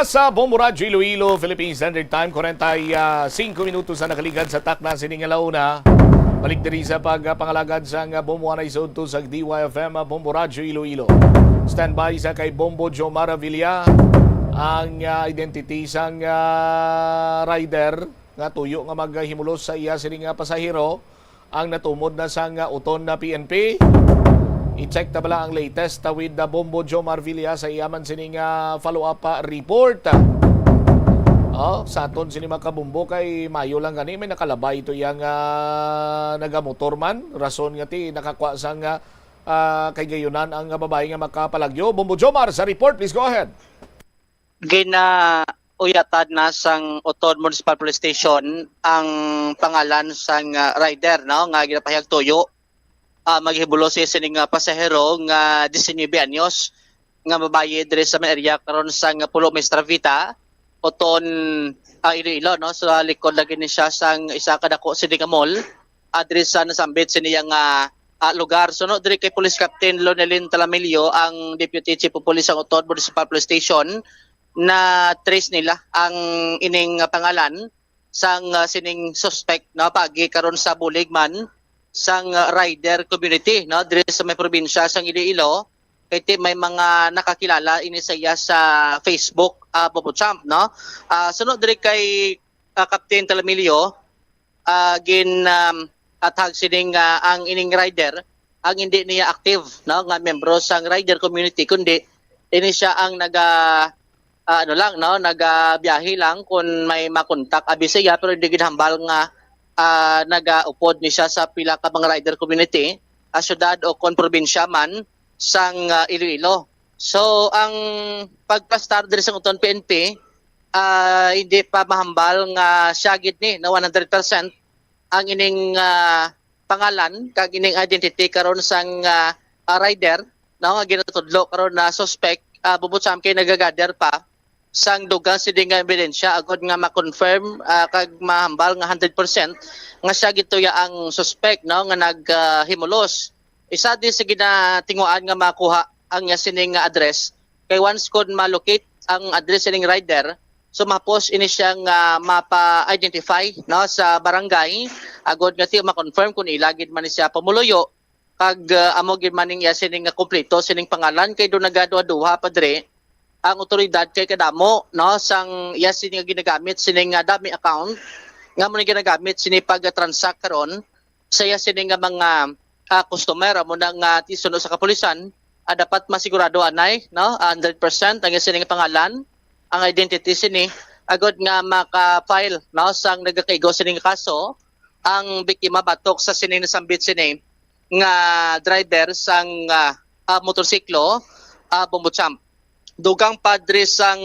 Sa Bombo Radio Iloilo, Philippine Standard Time, 45 minutos na nakaligad sa takna sining alauna. Balik diri sa pagpangalagad sa Bombo Anay Zone 2 sa DYFM Bombo Radio Iloilo. Standby sa kay Bombo Joe Maravilla ang identity sang rider nga tuyo nga maghimulos sa iya sining pasahero ang natumod na sang uton na PNP. I-check na bala ang latest with Bombo Jomar Villa sa iyaman sining follow-up report. Sa aton sini makabumbo kay Mayo lang gani may nakalabay ito yang nagamotor man. Rason nga ti nakakwa sang kay gayunan ang babae nga makapalagyo. Bombo Jomar sa report, please go ahead. Uyatad na sang Oton Municipal Police Station ang pangalan sang rider nga ginapahayag tuyo. Maghibulo si sining pasahero nga 19 anyos nga babaye diri sa area karon sang Pulo Maestra Vita, Oton Iloilo sa likod lagi ni siya sang isa ka dako sining mall diri sa nasambit siniyang lugar. So diri kay Police Captain Lonelin Talamilio ang Deputy Chief of Police sang Oton Municipal Police Station na trace nila ang ining pangalan sang sining suspect pagi karon sa buligman sang rider community diri sa may probinsya sang Iloilo. Kay may mga nakakilala ini saya sa Facebook Champ sunod diri kay Captain Talamilio atag sining ang ining rider ang hindi niya active nga membro sang rider community kundi ini siya ang nagabiyahe lang kung may makontak abi siya pero hindi ginhambal nga nagaupod ni siya sa pila ka mga rider community syudad o kon probinsya man sang Iloilo. So ang pagpastar diri sa Oton PNP hindi pa mahambal nga siya gid ni na 100% ang ining pangalan kag ining identity karon sang rider nga ginatudlo karon na suspect bubutsam kay nagagather pa sang dugang siding nga ebidensya agod nga ma-confirm kag mahambal nga 100% nga siya gituya ang suspect nga naghimulos. Isa din sa ginatinguan nga makuha ang sining address kay once kun ma-locate ang address sining rider so mapos ini siya nga mapa-identify sa barangay agod nga ti ma-confirm kung ilagid man siya pamuluyo kag amo gid maning sining kompleto sining pangalan kay do nagaduha pa dire ang otoridad kay kadamo sang sining ginagamit sining dami account nga mo ni ginagamit sini pag-transact karon sa sining mga customer amo nang tisuno sa kapulisan dapat masigurado anay 100% ang sining pangalan ang identity sini agod nga maka-file sang nagakaigo sining kaso ang biktima batok sa sining nasambit sini nga driver sang motorsiklo Bombo-Champ. Dugang padre sang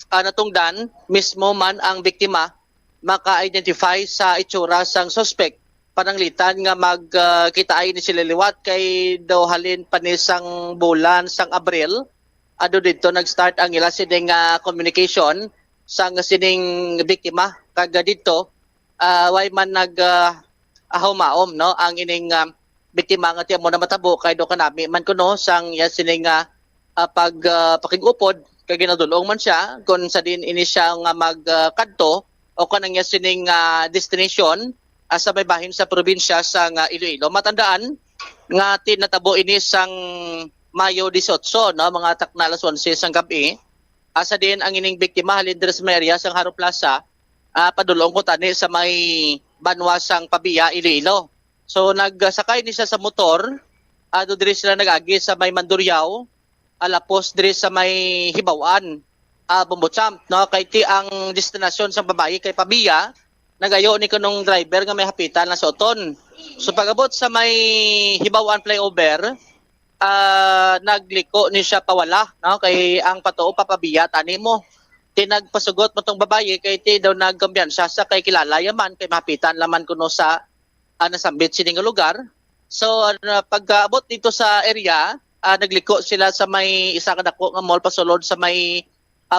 natungdan mismo man ang biktima maka-identify sa itsura sang suspect pananglitan nga magkitaan ni sila liwat kay daw halin panisang bulan sang Abril ado dito nag-start ang ila sining communication sang sining biktima kag dito way man ahumaom ang ining biktima nga tiyan mo na matabo kay do kanami man kuno sang sining pakigupod kay ginadulong man siya kung sa din ini siya nga magkadto o kanang sining destination sa may bahin sa probinsya sa Iloilo. Matandaan nga tinatabo ini sang Mayo 18 mga takna alas 11 sang gabi. Asa din ang ining biktima halin diri sa may area sang Haro Plaza padulong ko tani sa may Banwa sang Pabia Iloilo. So nagsakay ni siya sa motor ado diri sila nagagi sa may Mandurriao alapos diri sa may Hibawan Bombo-Champ kay ti ang destinasyon sa babae kay Pabia nagayo ni kanong driver nga may hapitan na sa Oton. So pagabot sa may Hibawan flyover nagliko ni siya pawala kay ang patuo Pabia tani mo tinagpasugot mo tong babae kay ti daw nagkambiyansa sa kay kilala yaman kay mahapitan laman kuno sa nasambit sining lugar. So pag-abot dito sa area nagliko sila sa may isa ka dako nga mall pasulod sa may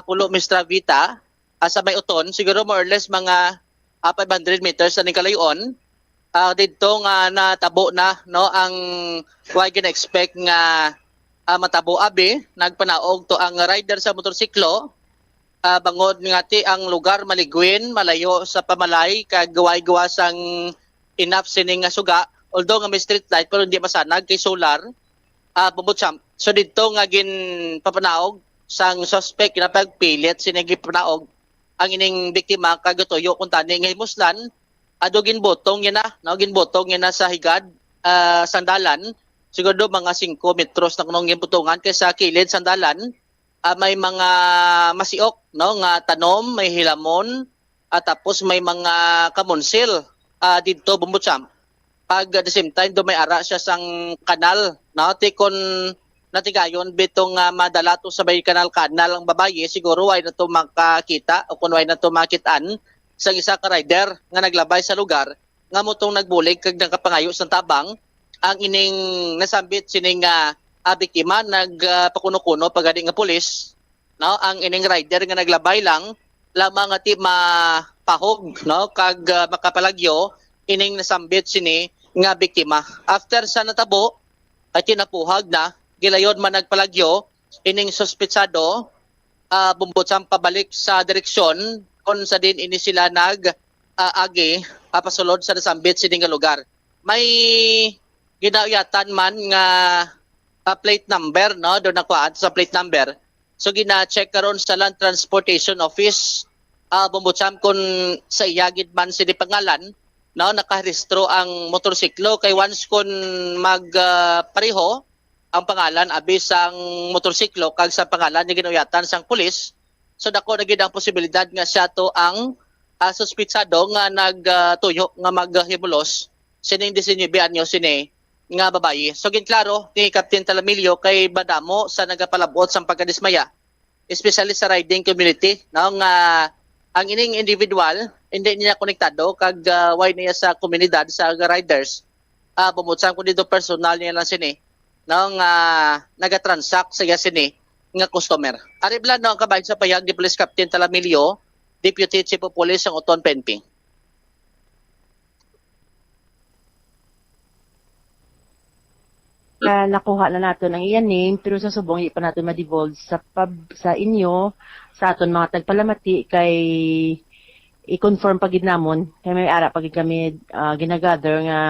Pulo Maestra Vita sa may Oton siguro more or less mga 500 meters sa kalayon dito nga natabo na ang why gina-expect nga matabo abi nagpanaog to ang rider sa motorsiklo bangod nga ti ang lugar maligwin malayo sa pamalay kag gaway-gawa sang enough sining suga although nga may street light pero hindi masanag kay solar Bombo-Champ. So dito nga gin papanaog sang suspect kinapagpilit sinigi papanaog ang ining biktima kagatuyo kung tani nga himuslan ado ginbotong yan ginbotong yan sa higad sandalan siguro mga 5 metros na kunong giputungan kay sa kilid sandalan may mga masiok no nga tanom, may hilamon at tapos may mga kamonsil dito Bumbutsam. Pag at the same time do may ara siya sang kanal no tikon natigayon bitong madala to sa bay kanal ang babaye siguro way na to makakita o kun way na to makitaan sa isa ka rider nga naglabay sa lugar nga motong nagbulig kag nakapangayo sa tabang ang ining nasambit sining biktima nagpakuno-kuno pagadi nga pulis no ang ining rider nga naglabay lang lamang ati mapahog no kag makapalagyo ining nasambit sini nga biktima. After sa natabo ay tinapuhag na gilayon man nagpalagyo ining suspetsado Bumbutsam pabalik sa direksyon kung sa din ini sila agi pasulod sa nasambit sini nga lugar. May ginayatan man nga plate number no do nakuha sa plate number. So gina-check karon sa Land Transportation Office Bumbutsam kung sa iyagid man sini pangalan no nakarehistro ang motorsiklo kay once kun pareho ang pangalan abis ang motorsiklo kag sa pangalan ni ginuyatan sang pulis so dako na gid ang posibilidad nga siya to ang suspitsado nga nagtuyo nga maghimulos sining 19 anyos sini nga babaye. So ginklaro ni Captain Talamilio kay badamo sa nagapalabot sang pagkadismaya especially sa riding community no nga ang ining individual hindi niya konektado kag why niya sa komunidad sa riders Bumbutsam kun dito personal niya lang sini no nga nagatransact sa sini nga customer. Aribla no ang kabahin sa payag ni Police Captain Talamilio, Deputy Chief of Police ng Uton PNP. Nakuha na nato ang iyan name pero sa subong hindi pa natin ma-divulge sa inyo sa aton mga tagpalamati kay i-confirm pagid namon kay may ara pagid kami ginagather nga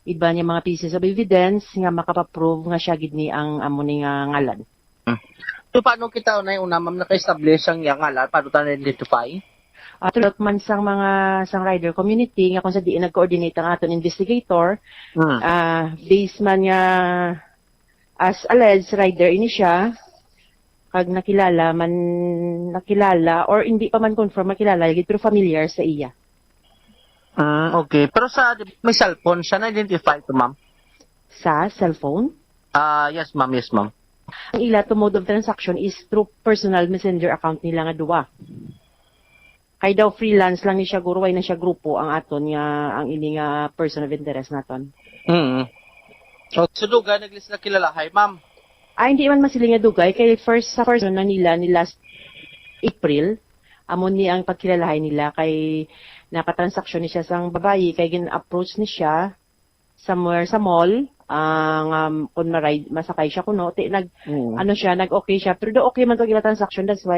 iba niya mga pieces of evidence nga makapaprove nga siya gid ni ang amo ni nga ngalan. So paano kita una ma'am naka-establish ang ngalan paano ta identify? Tulad man sang mga sang rider community nga kung sa diin nag-coordinate ang aton investigator based man nga as alleged rider ini siya kag nakilala or hindi pa man confirm makilala gid pero familiar sa iya. Okay. Pero sa may cellphone siya na-identify to ma'am? Sa cellphone? Yes ma'am, yes ma'am. Ang ila to mode of transaction is through personal messenger account nila nga duwa. Kay daw freelance lang ni siya guro way na siya grupo ang aton nga ang ini nga person of interest naton. So dugay naglis na kilalahay ma'am. Hindi man masili nga dugay kay first na nila ni last April amon ni ang pagkilalahay nila kay nakatransaksyon ni siya sang babayi kay gin-approach ni siya somewhere sa mall ang kun ma-ride masakay siya kuno ano siya nag-okay siya pero do okay man to gila transaction that's why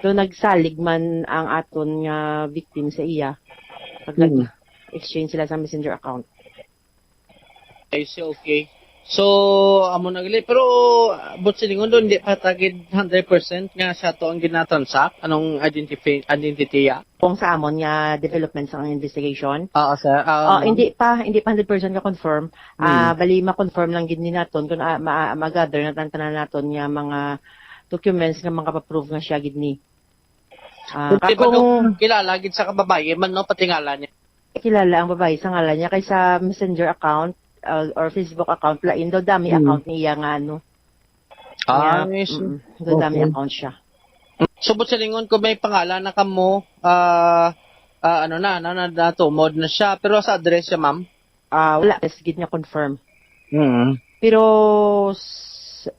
nagsalig man ang aton nga victim sa iya pag exchange sila sa messenger account. Okay. So amo nagli pero but silingon doon di patagid 100% nga siya to ang ginatransact anong identity ya kung sa amon nga development sa investigation. Sir. Hindi pa 100% ka confirm. Bali ma-confirm lang gid ni naton kun ma-gather na tanan naton nga mga documents nga makapaprove nga siya gid ni. Kung kilala gid sa kababaye man no pati ngalan niya. Kilala ang babae sa ngalan niya kay sa messenger account or Facebook account lain daw dami account niya nga ano. Yes. Dami account siya. Subot sa lingon ko may pangalan na kamo tumod na siya pero sa address siya ma'am. Wala gid niya confirm. Pero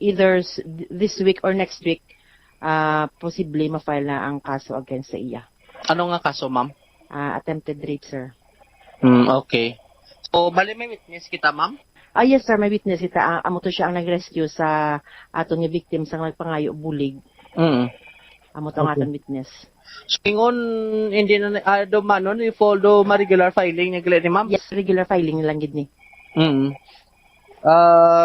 either this week or next week possibly ma-file na ang kaso against sa iya. Ano nga kaso ma'am? Attempted rape sir. Okay. So, bali may witness kita, ma'am? Yes, sir, may witness kita. Amo to siya ang nag-rescue sa aton nga victim sa nagpangayo bulig. Amo to ang aton witness. So, ingon, hindi na, follow ma-regular filing niya ni ma'am? Yes, regular filing lang gid ni.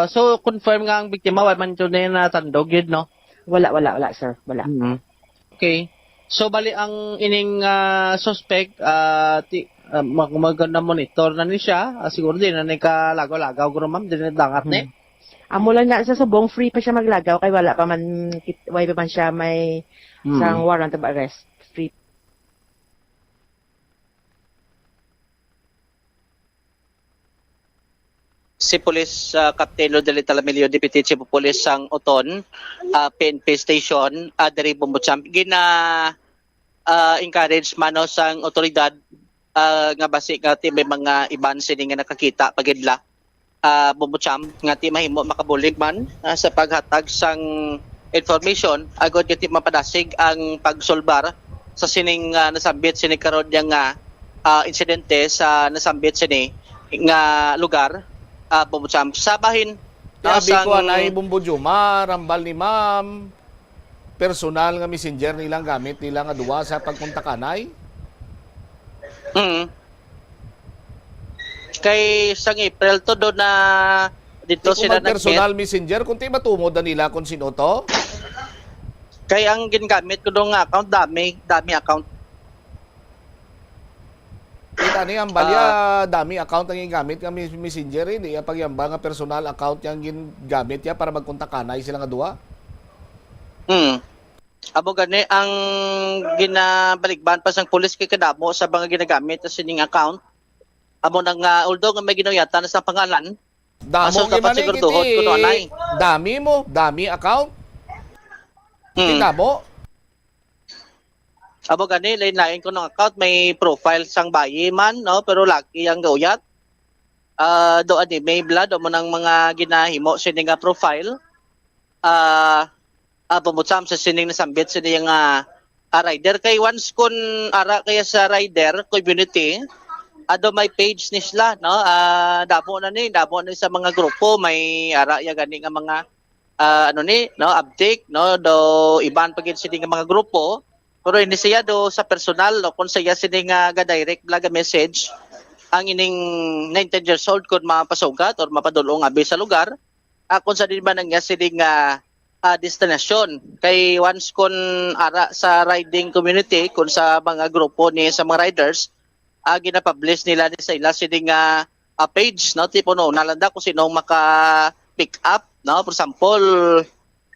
So, confirm nga ang biktima, wala man ito na natandog yun, no? Wala, sir. Wala. Okay. So, bali ang ining suspect, maganda monitor na ni siya, siguro din na kalagaw-lagaw ko ma'am, din dangat ni. Amo lang na sa subong free pa siya maglagaw kay wala pa man siya may sang warrant of arrest. Free. Si Police Captain Rodel Talamilio, Deputy Chief of Police sang Oton, PNP Station, diri Bombocham, encourage mano sang otoridad nga basi nga ti may mga iban sini nga nakakita pagidla Bombocham nga ti mahimo makabulig man sa paghatag sang information agod ti mapadasig ang pagsolbar sa sining nasambit sini karon nga insidente sa nasambit sini nga lugar Bombocham sa bahin Sabi ko anay Bumbudyo, rambal ni ma'am, personal nga messenger nilang gamit nila nga duwa sa pagpunta kanay. Kay sang April to do na dito sila personal messenger kung ti matumod na nila kung sino to. Kay ang ginagamit ko dong account dami account. Kita ni ang balya dami account ang gingamit nga messenger hindi pag yamba nga personal account yang gingamit ya para magkontak kanay sila nga duwa. Abo gani ang ginabaligban pa sang pulis kay kadamo sa mga ginagamit sa sining account. Amo nang although nga may ginuyatan sa pangalan. Damo dapat siguraduhon kuno anay. Dami account. Tinamo. Abo gani lain-lain ko ng account may profile sang bayi man no pero laki ang gauyat. Do ani may blood mo nang mga ginahimo sining nga profile. Pumutsam sa sining nasambit sini nga rider kay once kun ara kaya sa rider community ado may page ni sila no damo na sa mga grupo may ara ya gani nga mga update no do iban pagin sini nga mga grupo pero hindi siya do sa personal no kun siya sini nga ga-direct vlog message ang ining 19 years old kun mapasugat or mapadulong abi sa lugar kung sa di ba nang sini nga destination kay once kun ara sa riding community kun sa mga grupo ni sa mga riders gina-publish nila sa ila sini nga page no tipo no nalanda kung sino maka pick up no for example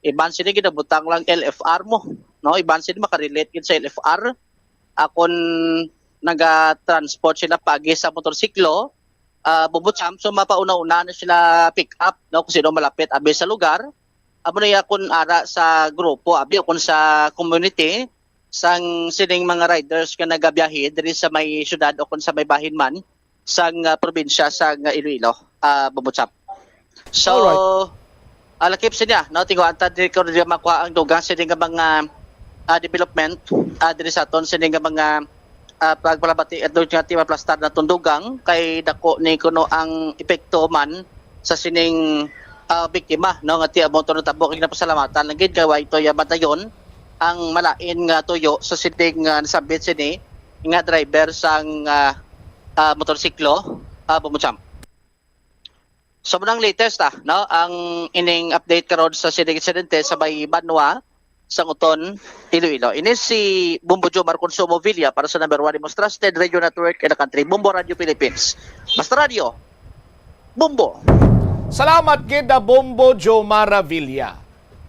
iban sini ginabutang lang LFR mo no iban sini makarelate gid sa LFR kung naga-transport sila pagi sa motorsiklo Bombocham so mapauna-una na sila pick up no kung sino malapit abi sa lugar amo na kun ara sa grupo abi kun sa community sang sining mga riders nga nagabiyahe diri sa may syudad o kun sa may bahin man sang probinsya sang Iloilo Bombocham. So lakip siya no tingo anta diri ko diri makuha ang dugang sining mga development diri sa aton sining mga pagpalabati at doon nga maplastar na tundugang kay dako ni kuno ang epekto man sa sining biktima no nga ti motor na tabok na pasalamatan lang gid kay ito ya batayon ang malain nga tuyo sa sining nasabit sini nga driver sang motorsiklo Bombocham. So munang latest no ang ining update karon sa sining insidente sa Bay Banwa sa Uton, Iloilo. Ini si Bumbudyo Marconsumo Villa para sa number 1 most trusted radio network in the country, Bombo Radio Philippines. Basta Radio, Bombo. Salamat gid Bombo Jomara Villa.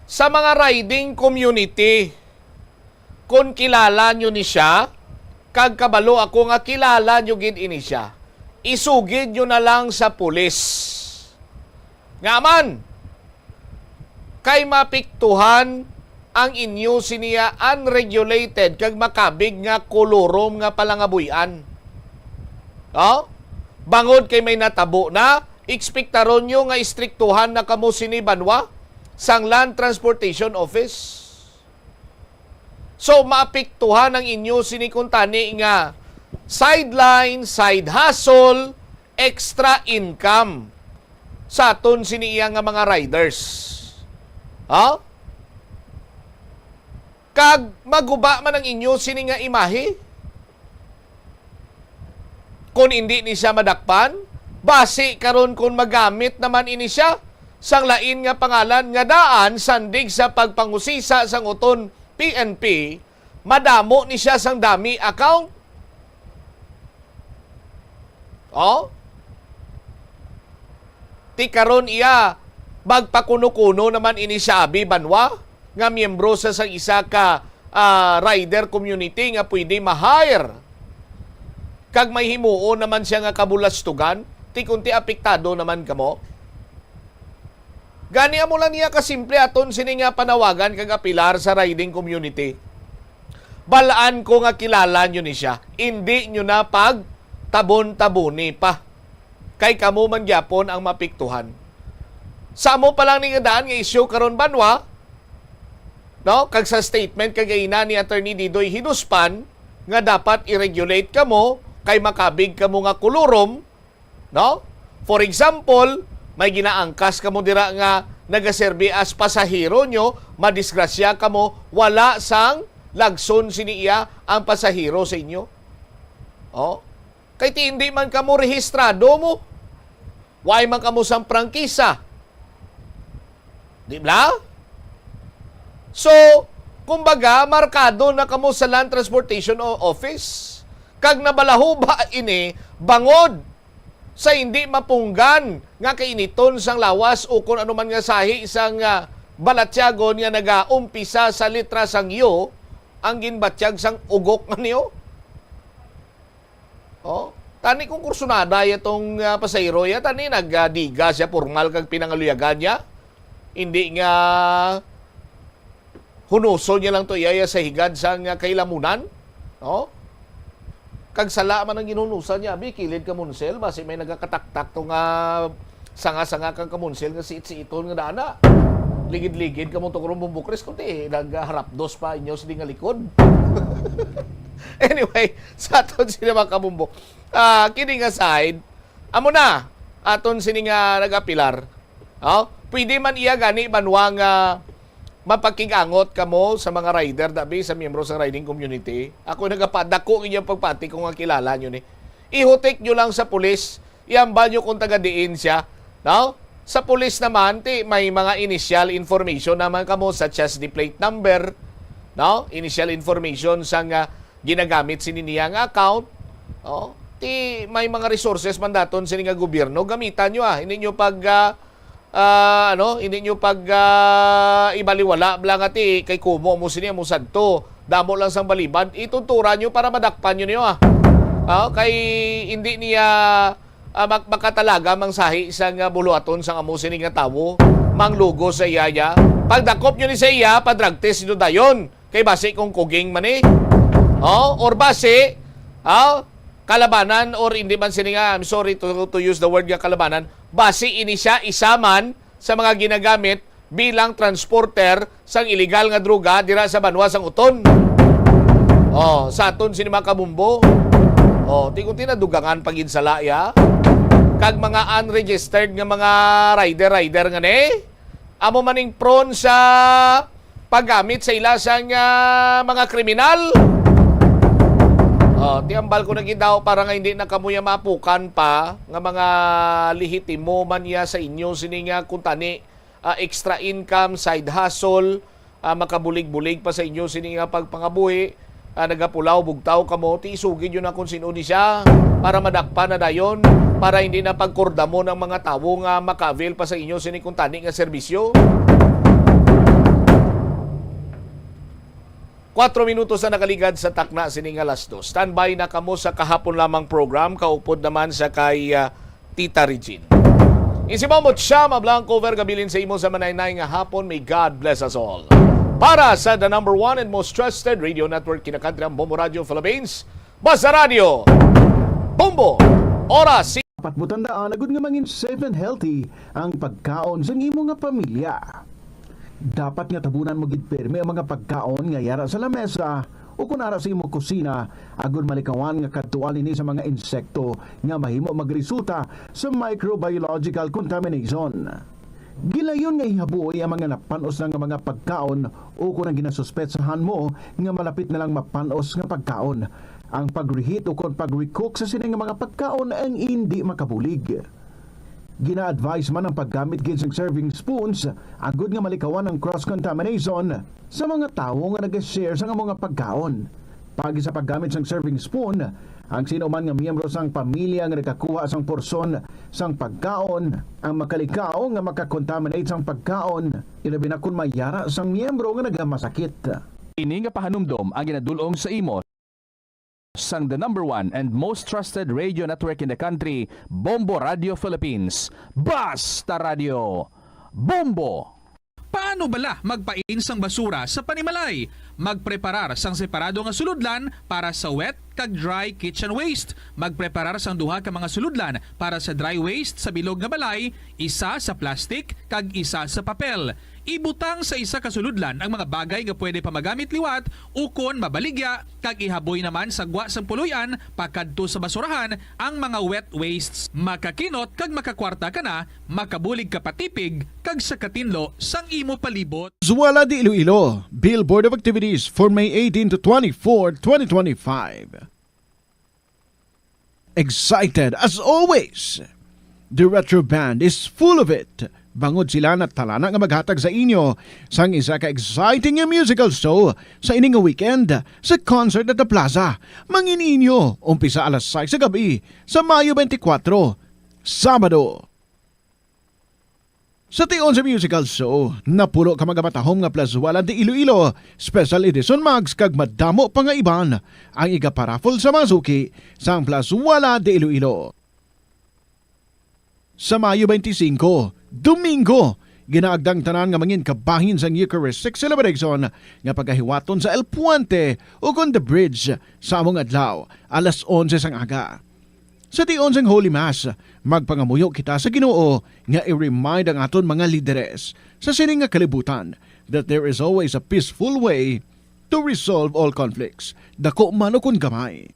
Sa mga riding community, kung kilala nyo ni siya, kag kabalo ako nga kilala nyo gid ini siya, isugid nyo na lang sa pulis. Nga man, kay mapiktuhan ang inyo siniya unregulated kag makabig nga kolorom nga palangabuyan. Bangod kay may natabo na, ekspektaron nyo nga istriktuhan na kamo sini Banwa sang Land Transportation Office. So maapektuhan ang inyo sini kuntani nga sideline, side hustle, extra income sa aton siniya nga mga riders. Kag maguba man ang inyo sini nga imahe. Kung hindi ni siya madakpan, base karon kung magamit naman ini siya sang lain nga pangalan nga daan sandig sa pagpangusisa sang uton PNP, madamo ni siya sang dami account. Oh? Ti karon iya bagpakuno-kuno naman ini Shabi Banwa nga miyembro sa sang isa ka rider community nga pwede ma-hire. Kag may himuon naman siya nga kabulastugan, ti kunti apektado naman kamo. Gani mo lang niya kasimple aton sini nga panawagan kag apilar sa riding community. Balaan ko nga kilala nyo ni siya. Hindi nyo na pag tabon-taboni pa. Kay kamo man gyapon ang mapiktuhan. Sa mo pa lang ni daan nga issue karon Banwa, no? Kag sa statement kagayna ni Attorney Didoy Hinuspan nga dapat i-regulate kamo kay makabig kamo nga kulurom, no? For example, may ginaangkas kamo dira nga nagaserbi as pasahero nyo, madisgrasya kamo, wala sang lagson siniya ang pasahero sa inyo. Oh? Kay ti hindi man kamo rehistrado mo. Why man kamo sang prangkisa? Di ba? So, kumbaga, markado na kamo sa Land Transportation Office. Kag nabalaho ba ini, bangod sa hindi mapunggan nga kainiton sang lawas o kung ano man nga sahi isang balatyagon nga nagaumpisa sa litra sang iyo, ang ginbatyag sang ugok nga niyo. Oh, tani kung kursunada itong pasayro ya, tani nagdiga siya formal kag pinangaluyagan niya. Hindi nga hunuso niya lang to iyaya sa higad sang kailamunan. Oh, kag sala man ang ginunusan niya, abi kilid ka munsel, basi may nagakataktak to nga sanga-sanga kang kamunsel nga siit-siiton nga dana. Ligid-ligid ka mo to kurong bumbukres kunti, nagharapdos pa inyo sa nga likod. Anyway, sa aton sila mga kabumbok. Kidding aside, amo na, aton sini nga nagapilar. Oh, pwede man iya gani Banwa nga mapakigangot kamo sa mga rider dabi sa miyembro sa riding community. Ako nagapadako inyong pagpati kung ang kilala nyo ni. Ihutik nyo lang sa pulis, iamba nyo kung taga-diin siya. No? Sa pulis naman, may mga initial information naman kamo such as the plate number, no? Initial information sa ginagamit sininiya nga account. No? May mga resources man daton sini nga gobyerno, gamitan nyo Hindi nyo pag hindi nyo pag ibaliwala blangati kay kumo mo siniya mo sadto. Damo lang sang balibad, itutura nyo para madakpan nyo niyo kay hindi niya makatalaga mang sahi isang buluaton sang amo sini nga tawo manglugo sa iyaya. Pagdakop nyo ni sa iya, padrag test nyo dayon. Kay base kung kuging man or base kalabanan or hindi man sini nga, I'm sorry to use the word nga kalabanan, base ini siya isaman sa mga ginagamit bilang transporter sang illegal nga droga dira sa Banwa sang Uton. Sa aton sini mga kabumbo. Ti nadugangan paginsala ya. Kag mga unregistered nga mga rider nga amo maning prone sa paggamit sa ilasang mga kriminal. Tiambal ko na daw para nga hindi na kamuya mapukan pa nga mga lihitimo man ya sa inyo sini nga kuntani extra income, side hustle, makabulig-bulig pa sa inyo sini nga pagpangabuhi, nagapulaw bugtaw kamo, ti isugid yun na kung sino ni siya para madakpa na dayon, para hindi na pagkordamo ng mga tawo nga maka-avail pa sa inyo sini kuntani nga serbisyo. 4 minutos na nakaligad sa takna sini nga alas 2. Standby na kamo sa kahapon lamang program, kaupod naman sa kay Tita Regine. Isimamot siya, mablang cover gabilin sa imo sa manaynay nga hapon. May God bless us all. Para sa the number 1 and most trusted radio network kinakadri ang Bombo Radio Philippines, Basta Radio, Bombo, Oras. Dapat mo tandaan, agad nga mangin safe and healthy ang pagkaon sa imo nga pamilya. Dapat nga tabunan mo gid pirmi ang mga pagkaon nga yara sa lamesa o kunara sa imong kusina agud malikawan nga kadtuan ini sa mga insekto nga mahimo magresulta sa microbiological contamination. Gilayon nga ihabuoy ang mga napanos nga mga pagkaon o kung ang ginasuspetsahan mo nga malapit na lang mapanos nga pagkaon. Ang pag-reheat o kung pag-recook sa sining mga pagkaon ang hindi makabulig. Gina-advise man ang paggamit gid sa serving spoons agud nga malikawan ang cross-contamination sa mga tawo nga nag-share sa mga pagkaon. Pag sa paggamit ng serving spoon, Ang sino man nga miyembro sang pamilya nga nakakuha sang porson sang pagkaon, ang makalikaw nga makakontaminate sang pagkaon, ilabi na kung mayara sang miyembro nga nagamasakit. Ini nga pahanumdom ang ginadulong sa imo sang the number 1 and most trusted radio network in the country, Bombo Radio Philippines. Basta Radio Bombo! Paano bala magpain sang basura sa panimalay? Magpreparar sang separado nga suludlan para sa wet kag dry kitchen waste. Magpreparar sang duha ka mga suludlan para sa dry waste sa bilog nga balay, isa sa plastic kag isa sa papel. Ibutang sa isa ka suludlan ang mga bagay nga pwede pa magamit liwat ukon mabaligya kag ihaboy naman sa gwa sang puluyan pakadto sa basurahan ang mga wet wastes. Makakinot kag makakwarta ka na, makabulig ka patipig kag sa katinlo sang imo palibot. Zuwala di Iloilo, Billboard of Activities for May 18 to 24, 2025. Excited as always. The Retro Band is full of it. Bangod sila na talana nga maghatag sa inyo sang isa ka exciting nga musical show sa ining nga weekend sa Concert at the Plaza. Mangin inyo, umpisa alas 6 sa gabi sa Mayo 24, Sabado. Sa tion sa musical show, napulo ka magamatahom nga Plazuela de Iloilo, special edition mags kag madamo pa nga iban ang igaparafol sa mga suki sang Plazuela de Iloilo. Sa Mayo 25, Domingo, ginaagdang tanan nga mangin kabahin sang Eucharistic celebration nga pagkahiwaton sa El Puente o kon the bridge sa among adlaw, alas 11 sang aga. Sa tion sang Holy Mass, magpangamuyo kita sa Ginoo nga i-remind ang aton mga lideres sa sining nga kalibutan that there is always a peaceful way to resolve all conflicts, dako man o kun gamay.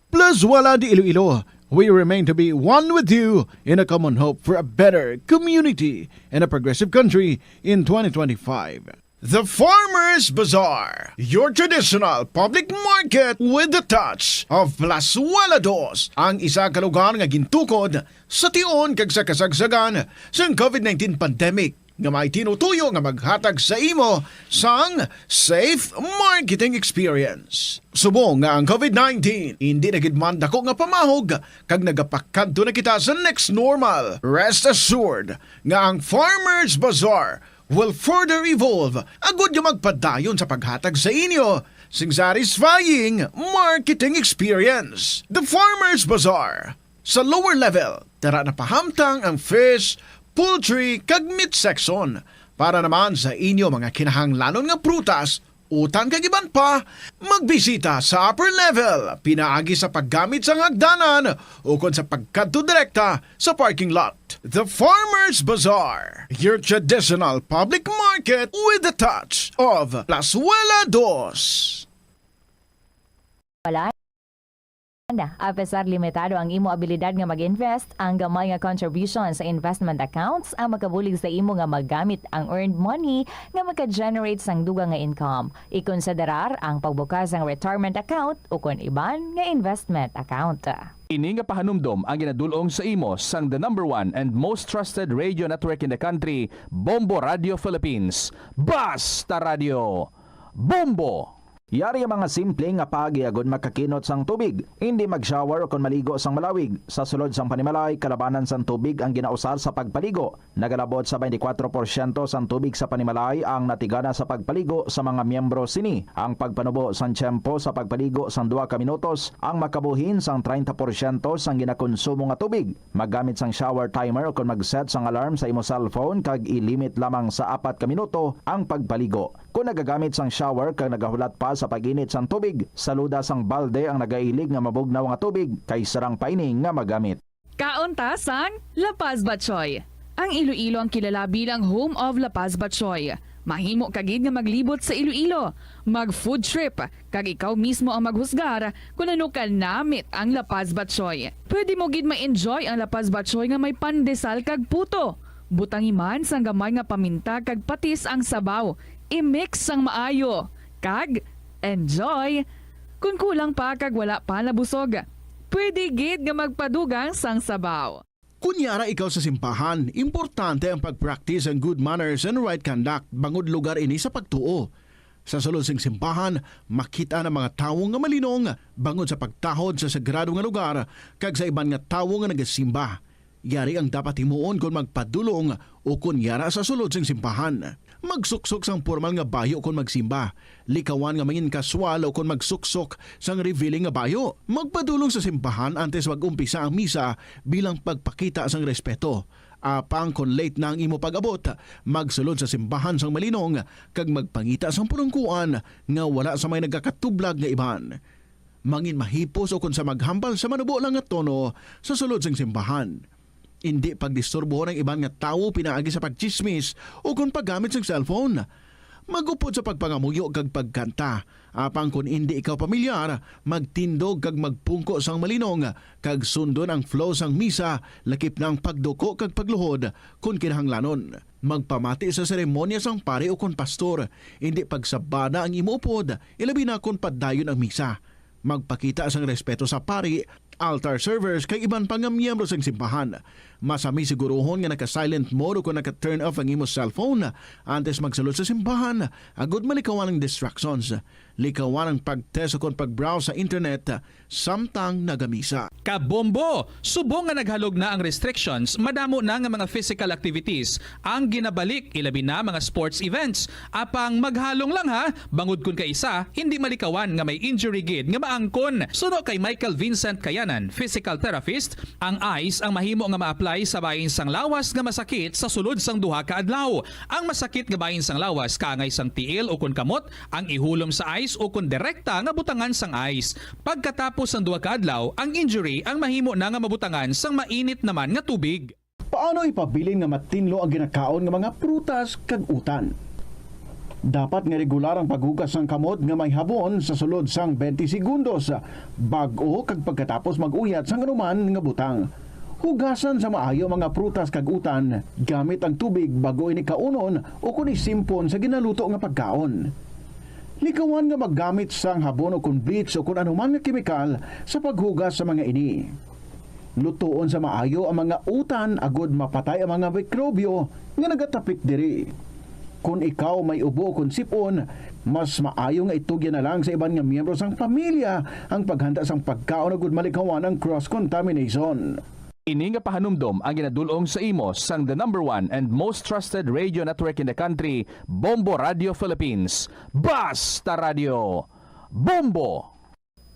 Plazuela de Iloilo, we remain to be one with you in a common hope for a better community and a progressive country in 2025. The Farmers Bazaar, your traditional public market with the touch of Plazuela Dos, ang isa ka lugar nga gintukod sa tion kag sa kasagsagan sa COVID-19 pandemic nga may tinutuyo nga maghatag sa imo sang safe marketing experience. Subong nga ang COVID-19 hindi na gid man dako nga pamahog kag nagapakadto na kita sa next normal. Rest assured nga ang Farmers Bazaar will further evolve agud yung magpadayon sa paghatag sa inyo sing satisfying marketing experience. The Farmers Bazaar. Sa lower level, tara na pahamtang ang fish, poultry kag meat section para naman sa inyo mga kinahanglanon nga prutas, utan kag iban pa, magbisita sa upper level, pinaagi sa paggamit sa hagdanan o kon sa pagkadto direkta sa parking lot. The Farmers Bazaar, your traditional public market with the touch of Plazuela Dos. Wala na. A pesar limitado ang imo abilidad nga mag-invest, ang gamay nga contribution sa investment accounts ang makabulig sa imo nga maggamit ang earned money nga maka-generate sang dugang nga income. Ikonsiderar ang pagbukas ng retirement account o kon iban nga investment account. Ini nga pahanumdom ang ginadulong sa imo sang the number 1 and most trusted radio network in the country, Bombo Radio Philippines. Basta Radio Bombo! Yari ang mga simple nga pagiagod makakinot sang tubig. Hindi mag-shower o kon maligo sang malawig. Sa sulod sang panimalay, kalabanan sang tubig ang ginausar sa pagpaligo. Nagalabot sa 24% sang tubig sa panimalay ang natigana sa pagpaligo sa mga miyembro sini. Ang pagpanubo sang tiyempo sa pagpaligo sang 2 ka minutos ang makabuhin sang 30% sang ginakonsumo nga tubig. Maggamit sang shower timer o kon mag-set sang alarm sa imo cellphone kag i-limit lamang sa 4 ka minuto ang pagpaligo. Kung nagagamit sang shower kag nagahulat pa sa pag-init sang tubig, saluda sang balde ang nagailig nga mabugnaw nga tubig kay sarang paining nga magamit. Kauntasan, La Paz Batchoy. Ang Iloilo ang kilala bilang home of La Paz Batchoy. Mahimo kagid nga maglibot sa Iloilo, mag-food trip, kag ikaw mismo ang maghusgar kung ano ka namit ang La Paz Batchoy. Pwede mo gid ma-enjoy ang La Paz Batchoy nga may pandesal kag puto. Butangi man sang gamay nga paminta kag patis ang sabaw. I-mix sang maayo. Kag enjoy! Kung kulang pa kag wala pa nabusog, pwede gid nga magpadugang sang sabaw. Kunyara ikaw sa simbahan, importante ang pag-practice ang good manners and right conduct bangod lugar ini sa pagtuo. Sa sulod sing simbahan, makita ng mga tawo nga malinong bangod sa pagtahod sa sagrado nga lugar kag sa iban nga tawo nga nagasimba. Yari ang dapat himuon kung magpadulong o kung yara sa sulod sing simbahan. Magsuksok sang formal nga bayo kung magsimba. Likawan nga mangin kaswal o kung magsuksok sang revealing nga bayo. Magpadulong sa simbahan antes mag-umpisa ang misa bilang pagpakita sang respeto. Apang kung late na ang imo pag-abot, magsulod sa simbahan sang malinong kag magpangita sang pulungkuan nga wala sa may nagkakatublag nga iban. Mangin mahipos o kung sa maghambal sa manubo lang nga tono sa sulod sang simbahan. Hindi pagdisturbo ng iban nga tawo pinaagi sa pagchismis o kung paggamit sang cellphone. Magupod sa pagpangamuyo kag pagkanta. Apang kung hindi ikaw pamilyar, magtindog kag magpungko sang malinong kag sundon ang flow sang misa lakip ng pagduko kag pagluhod kung kinahanglanon. Magpamati sa seremonya sang pare o kung pastor. Hindi pagsabada ang imuupod, ilabi na kung padayon ang misa. Magpakita sang respeto sa pari, altar servers kay iban pang miyembro sang simbahan. Masami siguruhon nga naka-silent mode o kung naka-turn off ang imong cellphone antes magsulod sa simbahan. Agud malikawan ang distractions. Likawan ang pag-test o kung pag-browse sa internet samtang nagamisa. Kabombo! Subong nga naghalog na ang restrictions, madamo na nga mga physical activities ang ginabalik, ilabi na mga sports events. Apang maghalong lang ha, bangod kun kay isa, hindi malikawan nga may injury gid nga maangkon. Suno kay Michael Vincent Kayanan, physical therapist, ang ice ang mahimo nga ma-apply sa bahin sang lawas nga masakit sa sulod sang duha ka adlaw. Ang masakit nga bahin sang lawas kaangay sang tiil o kun kamot, ang ihulom sa ice o kun direkta nga butangan sang ice. Pagkatapos sang duha ka adlaw, ang injury ang mahimo na nga mabutangan sang mainit naman nga tubig. Paano ipabilin nga matinlo ang ginakaon nga mga prutas kag utan? Dapat nga regular ang paghugas ng kamot nga may habon sa sulod sang 20 segundos bag-o kag pagkatapos mag-uyat sang anuman nga butang. Hugasan sa maayo mga prutas kag utan gamit ang tubig bago ini kaunon o kun isimpon sa ginaluto nga pagkaon. Likawan nga maggamit sang habon o kun bleach o kun anuman nga kemikal sa paghugas sa mga ini. Lutoon sa maayo ang mga utan agud mapatay ang mga mikrobyo nga nagatapik diri. Kung ikaw may ubo kung sipon, mas maayo nga itugyan na lang sa iban nga miyembro sang pamilya ang paghanda sang pagkaon agud malikawan ang cross-contamination. Ini nga pahanumdom ang ginadulong sa imo sang the #1 and most trusted radio network in the country, Bombo Radio Philippines. Basta Radio! Bombo!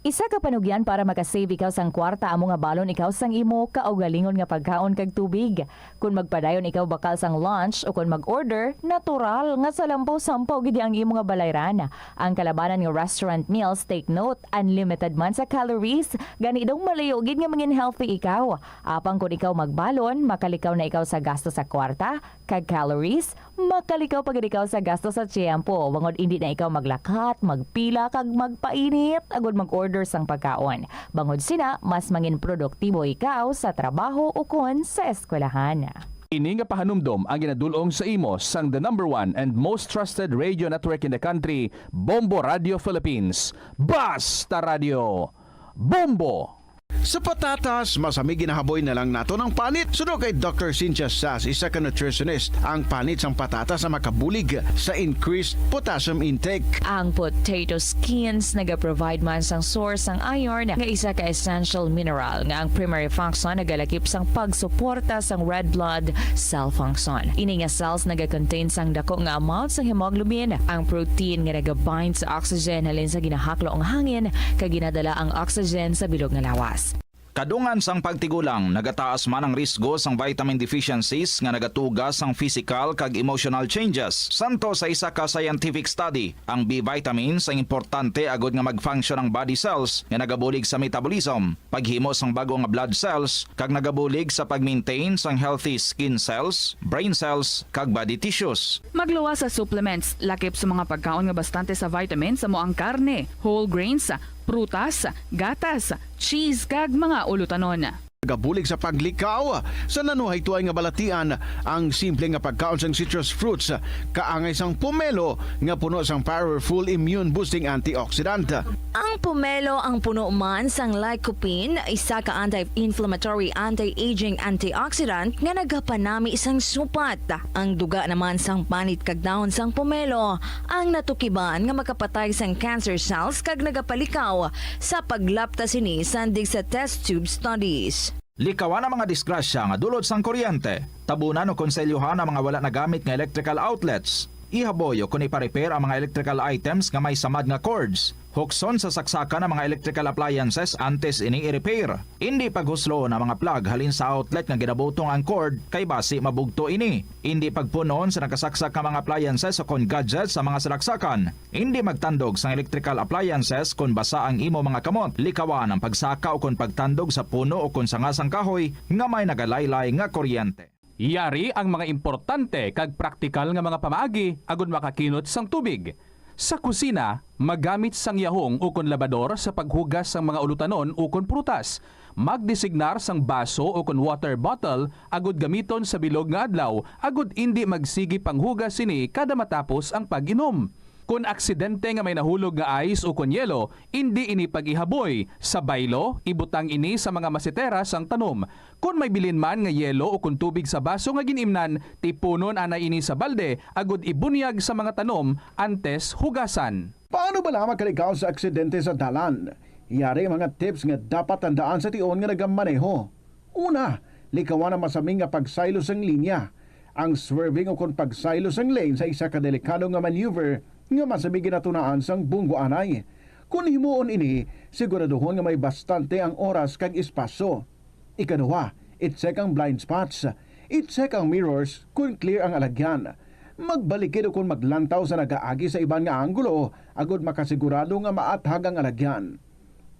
Isa ka panugyan para makasave ikaw sang kwarta amo nga balon ikaw sang imo kaugalingon nga pagkaon kag tubig. Kung magpadayon ikaw bakal sang lunch o kung mag-order, natural nga sa lampaw-sampaw gid ang imo nga balayran. Ang kalabanan nga restaurant meals, take note, unlimited man sa calories, gani daw malayo gid nga mangin healthy ikaw. Apang kung ikaw magbalon, makalikaw na ikaw sa gasto sa kwarta, kag calories, makalikaw pa gid ikaw sa gasto sa tiyempo. Bangod hindi na ikaw maglakat, magpila kag magpainit agud mag-order sang pagkaon. Bangod sina, mas mangin produktibo ikaw sa trabaho o kon sa eskwelahan. Ini nga pahanumdom ang ginadulong sa imo sang the #1 and most trusted radio network in the country, Bombo Radio Philippines. Basta Radio! Bombo! Sa patatas, masami ginahaboy na lang nato ng panit. Suno kay Dr. Cynthia Sass, isa ka nutritionist. Ang panit sang patatas na makabulig sa increased potassium intake. Ang potato skins naga-provide man sang source sang iron nga isa ka essential mineral nga ang primary function nagalakip sang pagsuporta sang red blood cell function. Ini nga cells naga-contain sang dako nga amount sang hemoglobin. Ang protein nga naga-bind sa oxygen halin sa ginahaklo ang hangin kag ginadala ang oxygen sa bilog nga lawas. Kadungan sang pagtigulang, nagataas man ang risgo sang vitamin deficiencies nga nagatugas sang physical kag emotional changes. Santo sa isa ka scientific study, ang B vitamins ang importante agud nga mag-function ang body cells nga nagabulig sa metabolism, paghimo sang bago nga blood cells kag nagabulig sa pag-maintain sang healthy skin cells, brain cells kag body tissues. Magluwas sa supplements, lakip sa mga pagkaon nga bastante sa vitamins sa moang karne, whole grains, prutas, gatas, cheese kag mga ulutanon. Gabulig sa paglikaw sa nanuhay tuay nga balatian ang simple nga pagkaon sang citrus fruits kaangay sang pomelo nga puno sang powerful immune boosting antioxidant. Ang pomelo ang puno man sang lycopene, isa ka anti-inflammatory, anti-aging antioxidant nga nagapanami isang supat. Ang duga naman sang panit kag dahon sang pomelo ang natukiban nga makapatay sang cancer cells kag nagapalikaw sa paglapta sini sandig sa test tube studies. Likawan ang mga disgrasya nga dulot sang kuryente. Tabunan o konselyuhan ang mga wala nagamit nga electrical outlets. Ihaboyo kung ipa-repair ang mga electrical items nga may samad nga cords. Hukson sa saksakan ng mga electrical appliances antes ini i-repair. Hindi paghuslo na mga plug halin sa outlet nga ginabutong ang cord kay basi mabugto ini. Hindi pagpunon sa nakasaksak nga mga appliances o kon gadgets sa mga salaksakan. Hindi magtandog sa electrical appliances kung basa ang imo mga kamot. Likawan ang pagsaka o kung pagtandog sa puno o kung sangasang kahoy nga may nagalaylay nga kuryente. Yari ang mga importante kag praktikal nga mga pamaagi agud makakinot sang tubig. Sa kusina, magamit sang yahong o kon labador sa paghugas sang mga ulutanon o kon prutas. Magdesignar sang baso o kon water bottle agud gamiton sa bilog nga adlaw agud indi magsigi panghugas sini kada matapos ang pag-inom. Kung aksidente nga may nahulog nga ice o kon yelo, hindi ini pag-ihaboy. Sa baylo, ibutang ini sa mga masitera sang tanom. Kung may bilin man nga yelo o kung tubig sa baso nga ginimnan, tipunon ana ini sa balde, agud ibunyag sa mga tanom antes hugasan. Paano ba lamang kalikaw sa aksidente sa dalan? Yari mga tips nga dapat tandaan sa tion nga nagamaneho. Una, likawan ang masaming nga pagsaylo sang linya. Ang swerving o kung pagsaylo sang lane sa isa ka delikado nga maneuver nga masabi ginatunaan sang bunggo anay. Kung himuon ini, siguraduhon nga may bastante ang oras kag espasyo. Ikaduha, i-check ang blind spots. I-check ang mirrors kung clear ang alagyan. Magbalikid o kung maglantaw sa nagaagi sa ibang nga anggulo, agud makasigurado nga maathag ang alagyan.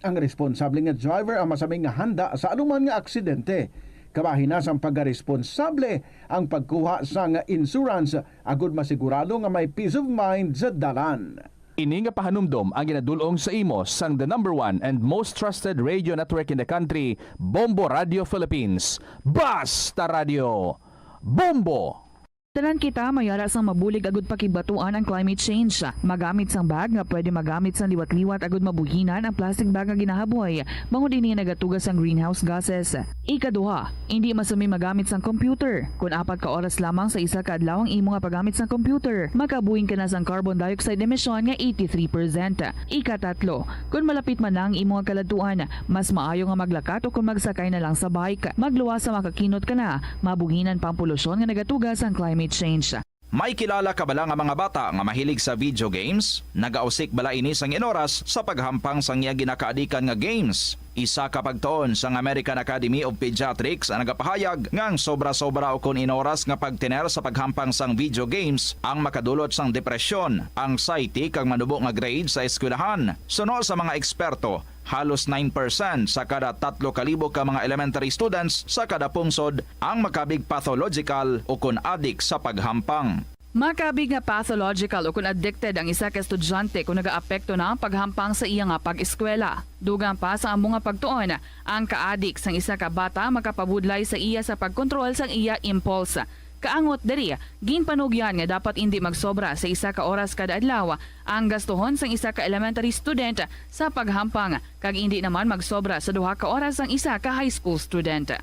Ang responsable nga driver ang masaming nga handa sa anuman nga aksidente. Kabahinas ang pagkaresponsable ang pagkuha sa nga insurance agud masigurado nga may peace of mind sa dalan. Ini nga pahanumdom ang ginadulong sa imo sang the #1 and most trusted radio network in the country, Bombo Radio Philippines. Basta Radio! Bombo! Tanan kita mayara sang mabulig agud pakibatuan ang climate change. Magamit sang bag nga pwede magamit sang liwat-liwat agud mabuhinan ang plastic bag nga ginahaboy. Bangod ini nagatugas sang greenhouse gases. Ikaduha, hindi masumi magamit sang computer. Kung 4 ka oras lamang sa isa ka adlaw ang imo nga paggamit sang computer, makabuhing ka na sang carbon dioxide emission nga 83%. Ikatatlo, kung malapit man lang imo nga kalatuan, mas maayo nga maglakat o kung magsakay na lang sa bike. Magluwas sa makakinot ka na, mabuhinan pang polusyon nga nagatugas ang climate change. May kilala ka bala nga mga bata nga mahilig sa video games? Nagausik bala ini sang inoras sa paghampang sang iya ginakaadikan nga games. Isa ka pagtuon sang American Academy of Pediatrics ang nagapahayag ngang sobra-sobra o kun inoras nga pagtiner sa paghampang sang video games ang makadulot sang depresyon, anxiety kag manubo nga grade sa eskwelahan. Suno sa mga eksperto, halos 9% sa kada 3,000 ka mga elementary students sa kada pungsod ang makabig pathological o kun addict sa paghampang. Makabig nga pathological o kung addicted ang isa ka estudyante kung nagaapekto na ang paghampang sa iya nga pag-eskwela. Dugang pa sa among nga pagtuon, ang ka-addict sang isa ka bata makapabudlay sa iya sa pagkontrol sang iya impulse. Kaangot diri, ginpanugyan nga dapat hindi magsobra sa isa ka oras kada adlaw ang gastuhon sang isa ka elementary student sa paghampang kag hindi naman magsobra sa 2 ka oras ang isa ka high school student.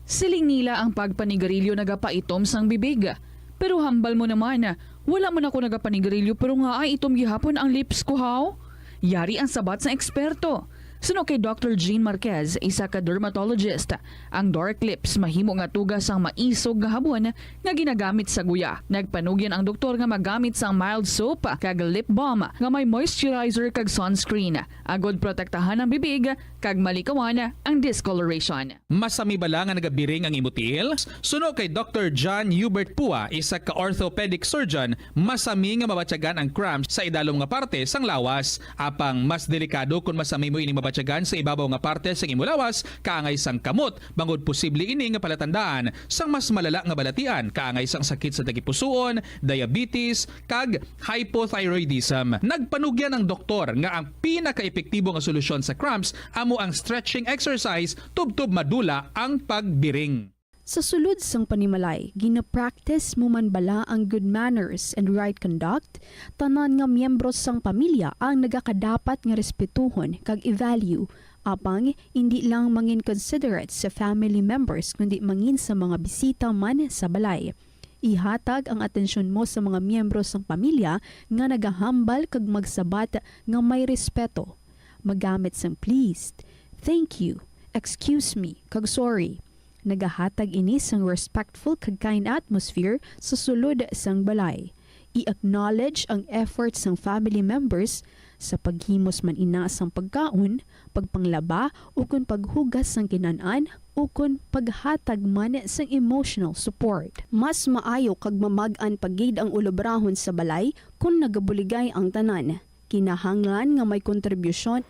Siling nila ang pagpanigarilyo nagapaitom sang bibig. Pero hambal mo naman, wala man ako nagapanigarilyo pero nga ay itom gihapon ang lips ko haw. Yari ang sabat sa eksperto. Suno kay Dr. Jean Marquez, isa ka dermatologist, ang dark lips mahimo nga tugas ang maisog nga habon nga ginagamit sa guya. Nagpanugyan ang doktor nga magamit sang mild soap kag lip balm nga may moisturizer kag sunscreen. Agod protektahan ang bibig kag malikawan ang discoloration. Masami bala nga nagabiring ang imutil? Suno kay Dr. John Hubert Pua, isa ka orthopedic surgeon, masami nga mabatyagan ang cramps sa idalom nga parte sang lawas. Apang mas delikado kung masami mo ini mabatyagan matyagan sa ibabaw nga parte sa imulawas kaangay sang kamot bangod posible ini nga palatandaan sang mas malala nga balatian kaangay sang sakit sa dagipusoon, diabetes kag hypothyroidism. Nagpanugyan ang doktor nga ang pinaka-epektibo nga solusyon sa cramps amo ang stretching exercise tubtob madula ang pagbiring. Sa sulod sang panimalay, gina-practice mo man bala ang good manners and right conduct, tanan nga miyembro sang pamilya ang nagakadapat nga respetuhon kag i-value, apang hindi lang mangin considerate sa family members kundi mangin sa mga bisita man sa balay. Ihatag ang atensyon mo sa mga miyembro sang pamilya nga nagahambal kag magsabat nga may respeto. Magamit sang pleased, thank you, excuse me, kag sorry. Nagahatag ini sang respectful kag kind atmosphere sa sulod sang balay. I-acknowledge ang efforts sang family members sa paghimos man ina sang pagkaon, pagpanglaba o kun paghugas sang kinan-an o kun paghatag man sang emotional support. Mas maayo kag mamag-an pagid ang ulobrahon sa balay kung nagabuligay ang tanan. Kinahanglan nga may kontribusyon.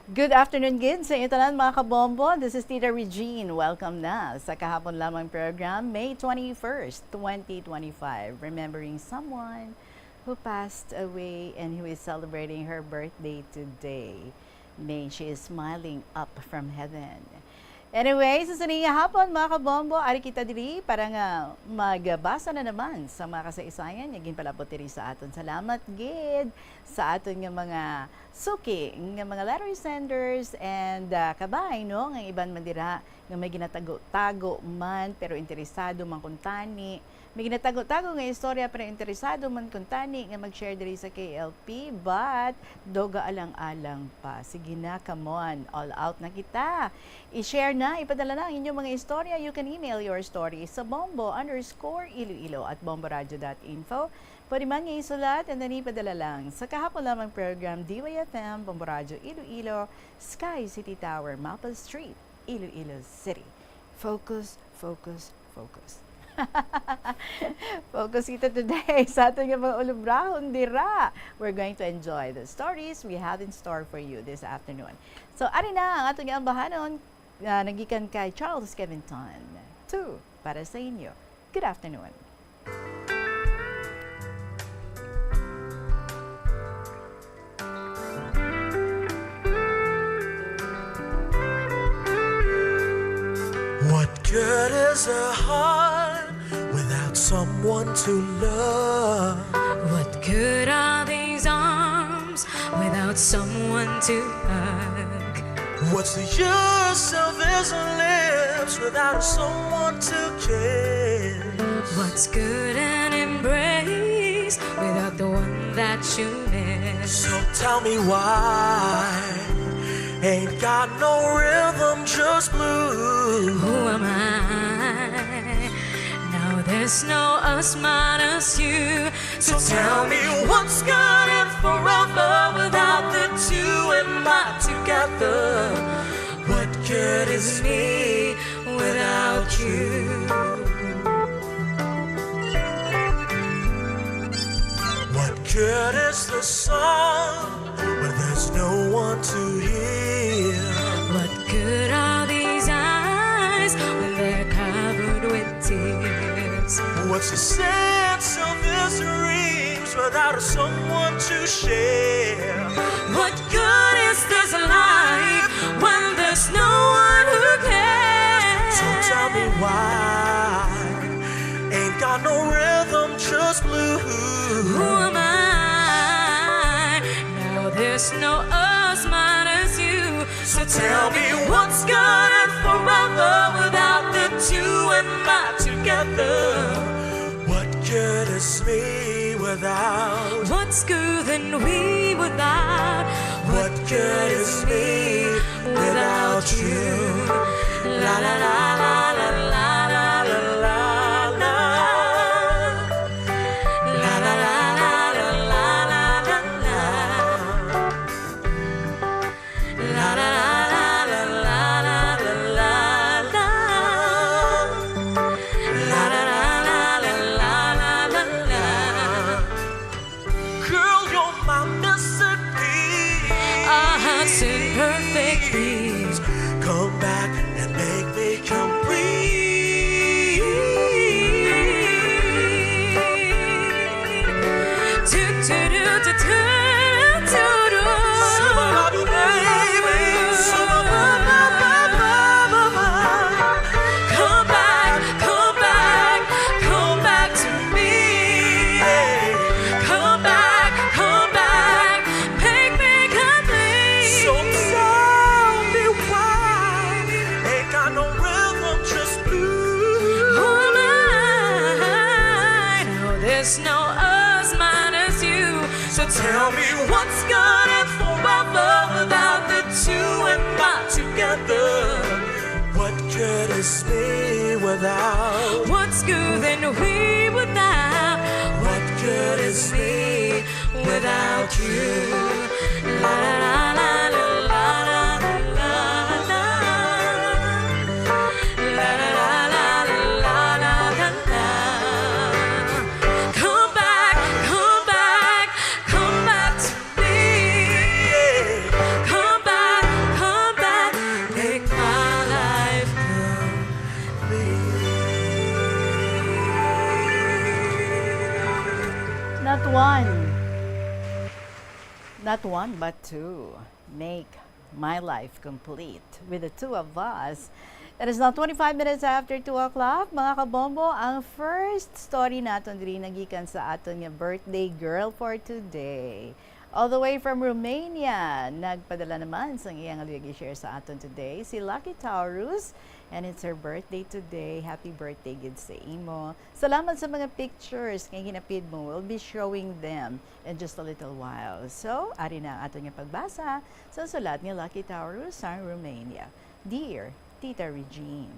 Good afternoon, Gid, sa inyo tanan mga kabombo. This is Tita Regine. Welcome na sa kahapon lamang program, May 21st, 2025. Remembering someone who passed away and who is celebrating her birthday today. May she is smiling up from heaven. Anyway, sa saninga hapon mga kabombo, ari kita diri para nga magbasa na naman sa mga kasaysayan nga ginpalabot diri sa aton. Salamat gid sa aton nga mga suki, nga mga letter senders and kabay no nga iban man dira nga may ginatago-tago man pero interesado man kuntani. May ginatago-tago nga istorya pero interesado man kuntani nga mag-share diri sa KLP but doga alang-alang pa. Sige na, come on, all out na kita. I-share na, ipadala na ang inyong mga istorya. You can email your story sa bombo_iloilo@bomboradio.info. Pwede man nga isulat and then ipadala lang sa kahapon lamang program DYFM, Bombo Radio Iloilo, Sky City Tower, Maple Street, Iloilo City. Focus, focus, focus. Focus kita today sa ating mga ulubrahon dira. We're going to enjoy the stories we have in store for you this afternoon. So, ari na ang ating ambahanon nagikan kay Charles Kevinton. 2 para sa inyo. Good afternoon. What good is a heart without someone to love? What good are these arms without someone to hug? What's the use of these lips without someone to kiss? What's good an embrace without the one that you miss? So tell me why ain't got no rhythm, just blues. Who am I? Now there's no us minus you. So tell me what's good and forever without the two and not together. What good is me without you? What good is the song when there's no one to hear? What good are these eyes when they're covered with tears? What's the sense of these dreams without someone to share? What good is this life when there's no one who cares? So tell me why ain't got no rhythm, just blues. Who am I? Now there's no us minus you. So tell me what's good and forever without the two and not together. What good is me without? What's good than we without? What good is me without you? La la la la la la la la la. La la la la la la la la la. La la la la la la la la la. La la la la la la la la la. Girl, you're my missing piece. Our hearts in perfect there's no us minus you. So tell me what's good and forever without the two and not together. What good is me without? What's good and we without? What good is me without you? La la la la la la la la la. La la la la la la la la. Come back, come back, come back to me. Come back, make my life Not one, but two. Make my life complete with the two of us. It is now 25 minutes after 2 o'clock. Mga kabombo, ang first story natin diri nagikan sa aton nga birthday girl for today. All the way from Romania, nagpadala naman sa iyang i-share sa aton today si Lucky Taurus, and it's her birthday today. Happy birthday gid sa imo. Salamat sa mga pictures nga ginapid mo. We'll be showing them in just a little while. So, ari na ang aton nga pagbasa sa sulat ni Lucky Taurus sa Romania. Dear Tita Regine.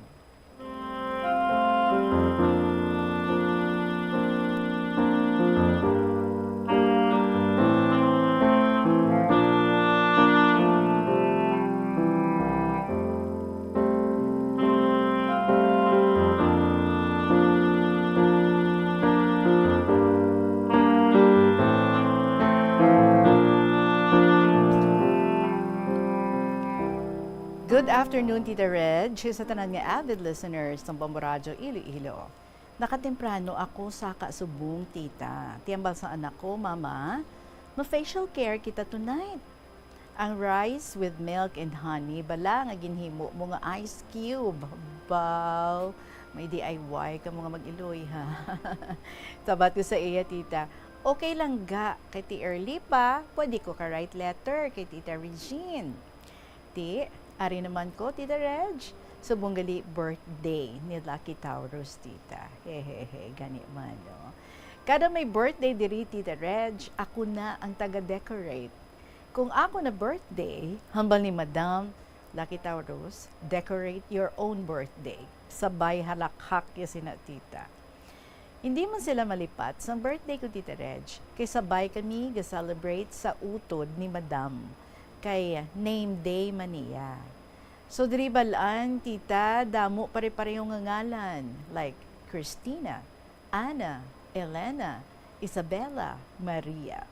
Good afternoon, Tita Reg. Sa tanan nga avid listeners ng Bombo Radio Iloilo. Nakatemprano ako sa kasubong, tita. Tiyambal sa anak ko, mama, ma-facial care kita tonight. Ang rice with milk and honey, bala nga ginhimo mo nga ice cube. Baw, may DIY ka mga mag-iloy, ha? Sabat ko sa iya, tita. Okay lang ga, kay ti early pa, pwede ko ka-write letter kay Tita Regine. Ti, ari naman ko, Tita Reg, subong gali birthday ni Lucky Taurus, tita. Hehehe, gani man, no? Kada may birthday diri, Tita Reg, ako na ang taga-decorate. Kung ako na birthday, hambal ni Madam Lucky Taurus, decorate your own birthday. Sabay halakhak yasin na, tita. Hindi man sila malipat sa birthday ko, Tita Reg, kay sabay kami ga-celebrate sa utod ni Madam kay name day maniya. So diri balaan, tita, damo pare-parehong ngalan like Christina, Ana, Elena, Isabella, Maria.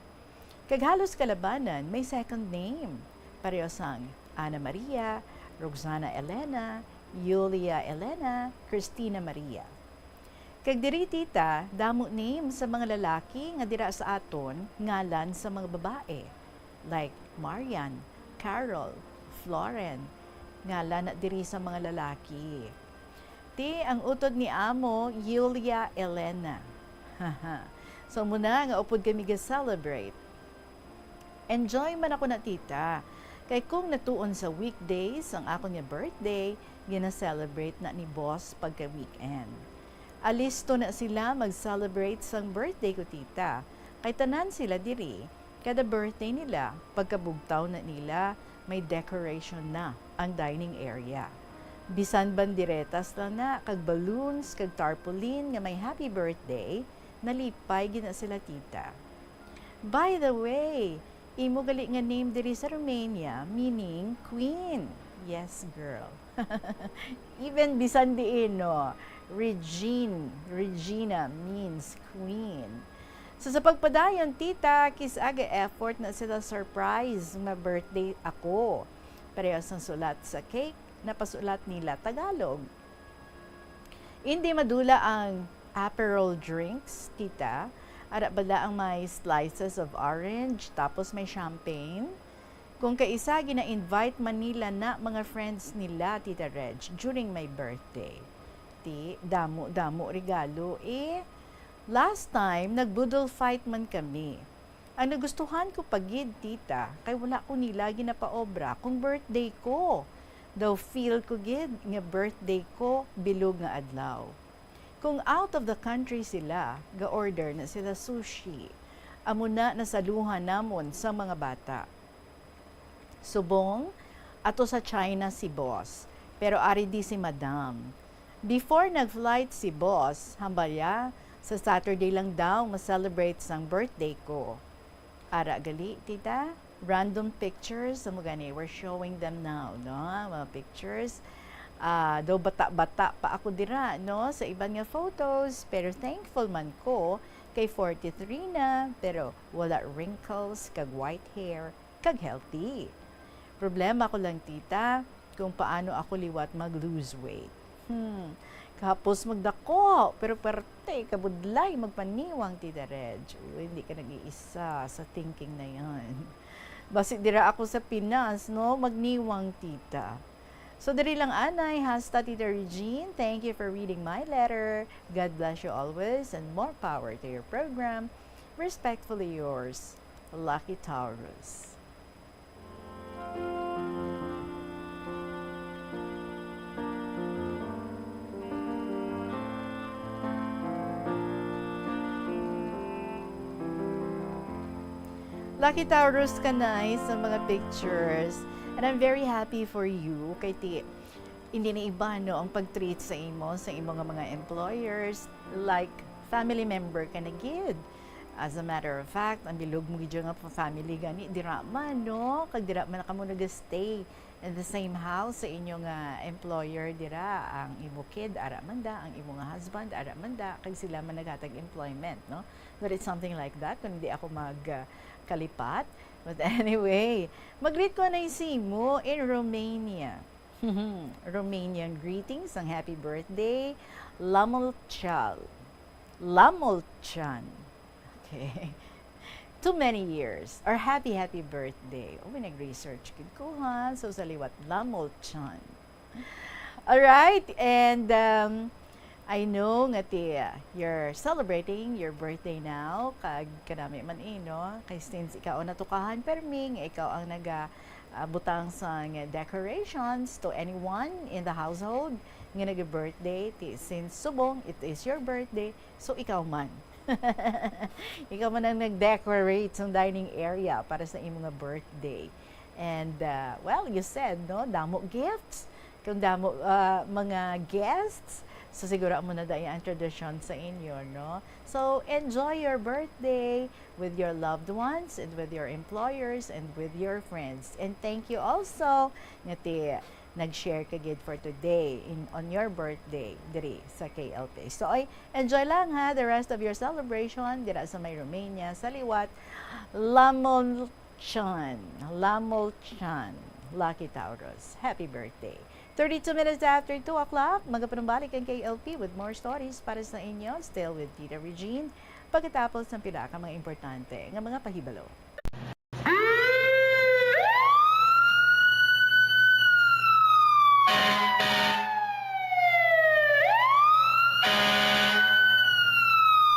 Kag halos kalabanan may second name. Pareho sang Ana Maria, Roxana Elena, Yulia Elena, Christina Maria. Kag diri, tita, damo name sa mga lalaki nga dira sa aton ngalan sa mga babae like Marian, Carol, Floren, ngalan na diri sa mga lalaki. Ti, ang utod ni amo, Yulia Elena. So muna nga upod kami ga-celebrate. Enjoy man ako na, tita. Kay kung natuon sa weekdays ang ako nga birthday, gina-celebrate na ni boss pagka-weekend. Alisto na sila mag-celebrate sang birthday ko, tita. Kay tanan sila diri, kada birthday nila, pagkabugtaw na nila, may decoration na ang dining area. Bisan bandiretas lang na, kag balloons, kag tarpaulin nga may happy birthday, nalipay gina sila, tita. By the way, imo gali nga name diri sa Romania, meaning queen. Yes, girl. Even bisan diin, no? Regina means queen. So sa pagpadayon, tita, kisaga effort na sila surprise na birthday ako. Parehas ng sulat sa cake, napasulat nila Tagalog. Hindi madula ang Aperol drinks, tita. Ara bala ang may slices of orange, tapos may champagne. Kung kaisa, gina-invite man nila na mga friends nila, Tita Reg, during my birthday. Ti, damo regalo, last time, nagbudol fight man kami. Ang nagustuhan ko pagid, tita, kay wala ko nila ginapaobra kung birthday ko. Daw feel ko gid nga birthday ko bilog nga adlaw. Kung out of the country sila, ga-order na sila sushi, amo na nasaluhan namon sa mga bata. Subong, ato sa China si boss, pero ari di si madam. Before nag-flight si boss, hambalya, sa Saturday lang daw ma-celebrate sang birthday ko. Ara gali, tita? Random pictures, sa mga ni, we're showing them now, no? Mga pictures. Daw bata-bata pa ako dira, no? Sa iban nga photos, pero thankful man ko kay 43 na, pero wala wrinkles, kag white hair, kag healthy. Problema ko lang, tita, kung paano ako liwat mag-lose weight. Kapos magdako, pero parte, kabudlay, magpaniwang, Tita Reg. Hindi ka nag-iisa sa thinking na yan. Basi dira ako sa Pinas, no? Magniwang, tita. So, diri lang anay, hasta Tita Regine. Thank you for reading my letter. God bless you always and more power to your program. Respectfully yours, Lucky Taurus. Lucky Taurus ka na sa mga pictures. And I'm very happy for you. Kay hindi na iba no, ang pag-treat sa imo, sa imo nga mga employers, like family member ka na gid. As a matter of fact, ang bilog mo gid nga family gani, dira man no, kag dira man ka mo nag-stay in the same house sa inyo nga employer dira, ang imo kid ara man da, ang imo nga husband ara man da, kag sila man naghatag employment, no? But it's something like that kung hindi ako kalipat. But anyway, mag-greet ko na mo in Romania. Romanian greetings, ang happy birthday, Lamolchan. Okay. Too many years. Or happy birthday. O, may nag-research ko ha. So, sa liwat, Lamolchan. Alright, and I know nga you're celebrating your birthday now, kag kanami man no? Kay since ikaw ang natukahan perming, ikaw ang butang sa decorations to anyone in the household nga nag-birthday, since subong, it is your birthday, so ikaw man. Ikaw man ang nag-decorate sa dining area para sa imong nga birthday. And, well, you said, no, damo gifts, kung damo mga guests, so siguro mo na dahil ang tradisyon sa inyo, no? So, enjoy your birthday with your loved ones and with your employers and with your friends. And thank you also nga nag-share ka gid for today on your birthday diri sa KLP. So, enjoy lang ha the rest of your celebration dira sa may Romania, sa liwat, Lamolchan, Lucky Taurus. Happy birthday. 32 minutes after 2 o'clock, magapanumbalik ang KLP with more stories para sa inyo. Still with Tita Regine, pagkatapos ng pinaka mga importante ng mga pahibalo.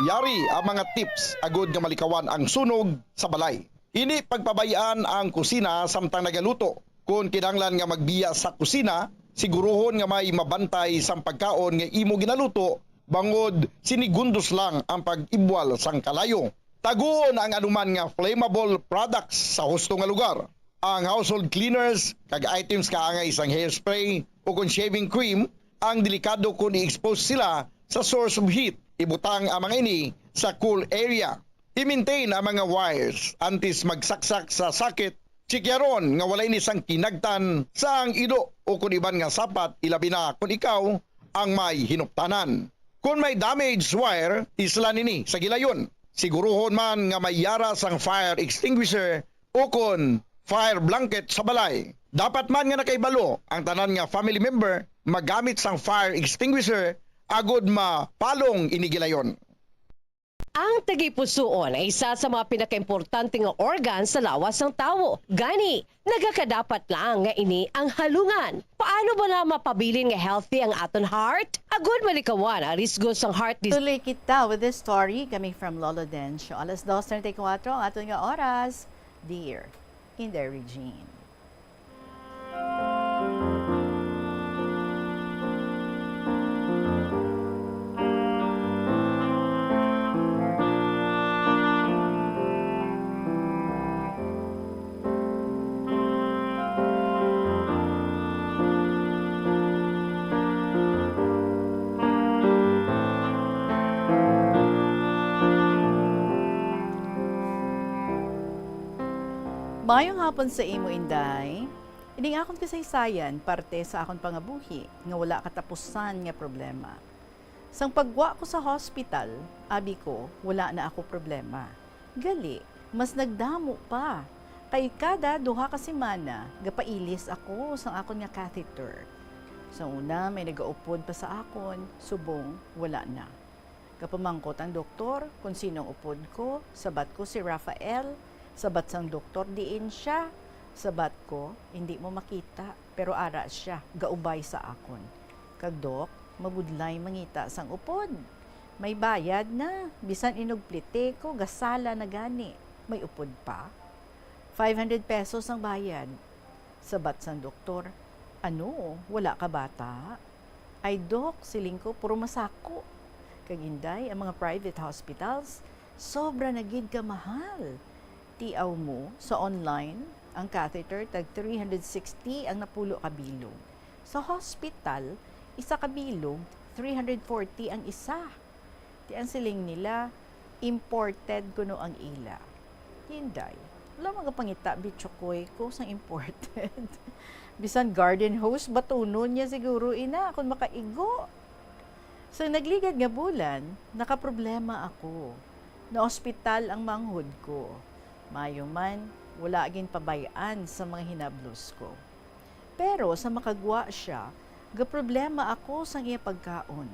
Yari ang mga tips agud nga malikawan ang sunog sa balay. Ini pagpabayaan ang kusina samtang nagaluto. Kung kinahanglan nga magbiya sa kusina, siguruhon nga may mabantay sang pagkaon nga imo ginaluto, bangod sinigundos lang ang pag-ibwal sang kalayo. Taguon ang anuman nga flammable products sa husto nga lugar. Ang household cleaners, kag items kaangay isang hairspray o kung shaving cream, ang delikado kung i-expose sila sa source of heat. Ibutang ang mga ini sa cool area. I-maintain ang mga wires antes magsaksak sa sakit. Sikyaron nga walay ni sang kinagtan sa ang ido o kung iban nga sapat, ilabi na kung ikaw ang may hinuptanan. Kung may damaged wire, isla nini sa gilayon. Siguruhon man nga may yara sang fire extinguisher o kung fire blanket sa balay. Dapat man nga nakaibalo ang tanan nga family member magamit sang fire extinguisher agod mapalong inigilayon. Ang tagipusoon ay isa sa mga pinakaimportante nga organ sa lawas ng tao. Gani, nagakadapat lang nga ini ang halungan. Paano ba na mapabilin nga healthy ang aton heart? Agud malikawan ang risgo sang heart disease. Tuloy kita with this story coming from Lolo Dencio. Alas 2:34 ang aton nga oras. Dear, in the Regine. Mayong hapon sa imo, Inday. Ining akong kasaysayan parte sa akong pangabuhi nga wala katapusan nga problema. Sang pagwa ko sa hospital, abi ko, wala na ako problema. Gali, mas nagdamo pa. Kay kada duha ka semana, gapailis ako sa akon nga catheter. Sa una, may nagaupod pa sa akon, subong, wala na. Kapamangkot ang doktor kung sinong upod ko, sabat ko si Rafael, sabat sang doktor diin siya, sabat ko, hindi mo makita, pero ara siya, gaubay sa akon. Kagdok, mabudlay mangita sang upod. May bayad na, bisan inugplite ko, gasala na gani. May upod pa. 500 pesos ang bayad. Sabat sang doktor, ano, wala ka bata? Ay dok, siling ko, puro masako. Kaginday, ang mga private hospitals, sobra na gid ka mahal. Tiaw mo, sa online, ang catheter, tag 360 ang napulo ka bilog. Sa hospital, isa ka bilog, 340 ang isa. Di ang siling nila, imported kuno ang ila. Hinday, wala mga pangita, bitchokoy ko sang imported. Bisan garden hose, batunon niya siguro ina, kung makaigo. So nagligad nga bulan, nakaproblema ako. Na ospital ang manghod ko. Mayo man, wala aging pabayaan sa mga hinablos ko. Pero sa makagwa siya, gaproblema ako sa iya pagkaon.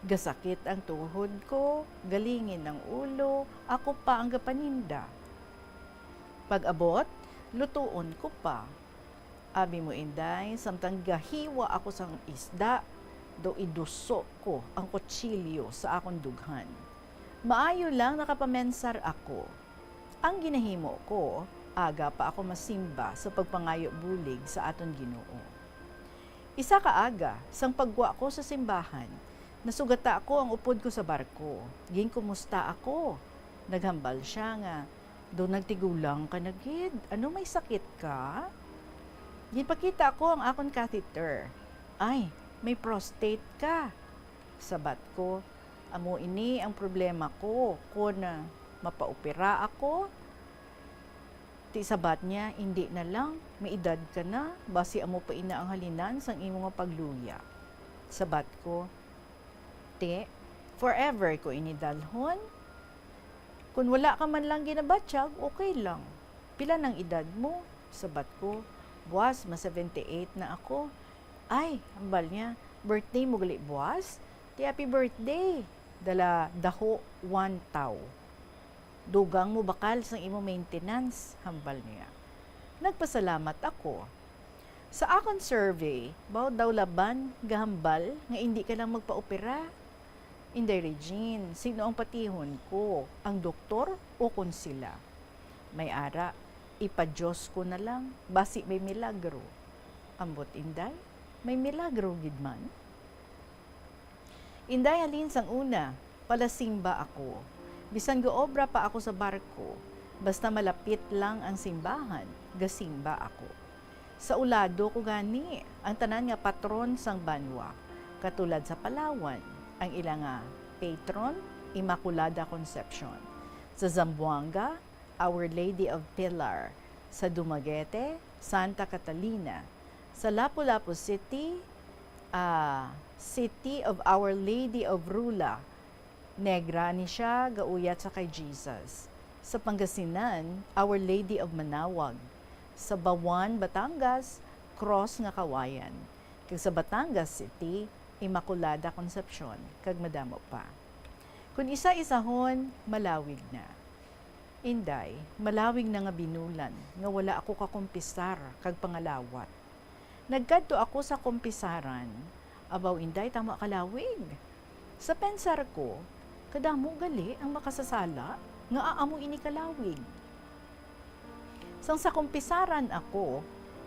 Gasakit ang tuhod ko, galingin ng ulo, ako pa ang gapaninda. Pag-abot, lutuon ko pa. Abi mo, Inday, samtang gahiwa ako sa isda, do iduso ko ang kutsilyo sa akong dughan. Maayo lang nakapamensar ako. Ang ginahimo ko, aga pa ako masimba sa pagpangayo bulig sa aton Ginoo. Isa ka aga, sang pagwa ko sa simbahan, nasugata ako ang upod ko sa barko. Ging kumusta ako. Naghambal siya nga, do nagtigulang ka na gid. Ano, may sakit ka? Ginpakita ko ang akon catheter. Ay, may prostate ka. Sabat ko, amo ini ang problema ko. Kung mapaopera ako, ti sabat niya, hindi na lang, may edad ka na, basi amo pa ina ang halinan sang imo nga pagluya. Sabat ko, te, forever ko inidalhon. Kung wala ka man lang ginabatsyag, okay lang. Pila ng edad mo? Sabat ko, buwas, ma 78 na ako. Ay, hambal niya, birthday mo gali buwas? Ti happy birthday. Dala daho 1 taw. Dugang mo bakal sang imo maintenance, hambal niya. Nagpasalamat ako. Sa akon survey, baw daw laban, gahambal, nga hindi ka lang magpa-opera. Inday Regine, sino ang patihon ko? Ang doktor o kun sila? May ara, ipa-Diyos ko na lang, basi may milagro. Ambot, Inday, may milagro gidman. Inday, halin sang una, palasimba ako. Bisan goobra pa ako sa barko, basta malapit lang ang simbahan, gasimba ako. Sa ulado ko gani, ang tanan nga patron sang banwa, katulad sa Palawan, ang ilang nga patron, Immaculada Conception. Sa Zamboanga, Our Lady of Pilar. Sa Dumaguete, Santa Catalina. Sa Lapu-Lapu City, City of Our Lady of Rula. Negra ni siya, gauyat sa kay Jesus. Sa Pangasinan, Our Lady of Manawag. Sa Bawan, Batangas, Cross nga Kawayan. Kag sa Batangas City, Immaculada Concepcion, kag madamo pa. Kung isa-isahon, malawig na. Inday, malawig na nga binulan, nga wala ako kakumpisar, kag pangalawat. Nagkadto ako sa kumpisaran, abaw Inday, tama kalawig. Sa pensar ko, kadamo gali ang makasasala, nga aamo ini kalawig. Sang sa kumpisaran ako,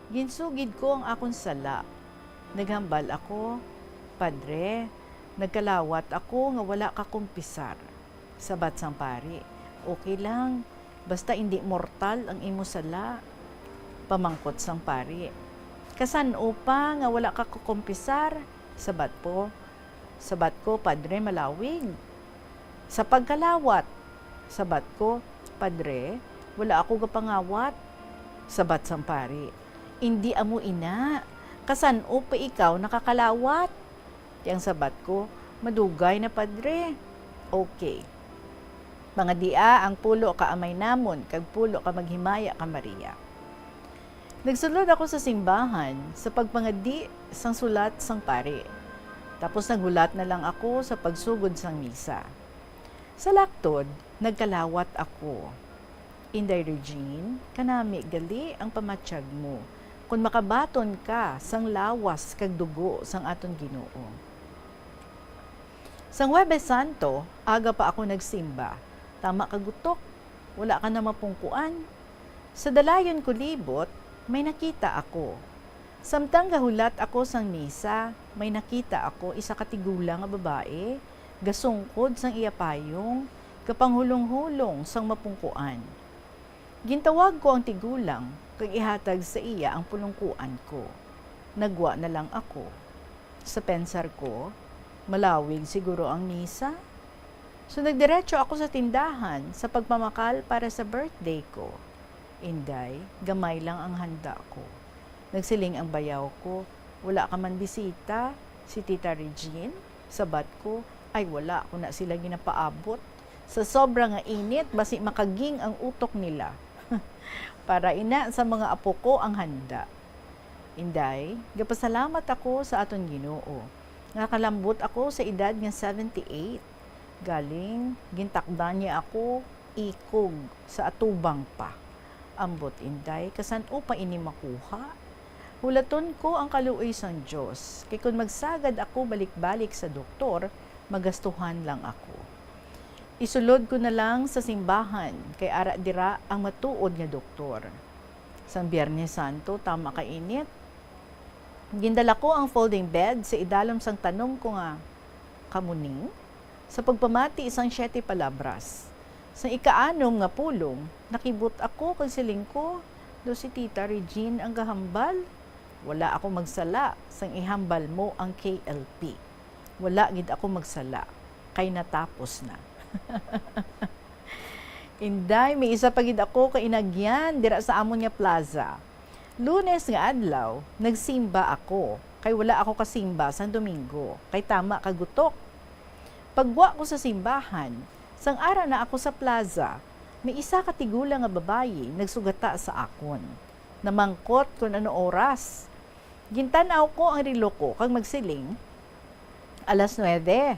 ginsugid ko ang akon sala. Naghambal ako, Padre, nagkalawat ako nga wala ka kumpisar. Sabat sang pari, okay lang, basta hindi mortal ang imo sala. Pamangkot sang pari, kasan upa nga wala ka kukumpisar? Sabat ko, Padre, malawig. Sa pagkalawat, sabat ko, Padre, wala ako gapangawat. Sabat sampari. Hindi amo ina. Kasan o pa ikaw nakakalawat? Yang sabat ko, madugay na padre. Okay. Mga dia ang pulo ka amay namon, kag pulo ka maghimaya ka Maria. Nagsulod ako sa simbahan sa pagpangadi sang sulat sang pare. Tapos nagulat na lang ako sa pagsugod sang misa. Sa laktod, nagkalawat ako. Inday Regine, kanami gali ang pamatsyag mo. Kung makabaton ka sang lawas kag dugo sang aton Ginoo. Sang Huwebes Santo, aga pa ako nagsimba. Tama kagutok, wala ka na mapungkuan. Sa dalayon ko libot, may nakita ako. Samtang gahulat ako sang misa, may nakita ako isa katigulang nga babae, gasungkod sang iyapayong, kapanghulong-hulong sang mapungkuan. Gintawag ko ang tigulang, kag ihatag sa iya ang pulungkuan ko. Nagwa na lang ako. Sa pensar ko, malawig siguro ang misa. So nagdiretso ako sa tindahan sa pagpamakal para sa birthday ko. Inday, gamay lang ang handa ko. Nagsiling ang bayaw ko, wala ka man bisita, si Tita Regine. Sabat ko, ay wala ko na sila ginapaabot. Sa sobrang nga init, basi makaging ang utok nila. Para ina sa mga apo ko ang handa. Inday, gapasalamat ako sa aton Ginoo. Nga kalambot ako sa edad nga 78. Galing, gintakdan niya ako, ikog sa atubang pa. Ambot inday, kasan upa ini makuha? Hulaton ko ang kaluoy sang Diyos. Kay kung magsagad ako balik-balik sa doktor, magastuhan lang ako. Isulod ko na lang sa simbahan, kay ara dira ang matuod nga doktor. Sang Biyernes Santo, tama kainit. Gindala ko ang folding bed sa idalom sang tanom ko nga, kamuning? Sa pagpamati isang 7 palabras. Sa ikaanom nga pulong, nakibot ako kag siling ko, do si Tita Regine ang gahambal. Wala ako magsala, sang ihambal mo ang KLP. Wala gid ako magsala, kay natapos na. Inday, may isa pagid ako kay inagyan dira sa amon nga plaza. Lunes nga adlaw, nagsimba ako, kay wala ako kasimba sa Domingo, kay tama kagutok. Pagwa ko sa simbahan, sang ara na ako sa plaza, may isa katigulang nga babayi nagsugata sa akon. Namangkot kung ano oras. Gintanaw ko ang relo ko kag magsiling, 9:00.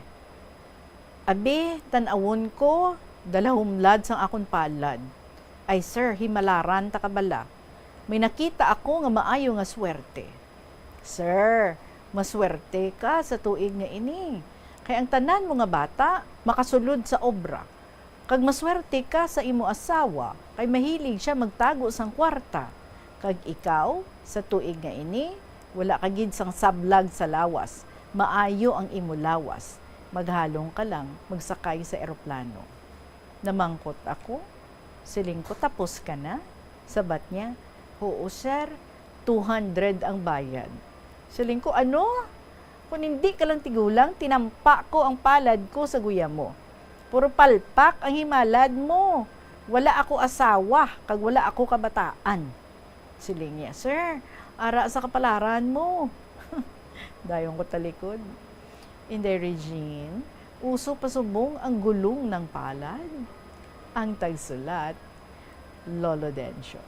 Abi, tanawon ko, dalahumlad sang akon palad. Ay sir, himalaran ta kabala. May nakita ako nga maayo nga swerte. Sir, maswerte ka sa tuig nga ini. Kay ang tanan mo nga bata, makasulod sa obra. Kag maswerte ka sa imo asawa, kay mahilig siya magtago sang kwarta. Kag ikaw, sa tuig nga ini, wala ka gid sang sablag sa lawas. Maayo ang imo lawas. Maghalong ka lang, magsakay sa eroplano. Namangkot ako, siling ko, tapos ka na? Sabat niya, oo sir, 200 ang bayad. Siling ko, ano? Kung hindi ka lang tigulang, tinampa ko ang palad ko sa guya mo. Puro palpak ang himalad mo. Wala ako asawa, kag wala ako kabataan. Siling niya, sir, ara sa kapalaran mo. Dayon ko talikod. Inday Regine, uso pasubong ang gulong ng palad. Ang tagsulat, Lolo Dencio.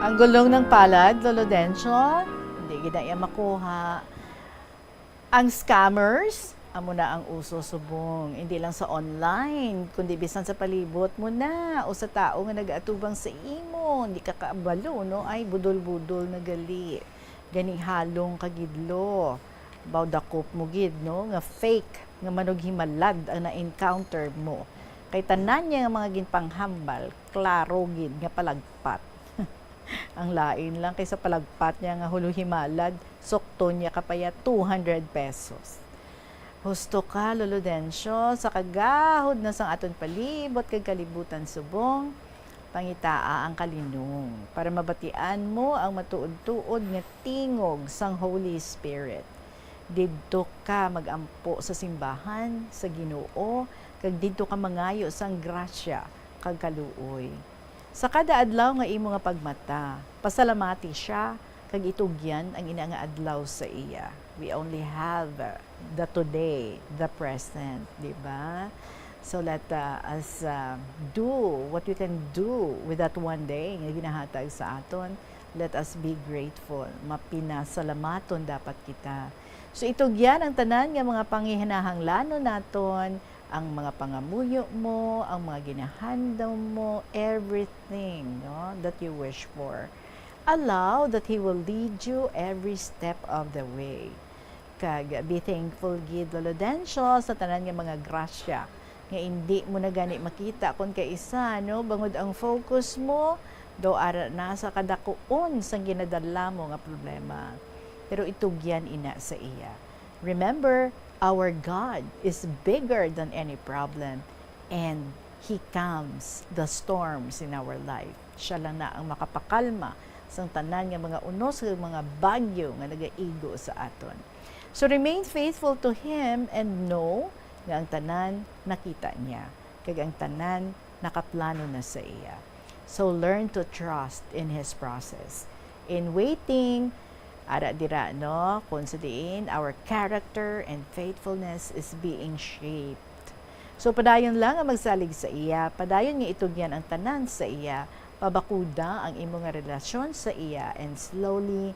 Ang gulong ng palad, Lolo Dencio, hindi ginaya makuha. Ang scammers, amo na ang uso subong. Hindi lang sa online, kundi bisan sa palibot mo na o sa tao nga nag-atubang sa imo. Hindi ka kaabalo, no? Ay, budol-budol na gali. Ganing halong kagidlo. Bawdakop mo gid, no? Nga fake, nga manog himalad ang na-encounter mo. Kay tanan niya nga mga ginpanghambal, klaro gid nga palagpat. Ang lain lang kaysa palagpat niya nga huluhimalad, sokto niya kapaya 200 pesos. Husto ka, Lolo Densyo, sa kagahod na sang aton palibot kag kalibutan subong, pangitaa ang kalinong, para mabatian mo ang matuod-tuod nga tingog sang Holy Spirit. Didto ka magampo sa simbahan, sa Ginoo, kag didto ka mangayo sang grasya kag kaluoy. Sa kada adlaw nga imo nga pagmata, pasalamati siya, kag itugyan ang ina nga adlaw sa iya. We only have the today, the present, di ba? So let us do what we can do with that one day nga ginahatag sa aton. Let us be grateful. Mapinasalamaton dapat kita. So itugyan ang tanan nga mga pangihinahanglanon naton, ang mga pangamuyo mo, ang mga ginahandaw mo, everything, no, that you wish for. Allow that He will lead you every step of the way. Kag be thankful gid, Lolo Densyo, sa tanan nga mga grasya nga hindi mo na gani makita kung kaisa, no, bangod ang focus mo do ara na sa kadakuon sang ginadala mo nga problema. Pero itugyan ina sa iya. Remember, our God is bigger than any problem, and He calms the storms in our life. Siya lang na ang makapakalma sang tanan nga mga unos nga mga bagyo nga nagaigo sa aton. So remain faithful to Him and know nga ang tanan nakita niya, kag ang tanan nakaplano na sa iya. So learn to trust in His process. In waiting, ara dira, no, kung sa diin, our character and faithfulness is being shaped. So padayon lang ang magsalig sa iya, padayon nga itugyan ang tanan sa iya, pabakuda ang imo nga relasyon sa iya, and slowly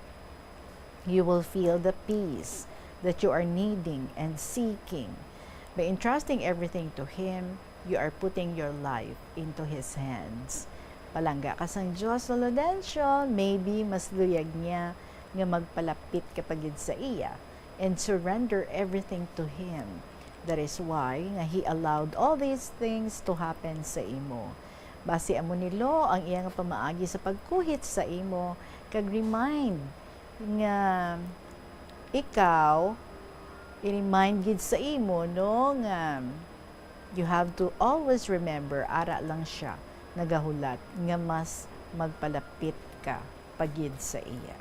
you will feel the peace that you are needing and seeking. By entrusting everything to Him, you are putting your life into His hands. Palangga ka sang Diyos, Lolo Densyo, maybe mas luyag niya nga magpalapit kapagid sa iya and surrender everything to Him. That is why nga He allowed all these things to happen sa imo. Base amo nilo ang iyang pamaagi sa pagkuhit sa imo, kag remind nga ikaw, i-remind gid sa imo, no, nga you have to always remember, ara lang siya nagahulat nga mas magpalapit ka pagid sa iya.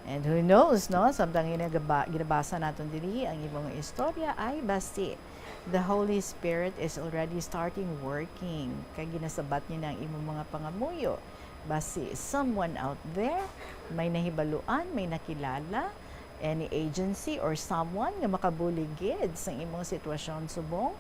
And who knows, no, samtang ginabasa natin diri ang imong istorya ay basi the Holy Spirit is already starting working, kay ginasabat niya na ang imong mga pangamuyo. Basi someone out there may nahibaluan, may nakilala, any agency or someone nga makabuligid sa imong sitwasyon subong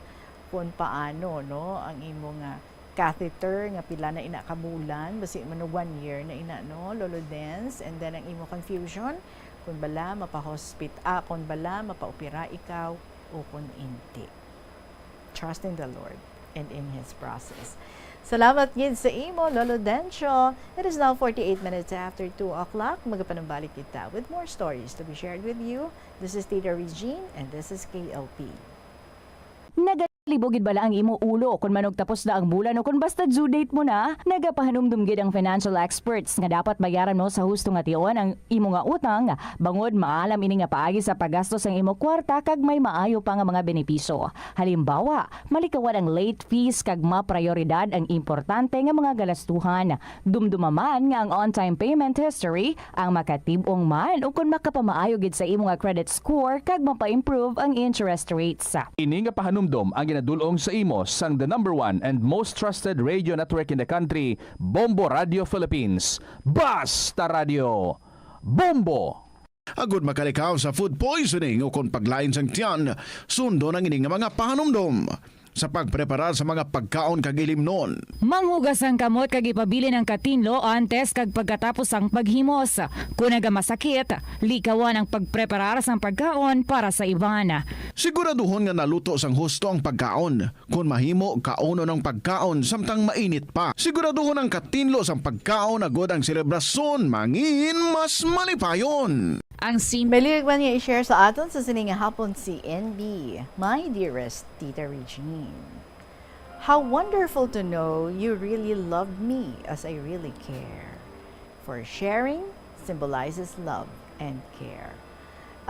kung paano, no, ang imong catheter nga pila na ina kabulan, basi man 1 year na ina, no, Lolo Dens, and then ang imong confusion kung bala mapa-hospital, kung bala mapa-opera ikaw o kung hindi. Trust in the Lord and in His process. Salamat gid sa imo, Lolo Densyo. It is now 48 minutes after 2 o'clock. Magapanumbalik kita with more stories to be shared with you. This is Tita Regine and this is KLP. Nagalibogid bala ang imo ulo kung manog tapos na ang bulan o kung basta due date mo na, nagapahanumdumgid ang financial experts nga dapat bayaran mo sa husto nga tion ang imo nga utang, bangod maalam ini nga paagi sa paggastos ang imo kwarta kag may maayo pa nga mga benepisyo. Halimbawa, malikawan ang late fees kag maprioridad ang importante nga mga galastuhan. Dumdumaman nga ang on-time payment history ang makatibong man o kung makapamaayo gid sa imo nga credit score kag mapa-improve ang interest rates. Ini nga pahanumdom ang ginadulong sa imo sang the #1 and most trusted radio network in the country, Bombo Radio Philippines. Basta Radio Bombo! Agud makalikaw sa food poisoning o kung paglain sang tiyan, sundo ng ining mga pahanumdom sa pagpreparar sa mga pagkaon kag ilimnon. Manghugas ang kamot kag ipabili ng katinlo antes kag pagkatapos ang paghimos. Kung nagamasakit, likawan ang pagpreparar sang pagkaon para sa iban. Siguraduhon nga naluto sang husto ang pagkaon. Kung mahimo, kauno ng pagkaon samtang mainit pa. Siguraduhon ang katinlo sang pagkaon agud ang selebrasyon mangin mas malipayon. Ang Baliwag man niya i-share sa aton sa sining hapon si NB, my dearest Tita Regine. How wonderful to know you really love me as I really care. For sharing symbolizes love and care.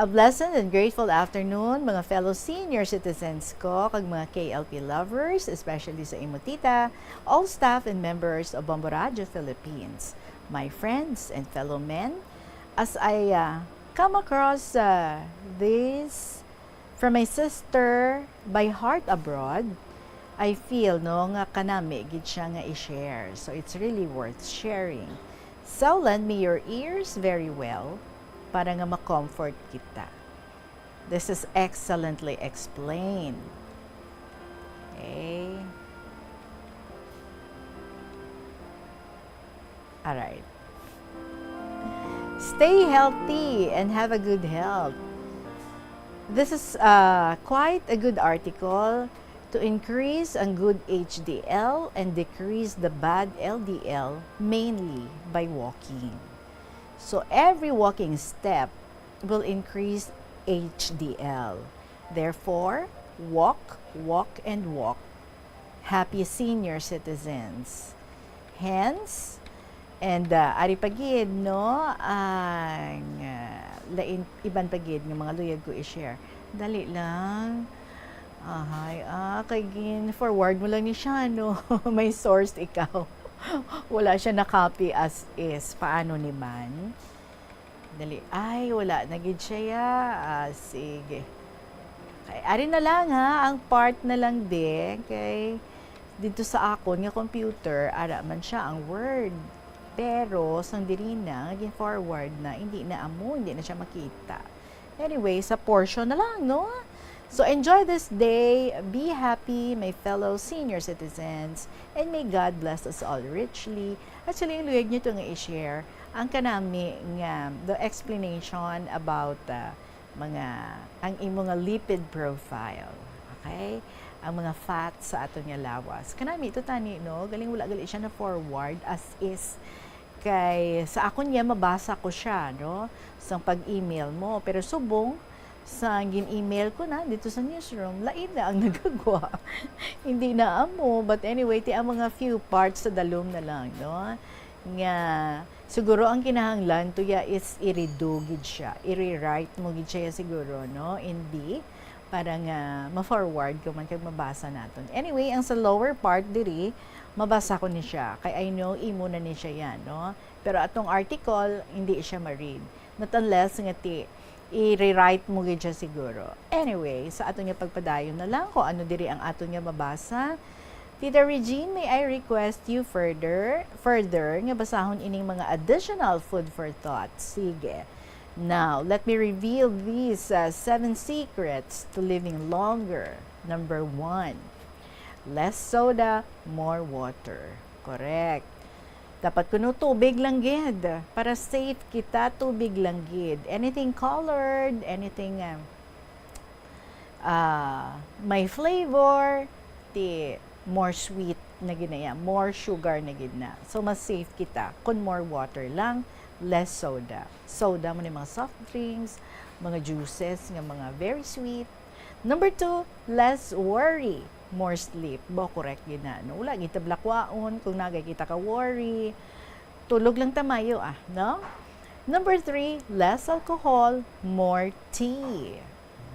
A blessed and grateful afternoon, mga fellow senior citizens ko, kag mga KLP lovers, especially sa Imotita, all staff and members of Bombo Radio Philippines, my friends and fellow men, as I come across this from my sister by heart abroad, I feel nga kanami gid siya nga i-share. So it's really worth sharing. So lend me your ears very well para nga ma-comfort kita. This is excellently explained. Okay. Alright. Stay healthy and have a good health. This is quite a good article to increase ang good HDL and decrease the bad LDL, mainly by walking. So every walking step will increase HDL. Therefore, walk, walk, and walk. Happy senior citizens. Hence, and ari pagid no ang lain iban pagid ng mga luyag ko i-share. Dali lang. Kay gin forward mo lang ni siya no. May source ikaw. Wala siya na-copy as is. Paano ni man? Dali. Ay, wala. Nagid siya. Sige. Kay, ari na lang ha. Ang part na lang din. Kay, dito sa akon nga computer, ara man siya ang word. Pero, sang diri na, naging forward na, hindi na amo, hindi na siya makita. Anyway, sa portion na lang, no? So enjoy this day, be happy, my fellow senior citizens, and may God bless us all richly. Actually, yung luyag nyo ito nga i-share, ang kanami nga, the explanation about ang imo nga lipid profile. Okay? Ang mga fats sa ato nga lawas. Kanami, ito tani, no? Galing wala gali siya na forward as is. Kay, sa akon niya, mabasa ko siya, no? Sa pag-email mo. Pero subong, sa gin-email ko na dito sa newsroom, lain na ang nagagawa. Hindi na amo. But anyway, ti ang mga few parts sa dalom na lang, no? Nga, siguro ang kinahanglan to ya is i-redo gid siya. I-rewrite mo gid siya siguro, no? Hindi. Para nga ma-forward ko man kag mabasa naton. Anyway, ang sa lower part diri, mabasa ko ni siya. Kay I know, imo na ni siya yan, no? Pero atong article, hindi siya ma-read. Not unless nga i-rewrite mo gid siya siguro. Anyway, sa ato nga pagpadayon na lang kung ano diri ang ato nga mabasa. Tita Regine, may I request you further nga basahon ining mga additional food for thought. Sige. Now, let me reveal these 7 secrets to living longer. Number 1, less soda, more water. Correct. Dapat kuno tubig lang gid. Para safe kita, tubig lang gid. Anything colored, anything may flavor, more sweet na ginaya, more sugar na gid na. So, mas safe kita. Kun more water lang, less soda. Soda mo ni mga soft drinks, mga juices, nga mga very sweet. Number 2, less worry. More sleep. Correct yun na. No? Wala, kita blakwaon. Kung nagay kita ka worry, tulog lang tamayo, no? Number 3, less alcohol, more tea.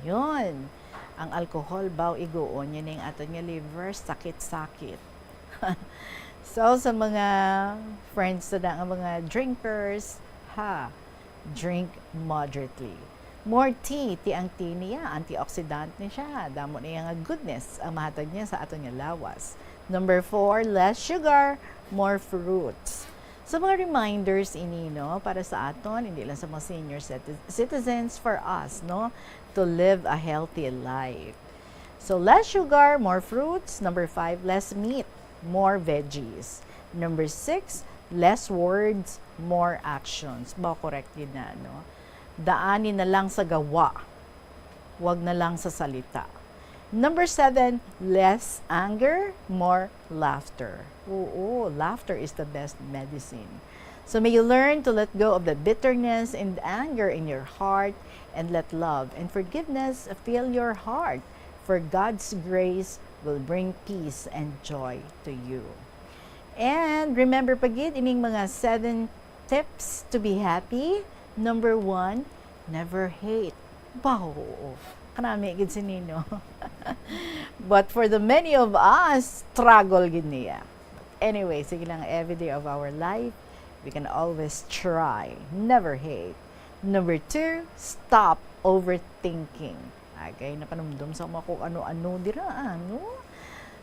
Yun. Ang alcohol, igoon, yun yung ato nga liver, sakit-sakit. So, sa mga friends na nga mga drinkers, drink moderately. More tea, ang tea niya, antioxidant niya siya. Damo niya nga goodness ang mahatag niya sa ato nga lawas. Number 4, less sugar, more fruits. So mga reminders ini, no, para sa aton, hindi lang sa mga senior citizens, for us, no, to live a healthy life. So less sugar, more fruits. Number 5, less meat, more veggies. Number 6, less words, more actions. Correct yun na, no? Daanin na lang sa gawa. Huwag na lang sa salita. Number 7, less anger, more laughter. Oo, laughter is the best medicine. So may you learn to let go of the bitterness and anger in your heart and let love and forgiveness fill your heart. For God's grace will bring peace and joy to you. And remember pagid ining mga 7 tips to be happy. Number 1, never hate. Wow, kanami gid sinino. But for the many of us, struggle gid niya. Anyway, sige lang, every day of our life, we can always try, never hate. Number 2, stop overthinking. Okay, napanumdum sa mga kung ano-ano dira, no?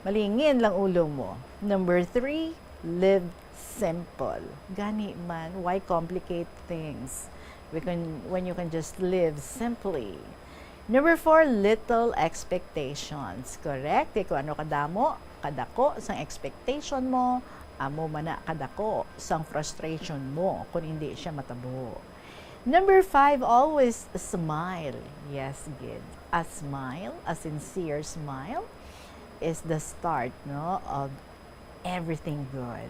Malingin lang ulo mo. Number 3, live simple. Gani man, why complicate things? When you can just live simply. Number 4, little expectations. Correct? Kung ano kadamo, kadako sang expectation mo, amo man na kadako sang frustration mo kung hindi siya matabo. Number 5, always smile. Yes, good. A smile, a sincere smile, is the start, no, of everything good.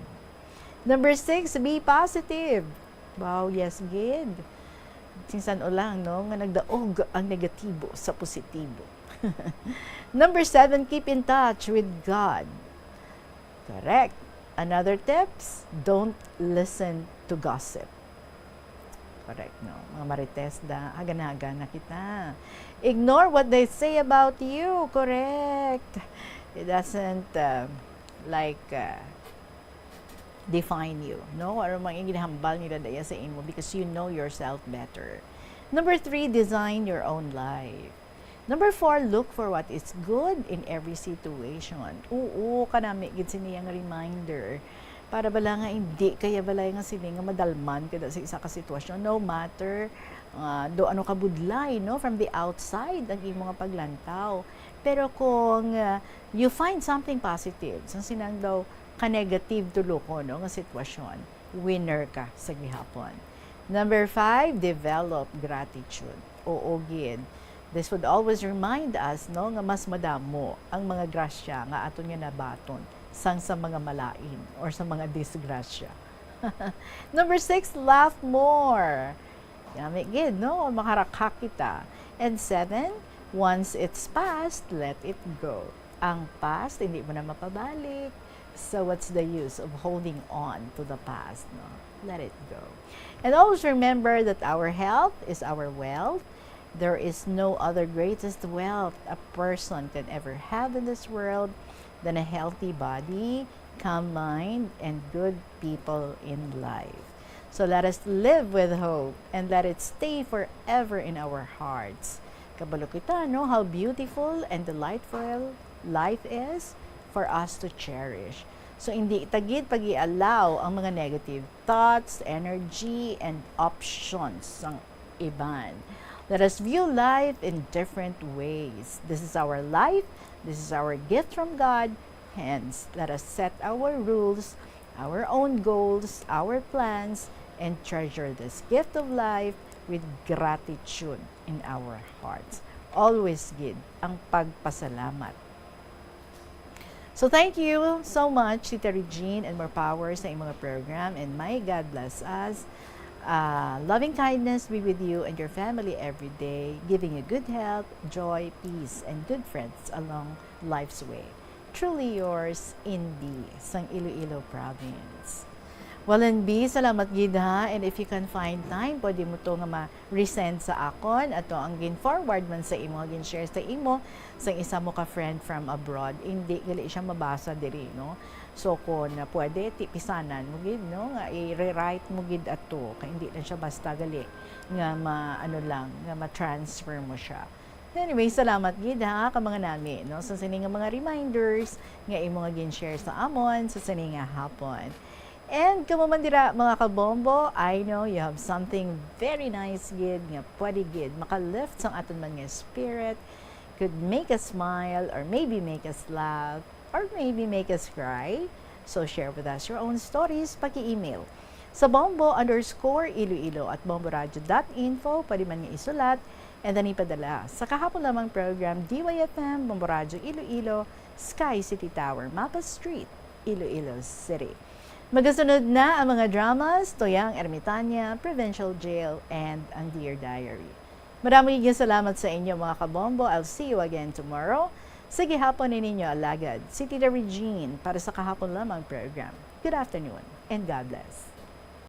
Number 6, be positive. Wow, yes, good. Sinsan o lang, no, nga nagdaog ang negatibo sa positibo. Number 7, keep in touch with God. Correct. Another tips, don't listen to gossip. Correct, no? Mga marites da, hagan-hagan na kita. Ignore what they say about you. Correct. It doesn't define you, no? Or mga ginahambal nila daya sa imo because you know yourself better. Number 3, design your own life. Number 4, look for what is good in every situation. Oo, kanami gid siniyang reminder. Para bala nga hindi kaya balay nga sila nga madalman kada sa isa ka sitwasyon, no matter do ano ka budlay, no, from the outside ang imo nga paglantaw. Pero kung you find something positive, sang sinang daw ka-negative tulo ko, no, nga sitwasyon, winner ka sa gihapon. Number 5, develop gratitude. Oo, gid. This would always remind us, no, nga mas madamo ang mga grasya nga aton nga nabaton sang sa mga malain or sa mga disgrasya. Number 6, laugh more. Yami gid, no, makarakha kita. And 7, once it's past, let it go. Ang past, hindi mo na mapabalik. So what's the use of holding on to the past? No? Let it go. And always remember that our health is our wealth. There is no other greatest wealth a person can ever have in this world than a healthy body, calm mind, and good people in life. So let us live with hope and let it stay forever in our hearts. Kabalo kita, no? How beautiful and delightful life is for us to cherish. So, hindi tagid pag-i-allow ang mga negative thoughts, energy, and options ng iban. Let us view life in different ways. This is our life. This is our gift from God. Hence, let us set our rules, our own goals, our plans, and treasure this gift of life with gratitude in our hearts. Always gid ang pagpasalamat. So thank you so much, Tita Regine, and more power sa imong program. And may God bless us. Loving kindness be with you and your family every day, giving you good health, joy, peace, and good friends along life's way. Truly yours, Indy, sang Iloilo Province. Well, NB, salamat gid ha. And if you can find time, pwede mo to nga ma-resend sa akon. Ato ang gin-forward man sa imo, gin-share sa imo, sa isa mo ka-friend from abroad. Hindi, gali siya mabasa diri, no? So, kung pwede, tipisanan mo gid, no? Nga i-rewrite mo gid ato. Kaya hindi na siya basta gali. Nga nga ma-transfer mo siya. Anyway, salamat gid ha, ka mga nami, no? Sa sini nga mga reminders, nga imo nga gin-share sa amon, sa sini nga hapon. And kumamandira mga kabombo, I know you have something very nice gid nga pwede gid makalift sang aton mga spirit, could make us smile or maybe make us laugh or maybe make us cry. So share with us your own stories paki-email sa bombo_iloilo@bomboradio.info, pwede man nga isulat and then ipadala sa kahapon lamang program DYFM Bombo Radio Iloilo, Sky City Tower, Mapa Street, Iloilo City. Magasunod na ang mga dramas, Toyang Ermitaña, Provincial Jail, and ang Dear Diary. Maraming salamat sa inyo mga kabombo. I'll see you again tomorrow. Sige hapon ninyo alagad. Si Tita Regine para sa kahapon lamang program. Good afternoon and God bless.